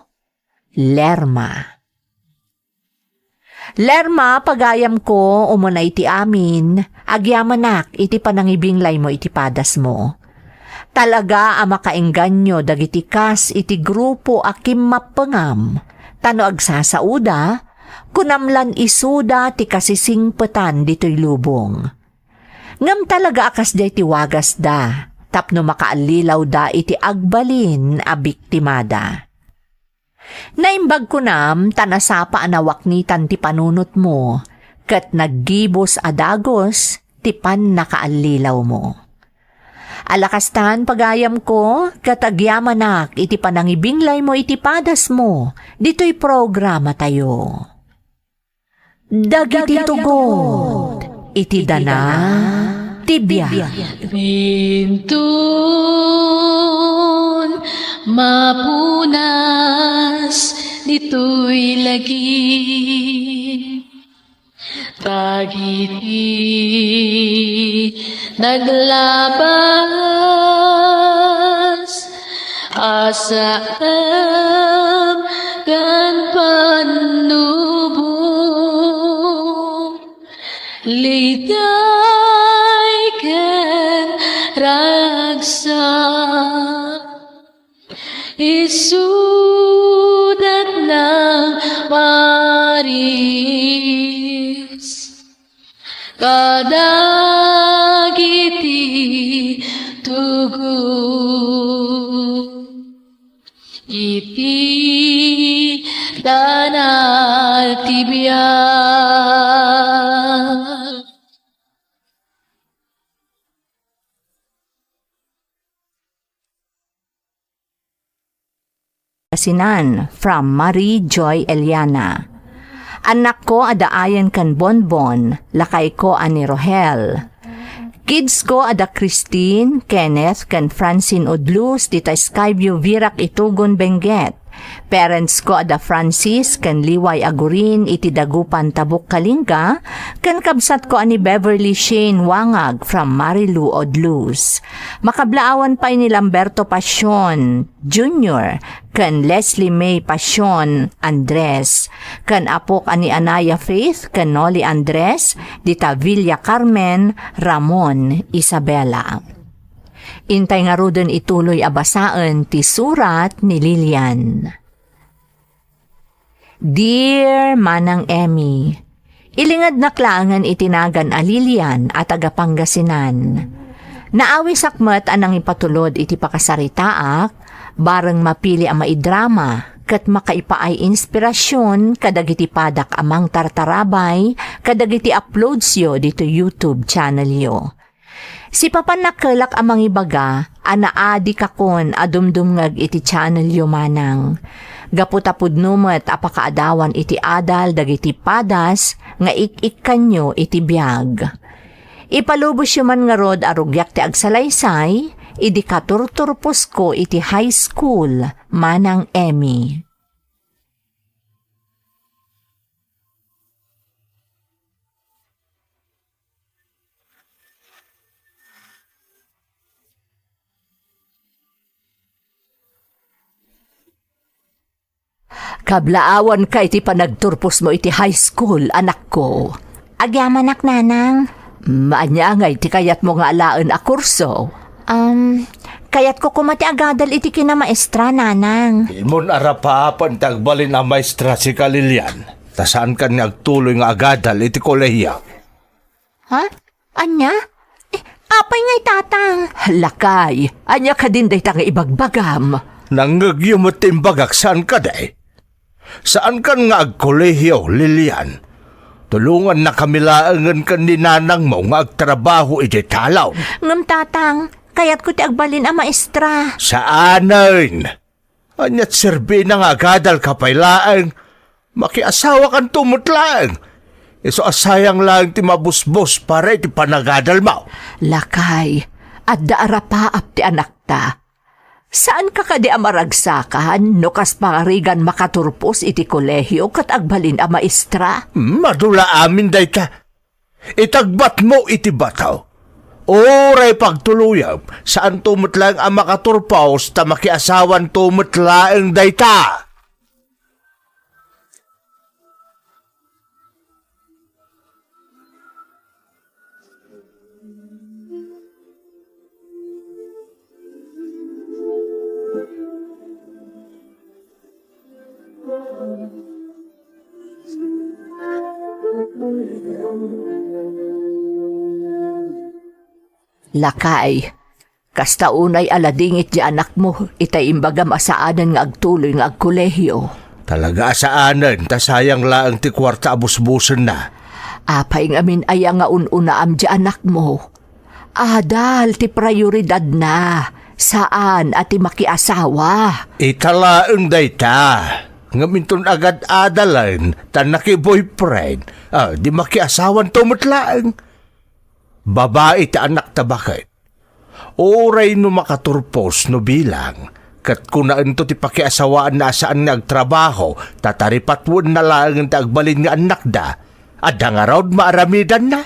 Lerma. Lerma, pagayam ko, umunay iti amin, agyamanak, iti panangibinglay mo iti padas mo. Talaga ang makaengganyo dagiti kas iti grupo akim mapengam, tano agsasauda, kunamlan isuda ti kasisingpetan dito'y lubong. Ngam talaga akas day ti wagas da, tapno makaalilaw da iti agbalin a biktimada. Naimbag ko nam, tanasapa anawaknitan ti panunot mo, kat naggibos adagos, ti pan nakaalilaw mo. Alakastan pagayam ko, kat agyamanak iti panangibinglay mo iti padas mo, dito'y programa tayo. Dagiti tugod, iti dana, tibya. Bintun mapunas dito'y lagi Tagiti naglabas asam kan panubong litay ken ragsak isudat ng Maris kadagiti tugu iti danal tibiyag. Kasinan from Marie Joy Eliana. Anak ko adaayan kan Bonbon, lakay ko ani Rohel. Kids ko ada Christine, Kenneth, kan Francine Udlus, dita Skyview Virak Itugon Benguet. Parents ko ada Francis, kan Liway Agurin, iti Dagupan Tabuk Kalinga, kan kabsat ko ani Beverly Shane Wangag from Marilu Odlus. Makablaawan pa ni Lamberto Pasion Jr., kan Leslie May Pasion Andres, kan apok ani Anaya Faith, kan Noli Andres, dita Villa Carmen Ramon Isabela. Intay nga rudon ituloy abasaan ti surat ni Lilian. Dear Manang Emmy, ilingad na klaangan itinagan a Lilian at agapangasinan. Naawi sakmat anang ipatulod iti pakasaritaak, bareng mapili ang maidrama, kat makaipaay inspirasyon kadagiti padak amang tartarabay, kadagiti uploads yo dito YouTube channel yo. Si Papa nakelak amang ibaga, anaadi kakon adumdumngag iti channel yo manang. Gaputapud numet apakaadawan iti adal dagiti padas nga ik kanyo iti biag. Ipalubos yo man nga rod arugyak ti agsalaysay, idi katurturpos ko iti high school manang Emmy. Kablaawan ka iti panagturpos mo iti high school, anak ko. Agyamanak nanang. Maanya nga iti kayat mo nga alaan a kurso. Kayat ko kumati agadal iti kinamaestra nanang. Imon arapapan tagbalin ang maestra si Kalilian. Tasaan ka nagtuloy nga agadal iti kolehiya. Ha? Anya? Apay nga'y tatang. Lakay, anya ka din day nga ibagbagam. Nangagyumot timbagak saan ka day? Saan kan nga agkolehiyo, Lilian? Tulungan na kamilaangan kan ni nanang mo nga agtrabaho iti talaw. Ngam tatang, kayat ko ti agbalin ang maestra. Saanin? Anyat serbi na nga agadal kapaylaan. Makiasawa kan tumutlaan. Iso asayang lang ti mabusbos para iti panagadal mo. Lakay, at daara pa ap ti anak ta. Saan ka kadi amaragsakan no kas pangarigan makaturpos iti kolehyo kat agbalin a maestra? Madula amin day ta. Itagbat mo iti bataw. Oray pagtuluyam, saan tumutlang ang makaturpaos ta makiasawan tumutlaang day ta. Lakay, kasta unay aladingit di anak mo, itay imbaga masaanan nga agtuloy nga agkolehyo. Talaga asaanan, ta sayang laang ti kwarta abusbusan na. Apay ngamin aya nga ununaam di anak mo. Adal ti prioridad na, saan at ti makiasawa. Italaang day ta. Ngaminton agad adalan, tan naki-boyfriend. Di makiasawan tumutlaang. Babae ti anak ta bakit? Oray no makaturpos no bilang. Kat kunaan to ti pakiasawaan na saan nagtrabaho, tataripatwon na lang ti agbalin nga anak da. Adda nga raw maaramidan na.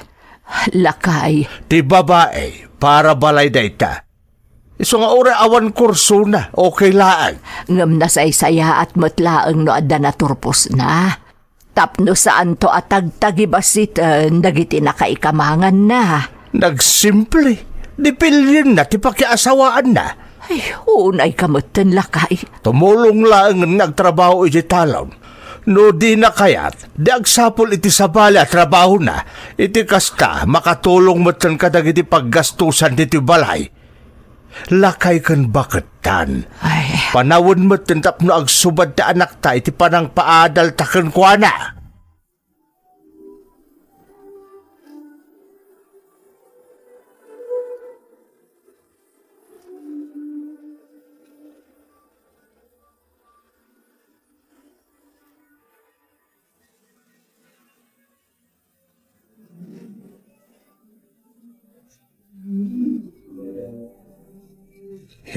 Lakay, Ti babae, para balay day ta. Iso nga oray awan kurso na, okay laan. ngam nasaysaya at matlaang no adda naturpos na. Tapno saan to atag-tagibasit dagiti nakaikamangan na. Nagsimple, di pilyin na ti pakiasawaan na. Ay, unay kamutan lakay. Tumulong lang ang nagtrabaho iti talon. No di na kayat, di agsapol iti sabali at trabaho na, iti kasta makatulong mo tan kadag iti paggastusan diti balay. Lakay kan bakit tan? Ay, Panawon mo tan tapno agsubad ta anak ta iti panang paadal taken kwa na.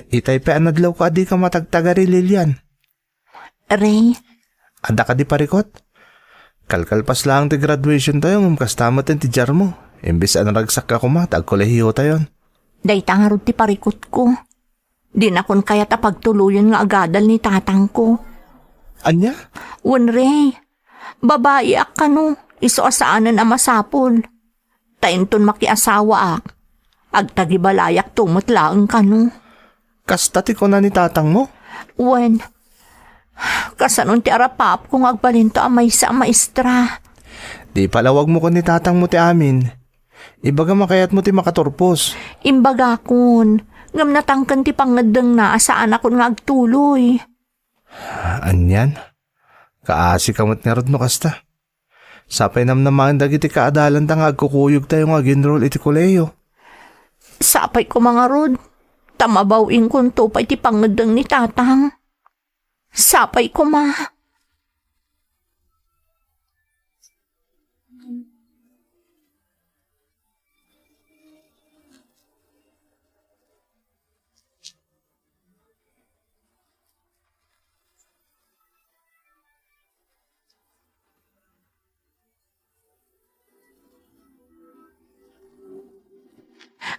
Itay pa anadlaw ka di ka matagtagari Lilian. Ray, Ada ka di parikot? Kalkalpas lang ti graduation tayo ngum kastamat ti jar mo. Imbis anaragsak ka kumatag kolehiyo tayon. day tangarod ti parikot ko. Di na kon kaya pagtuluyan nga agadal ni tatang ko. Anya? Wan Ray, babae ak kano, iso asaanan a masapol. Tainton makiasawa ak. Agtagibalayak tumutlaang kano. Kasta ti ko na ni tatang mo? Wen, kasanon ti arapap kung agbalinto amay sa maestra. Di palawag mo ko ni tatang mo ti amin. Ibaga makayat mo ti makaturpos. Imbaga kun, ngam natangkan ti pangadeng na asaan ako nga agtuloy. Anyan? Kaasi kamot nga rod no kasta. Sapay namnaman dagiti kaadalan ta nga agkukuyog tayo nga ginroll iti koleyo. Sapay ko mga rod, tamabawing kun to pa iti pangadeng ni tatang. Sapay ko ma.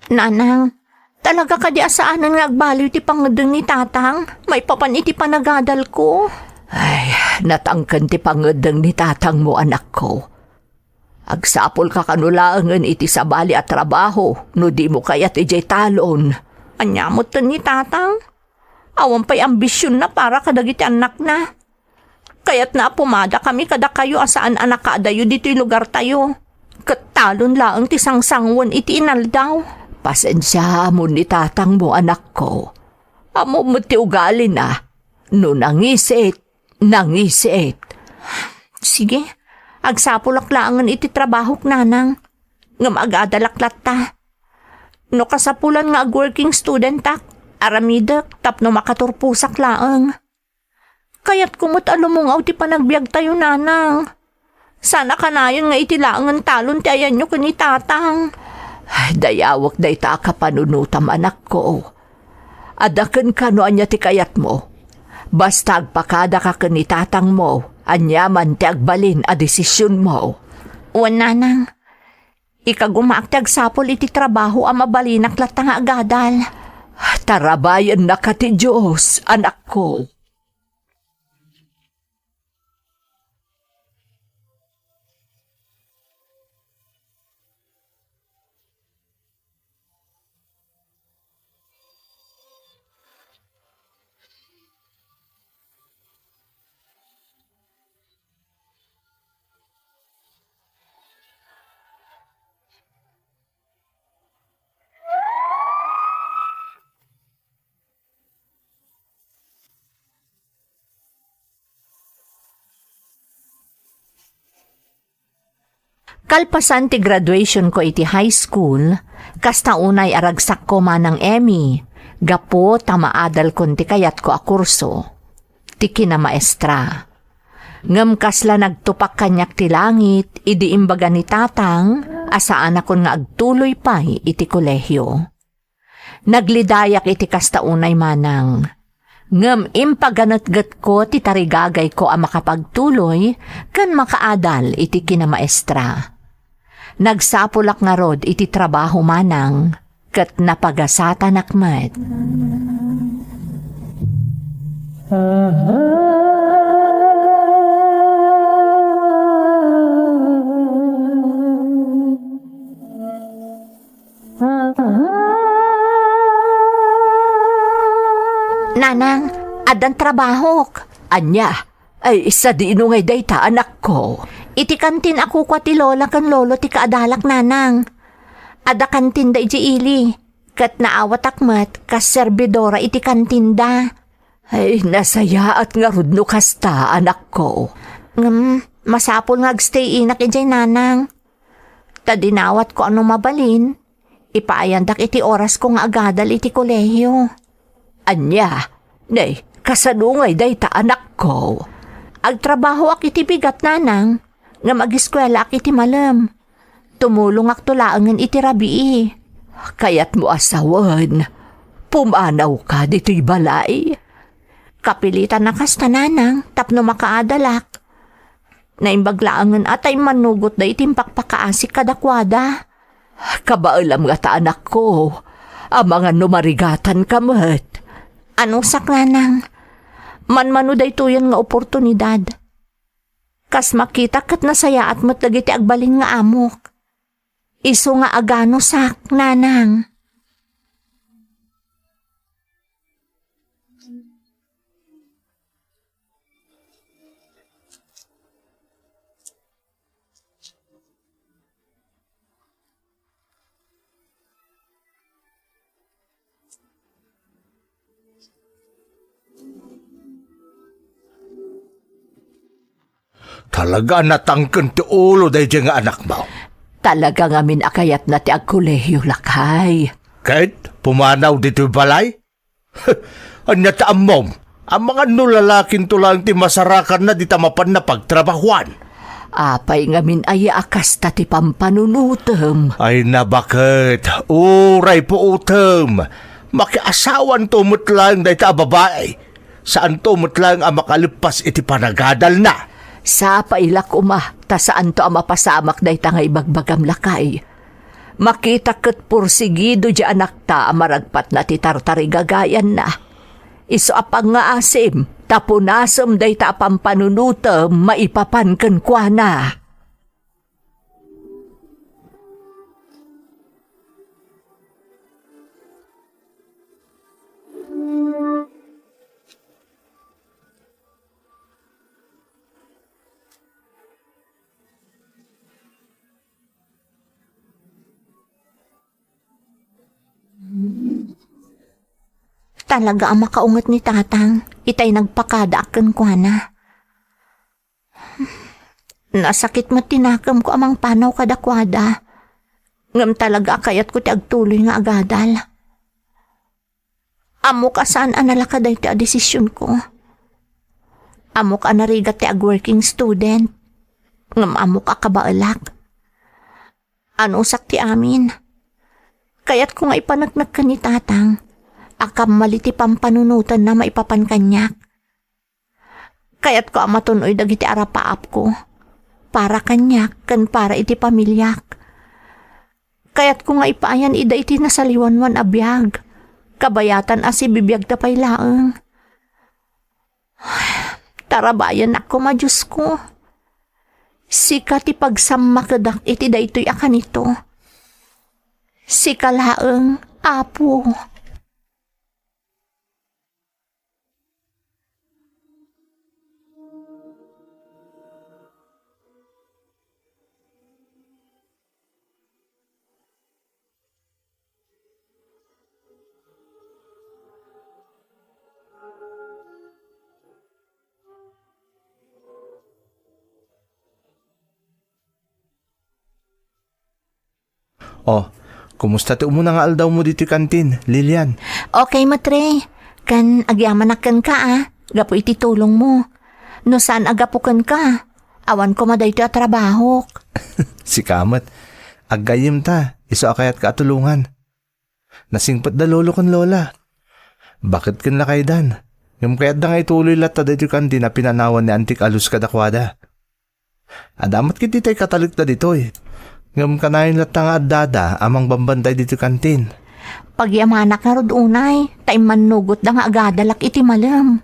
Nanang, talaga ka di asaanan nga agbaliw ti pangadeng ni tatang? May papan iti panagadal ko. Ay, natangkan ti pangadeng ni tatang mo anak ko. Agsapol ka kanulaangan iti sabali at trabaho, no di mo kaya ti jay talon. Anyamot tan ni tatang? Awan pa'y ambisyon na para kadagiti anak na. Kaya't na pumada kami kada kayo asaan anak kaadayo dito lugar tayo. Katalon laang ti sangsangwan iti inaldaw. Pasensya mo ni tatang mo anak ko. Amo mo ti ugali na. No nangisit. Sige, agsapulak laangan iti trabahok nanang. Nga magadalaklat ta. No kasapulan nga working student tak. Aramidak tapno makaturpusak laang. Kaya't kumot alumungaw ti panagbiag tayo nanang. Sana ka na yun nga itilaangan talon ti ayan nyo kani tatang. Ay, dayawak day ta kapanunutam anak ko. Adakan ka no anya ti kayat mo. Basta agpakada ka kani tatang mo, anyaman ti agbalin a desisyon mo. Uwan nanang, ikagumaak ti agsapol iti trabaho a mabalinak latang agadal. Tarabayan na ka ti Diyos, anak ko. Kalpasan ti graduation ko iti high school, kasta unay aragsak ko manang Emmy, gapo tamaadal kon ti kayat ko a kurso. Ti kinamaestra. Ngem kasla nagtupak kanyak ti langit, idi imbaga ni tatang, asaan akon nga agtuloy pay iti kolehyo. Naglidayak iti kasta unay manang. Ngem impaganatgat ko ti tarigagay ko a makapagtuloy, kan makaadal iti kinamaestra. Nagsapulak nga rod iti trabaho manang, kat napagasatan akmat. Nanang, adan trabahok. Anya, ay isa di inungay dayta anak ko. Iti kantin ako kwa ti lola kan lolo ti kaadalak nanang. Ada kantin da iti ili. Kat naawat akmat kas serbidora iti kantinda. Ay nasaya at nga rudno kasta anak ko. Masapol nga agstay inak ijay nanang. Tadinawat ko ano mabalin. Ipaayandak iti oras ko nga agadal iti kolehyo. Anya, nay, kasanungay dayta anak ko. Agtrabaho ak iti bigat nanang, nga mag-eskwela ak iti malam. Tumulong ak tulaangan iti rabii. Kayat mo asawan, pumanaw ka dito'y balay. Kapilitan na kasta nanang, tapno makaadalak. Naimbaglaangan atay manugot da itimpak pakaasik kadakwada. Kabaalam nga ta anak ko, ang mga numarigatan kamat. Anong saklanang? Manmano da ito yan nga oportunidad. Kas makita kat nasaya at matlagiti agbalin nga amok. Iso nga agano sak, nanang. Talaga natangken ti ulo day nga anak mo. Talaga nga min akayat na ti agkolehyo lakay. Kahit pumanaw dito'y balay? Anya ta amom, ang mga nulalakin to lang ti masarakan na di tamapan na pagtrabahuan. Apay nga min aya akas ta ti pampanunutem. Ay na bakit? Uray po utem. Makiasawan tumot lang day ta babae. Saan tumot lang ang makalipas iti panagadal na? Sa pailak ta saan to ang mapasamak day ta nga ibagbagam lakay. Makita kat pursigido di anak ta amaragpat na ti tartarigagayan na. Iso apang nga asim, tapunasam day ta pampanunuta maipapankan kwa na. Talaga ang makaungat ni tatang, itay nagpakada akan kwa na. Nasakit mo tinakam ko amang panaw kadakwada. Ngam talaga kayat ko ti agtuloy nga agadal. Amok asaan analakaday ti desisyon ko. Amok anarigat ti agworking student. Ngam amok akabaalak. Ano sakti amin? Kaya't ko nga ipanagnak ka ni tatang, akam maliti pampanunutan na maipapan kanyak. Kaya't ko amatunoy dagiti arapaap ko, para kanyak kan para iti pamilyak. Kaya't ko nga ipaayan ida iti nasaliwanwan abiyag, kabayatan asi bibiyag tapay laeng. Tarabayan ako Diyos ko. Sika ti pagsamakadak iti daytoy akanito. Sika laeng, Apo. Oh, kumusta ti umuna nga aldaw mo dito kantin, Lilian? Okay, matre. Kan agyamanak ka Gapo iti tulong mo. No saan agapukan ka? Awan ko maday ito trabaho. Si Kamat, agayim ta, iso akayat kaatulungan. Nasingpat da lolo kan lola. Bakit kan lakay dan? Ngam kayat da nga ituloy lata dito kantin na pinanawan ni Antik Alus kadakwada. Adamat kiti tay katalik da dito eh. Ngam kanayin lata nga addada amang bambantay dito kantin. Pagyamanak nga rod unay, tay manugot da nga agadalak iti malam.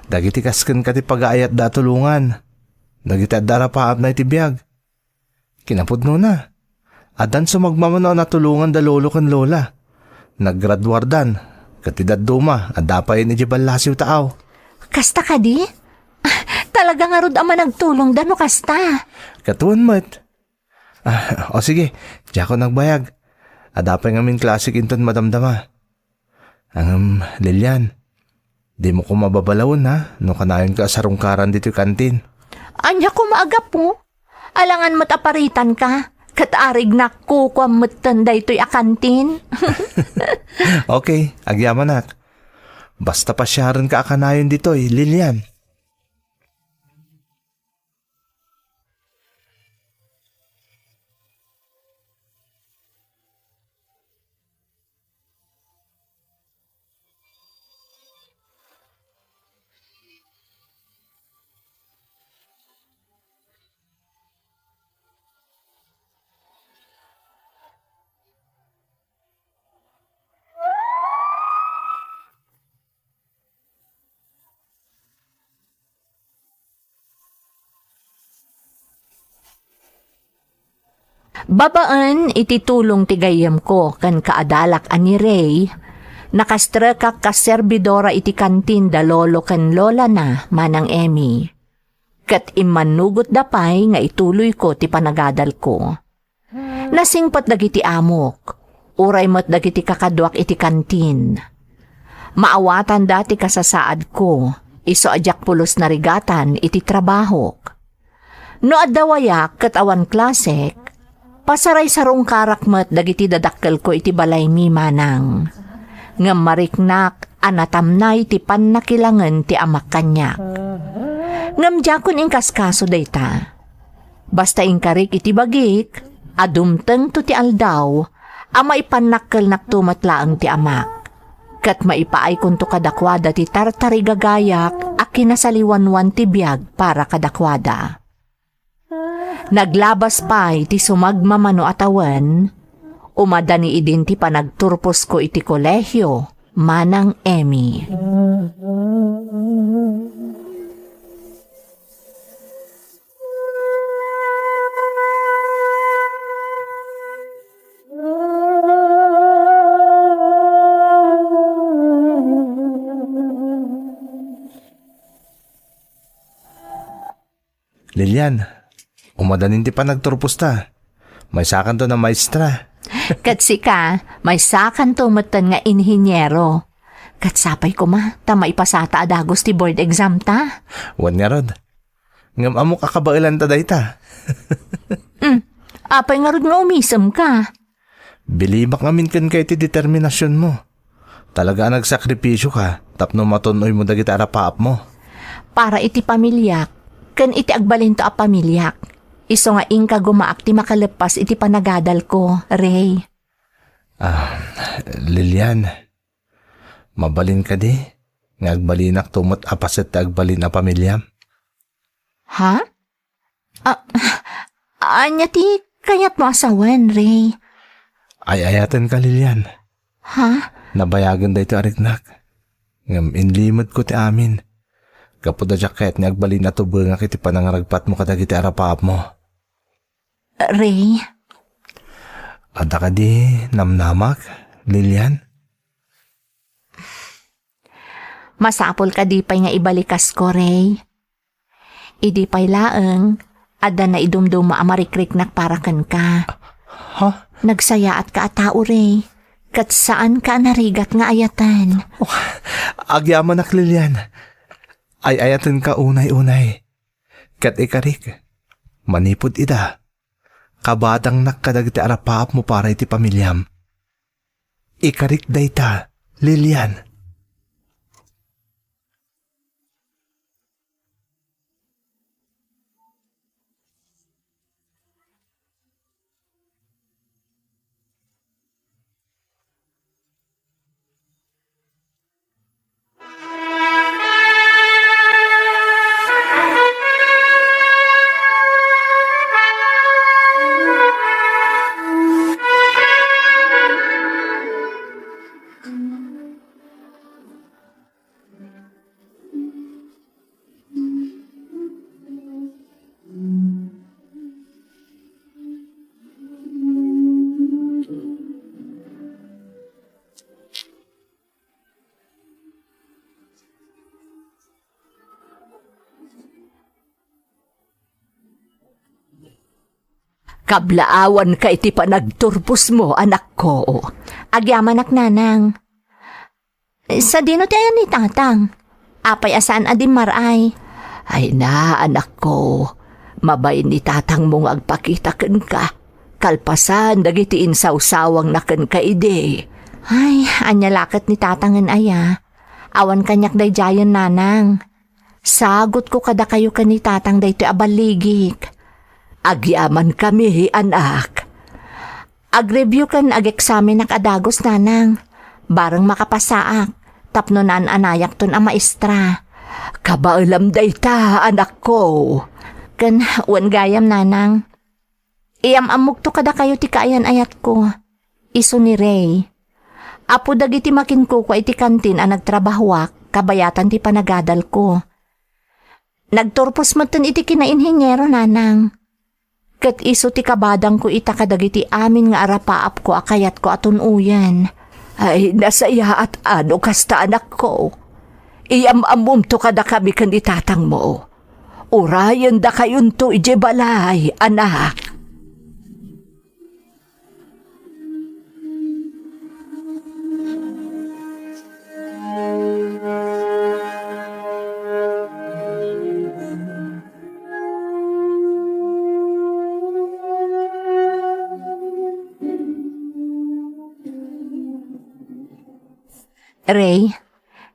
Dagiti kasken kati pag-aayat da tulungan. Dagiti addara paap na iti biyag. Kinapudno na. Adan sumagmamano na tulungan da lolo kan lola. Naggraduardan. Katidad duma, adapay ni Jibalasiw taaw. Kasta ka di? Talaga nga rod ama nagtulong da no kasta. Katuan mat. O sige, diya ko nagbayag. Adapay ngamin klasik inton madamdama. Lilian, di mo ko mababalawon ha, no kanayon ka sa rungkaran dito kantin. Anya ko maaga po. Alangan mataparitan ka. Kataarig na ko kwamatan da ito'y akantin. Okay, agyamanak. Basta pasyaran ka akanayon dito Lilian. Babaan iti tulong tigayam ko kan kaadalak ani Ray. Nakastra ka kaserbidora iti kantin da lolo kan lola na manang Emmy. Kat imanugot dapay nga ituloy ko ti panagadal ko. Nasingpat dagiti amok. Uray mo't dagiti kakadwak iti kantin. Maawatan dati kasasaad ko. Iso adyak pulos na rigatan iti trabahok. No addawayak kat awan klasek. Pasaray sarong karakmat dagiti dadakkel ko iti balay mi manang. Ngam mariknak anatamnay ti pannakilangan ti amak kanyak. Ngam jakon ingkaskaso dayta. Basta ingkarik iti bagik, adumteng to ti aldaw, ama ipannakkel naktumatlaang ti amak. Kat maipaay kunto kadakwada ti tartari gagayak a kinasaliwanwan ti biyag para kadakwada. Naglabas pa iti sumagmamano atawan, umadani idin ti panagturpos ko iti kolehyo, manang Emmy. Lilian, umadanin ti pa nagturpos ta. May sakan to na maestra. Katsika, may sakan tumatan nga inhinyero. Katsapay ko ma, tama ipasata adagos ti board exam ta. Wan nga rod. Ngam amok akabailan ta day ta. Apay nga rod nga umisam ka. Bilibak ngamin kan kay ti determinasyon mo. Talaga nagsakripisyo ka, tapno matunoy mo dagiti arapaap mo. Para iti pamilyak, kan iti agbalin to a pamilyak. Iso nga ingka gumaak ti makalepas iti panagadal ko, Ray. Lilian, mabalin ka di. Ngagbalinak tumot apaset agbalin na pamilya. Ha? Anya ti kayat mo asawan, Ray. Ay ayatan ka, Lilian. Ha? Nabayagan da ito ariknak. Ngam inlimod ko ti amin. Kapod da jacket nga agbalin na tubol nga kiti panangaragpat mo kadag iti arapaap mo. Ray? Ada ka di namnamak, Lilian? Masapol ka di pa'y nga ibalikas ko, Ray. Idi pa'y laeng, ada na idumduma amarikrik nakparakan ka. Ha? Nagsaya at ka atao, Ray. Kat saan ka narigat nga ayatan? Agyaman ak, Lilian. Ay ayatan ka unay-unay. Kat ikarik. Manipod ida. Kabadang nakkadag iti arapaap mo para iti pamilyam. Ikarik dayta, Lilian. Kablaawan ka iti panagturpos mo, anak ko. Agyaman ak nanang. Sa dino ti ayan ni tatang. Apay asaan adim maray. Ay na, anak ko. Mabay ni tatang mong agpakitaken ka. Kalpasan, dagiti insawsawang naken ka ide. Ay, anya lakat ni tatangan aya. Awan kanyak day jayan nanang. Sagot ko kada kayo ka ni tatang day ti abaligik. Agyaman kami, anak. Ag-review kan ag-examen nak adagos nanang. Barang makapasaak. Tapno naan anayak ton ang maestra. Kabaalam dayta, anak ko. Kan wan gayam nanang. Iyam amok to kada kayo ti kaayan ayat ko. Iso ni Ray. Apo dagiti makin ko iti kantin ang nagtrabahwak. Kabayatan ti panagadal ko. Nagturpos mo ton iti kinainhinyero nanang. Kat iso ti kabadang ko ita kadagiti amin nga arapaap ko akayat ko atun uyan. Ay nasaya at ano kasta anak ko. Iyam-amum to kada kami kan itatang mo. Urayan da kayon to ije balay, anak. Ray,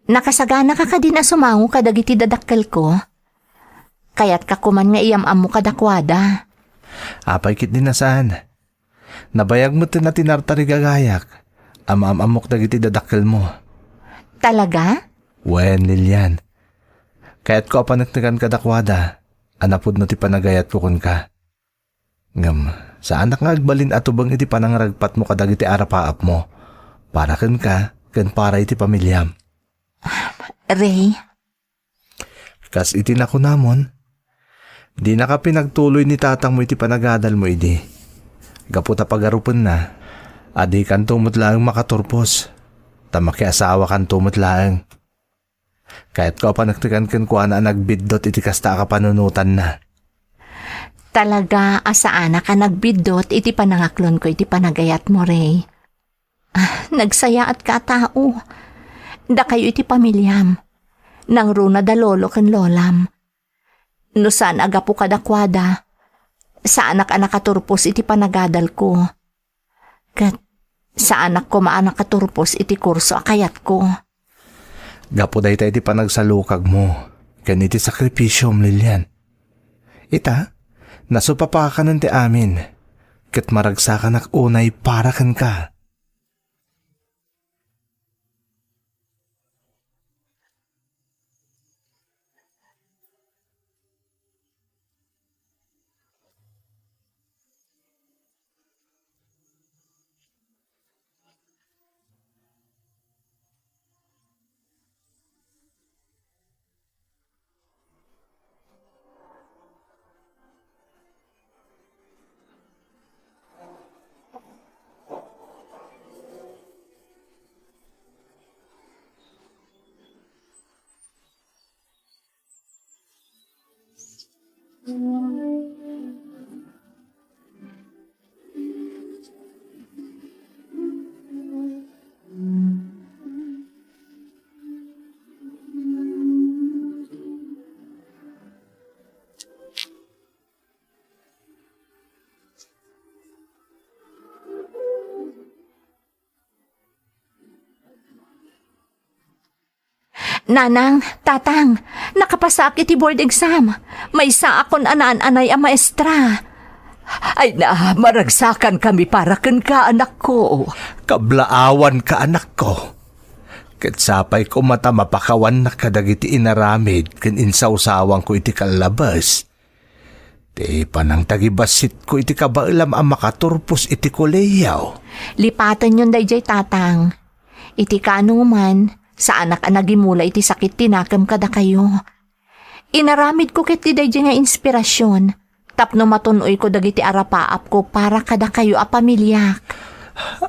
nakasagana ka din na sumango kadagiti dadakkel ko. Kaya't kakuman nga iyam-am mo kadakwada. Apay kit din nasaan. Nabayag mo na tinartarigagayak. Amok dagiti dadakkel mo. Talaga? Wen, Lilian. Kaya't ko apanagtagan kadakwada. Anapod no ti panagayat ko kun ka. Ngam, saan nga agbalin atubang iti panangaragpat mo kadagiti arapaap mo. Para ken ka. Kan para iti pamilyam. Ray? Kas iti na ko namon, di na ka pinagtuloy ni tatang mo iti panagadal mo idi. Gaputa pagarupan na, adi kan tumutlaang makaturpos, tamaki asawa kan tumutlaang. Kahit ko panagtikan kan kuha na nagbiddot iti kasta ka panunutan na. Talaga asaan ka nagbidot iti panangaklon ko iti panagayat mo, Ray. Nagsaya at katao. Da kayo iti pamilyam. Nang runa da lolo ken lolam. No saan aga po kadakwada. Sa anak katurpos iti panagadal ko. Kat sa anak ko maanak katurpos iti kurso akayat ko. Gapo day tayo iti panagsalukag mo. Kan iti sakripisyom, Lilian. Ita, Nasupapakanan ti amin. Ket maragsakan ak unay para kan ka. Nanang, tatang, nakapasa iti board exam. May sa akon anaan-anay ang maestra. Ay na, maragsakan kami para kan ka, anak ko. Kablaawan ka anak ko. Ket sapay ko mata mapakawan na kadagiti inaramid ken insawsawang ko iti kalabas. Ti panang tagibasit ko iti kabailam ang makaturpos iti koleyaw. Lipatan yun dayjay tatang. Iti kanuman, sa anak anagimula iti sakit tinakam kada kayo. Inaramid ko ket ti dayjay nga inspirasyon. Tapno matunoy ko dagiti arapaap ko para kada kayo a pamilyak.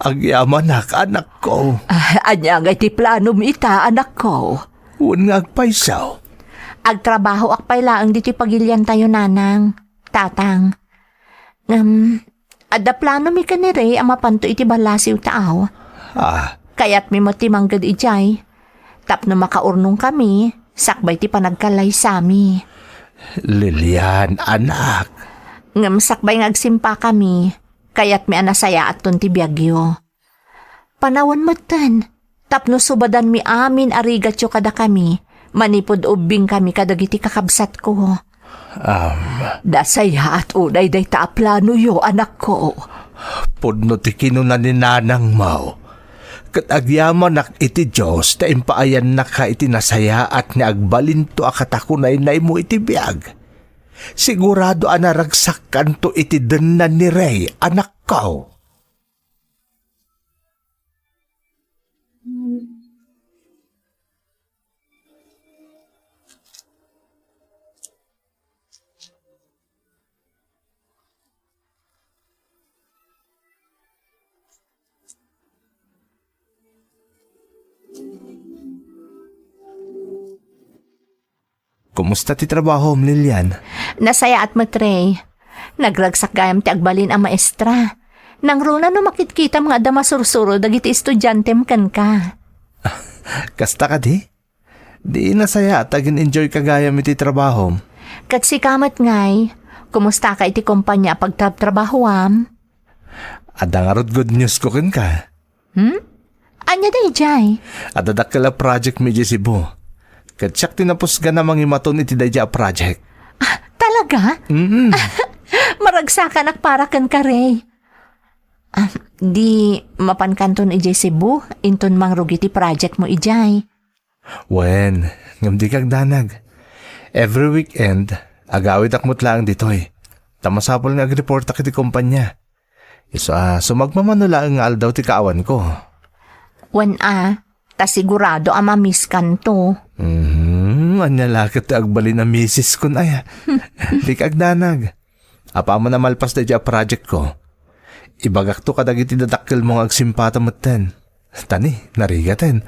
Agyaman anak ko. Anya nga iti plano mi ita, anak ko. Un nga agpaysaw. Agtrabaho akpay laang diti pagilyan tayo, nanang. Tatang. Adda plano mi kanire ang mapanto iti balasiw taaw. Kaya't mi matimanggad ijay. Tapno makaurnong kami, sakbay ti panagkalay sami. Lilian, anak. Ngam sakbay ngagsimpa kami, kaya't mi anasaya at ton ti biyagyo. Panawan matan, tapno subadan mi amin arigat yo kada kami, manipod ubing kami kadagiti kakabsat ko. Dasaya at unay day taaplano yo, anak ko. Pudno ti kinunan ni nanang mau. Kat agyaman nak iti Diyos ta impaayan na ka iti nasaya at ni agbalinto akatakunay na mo iti biyag. Sigurado anaragsak kanto iti denan ni Ray, anak ko. Kumusta ti trabaho, Lilian? Nasaya at matray. Nagragsak gayam ti agbalin ang maestra. Nang runa no makitkita mga adama sursuro dagiti estudyante kan ka. Kasta ka di? Di nasaya at agin enjoy kagayam iti trabaho. Kat si kamat ngay, kumusta ka iti kumpanya pagtrabahoam? Ada nga rod good news ko kin ka. Anya day jay? Adadak kala project medyo Cebu. Kat siyak tinapos ka na mangimaton iti dayja project. Talaga? Maragsakan ak para kan ka, Ray. Di mapankanton ijay Cebu, inton mangrugiti project mo ijay. Wen, ngam di kag danag. Every weekend, agawid akmot lang ditoy. Tamasapol nga agreport ak iti kumpanya. Sumagmamano lang nga aldaw ti kaawan ko. Wan ta sigurado ang mamiss kanto. Anya lakit ti agbalin na misis kun ay. Di kag danag. Apa mo na malpas na dya project ko. Ibagak to kadagiti dadakkel mong agsimpata maten. Tani, narigaten.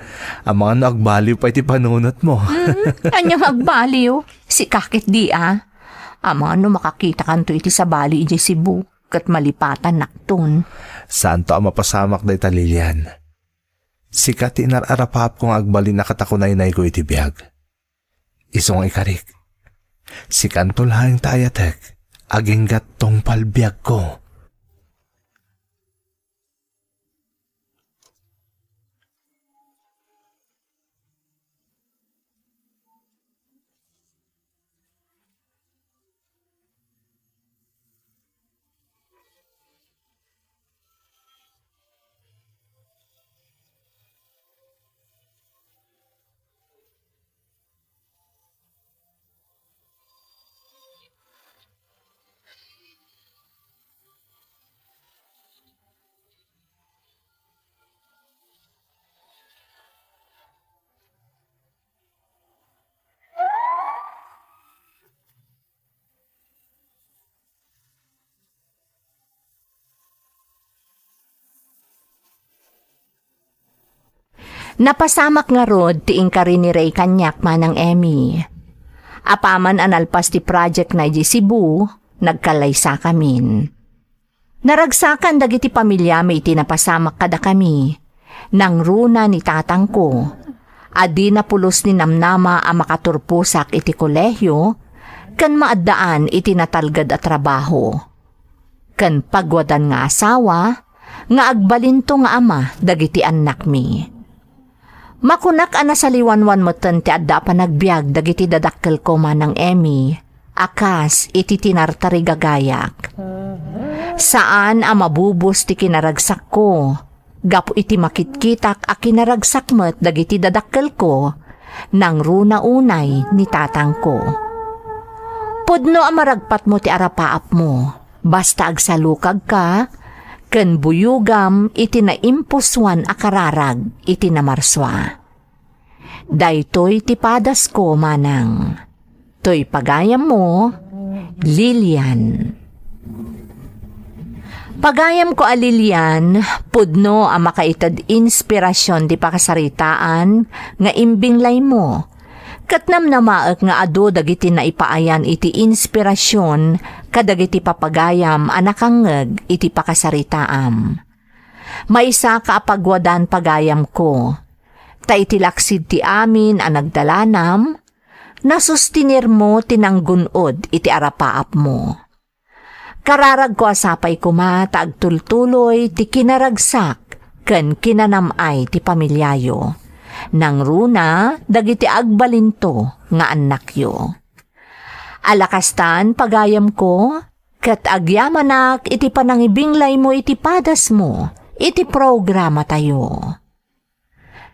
Ang mga naagbaliw pa iti panunot mo. Anyang agbaliw? Si kakit di Ang mga makakita kanto iti sa bali iti Cebu, kat malipatan nakton. Saan to ang mapasamak da italilian? Sikat inararapap kong agbalin na katakunay-nay ko iti biyag. Isong ikarik. Sikanto lahing tayatek, aginggat tong palbiyag ko. Napasamak nga rod ti ingkari ni Ray kanyak manang Emmy. Apaman analpas ti project na di Cebu, nagkalaysa kamin. Naragsakan dagiti pamilya may itinapasamak kada kami. Nang runa ni tatang ko, adi na pulos ni namnama a makaturpusak iti kolehyo, kan maaddaan iti natalgad a trabaho. Kan pagwadan nga asawa, nga agbalinto nga ama dagiti anak mi. Makunak ana sa liwanwan moten ti adda pa nagbiag dagiti dadakkel ko manang Emmy, akas iti tinartari gagayak. Saan a mabubos ti kinaragsak ko, gapo iti makitkitak a kinaragsak met dagiti dadakkel ko, nang runa unay ni tatang ko. Pudno a maragpat mo ti arapaap mo, basta agsalukag ka, ken buyugam iti naimpuswan a kararag iti namarswa. Daytoy ti padas ko manang, toy pagayam mo, Lilian. Pagayam ko a Lilian, pudno a makaitad inspirasyon ti pakasaritaan nga imbinglay mo. Katnam na maek nga ado dagiti na ipaayan iti inspirasyon kadagiti papagayam a nakangeg iti pakasaritaam. Maisa ka apagwadan pagayam ko. Ta iti laksid ti amin a nagdalanam, nasustinir mo tinanggunod iti arapaap mo. Kararag ko asapay kuma taagtultuloy ti kinaragsak ken kinanamay ti pamilyayo. Nang runa dagiti agbalinto nga anakyo. Alakastan pagayam ko ket agyamanak iti panangibinglay mo iti padas mo iti programa tayo.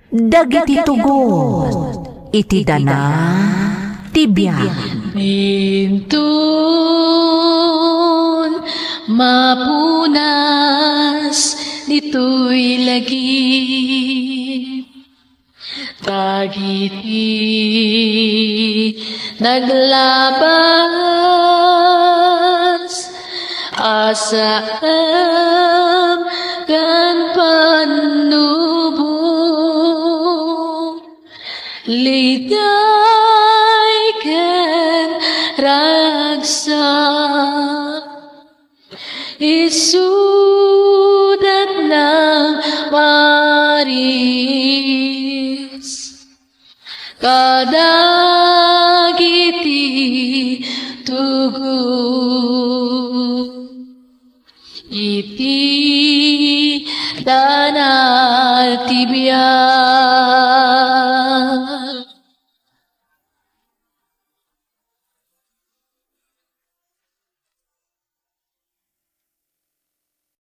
Dagiti tugot iti dana tibiyag. Pintun mapunas dito'y lagi. Tagiti naglabas asam kan panubong liday ken ragsak isudat ng maris kadagiti tugu iti danal tibiyag.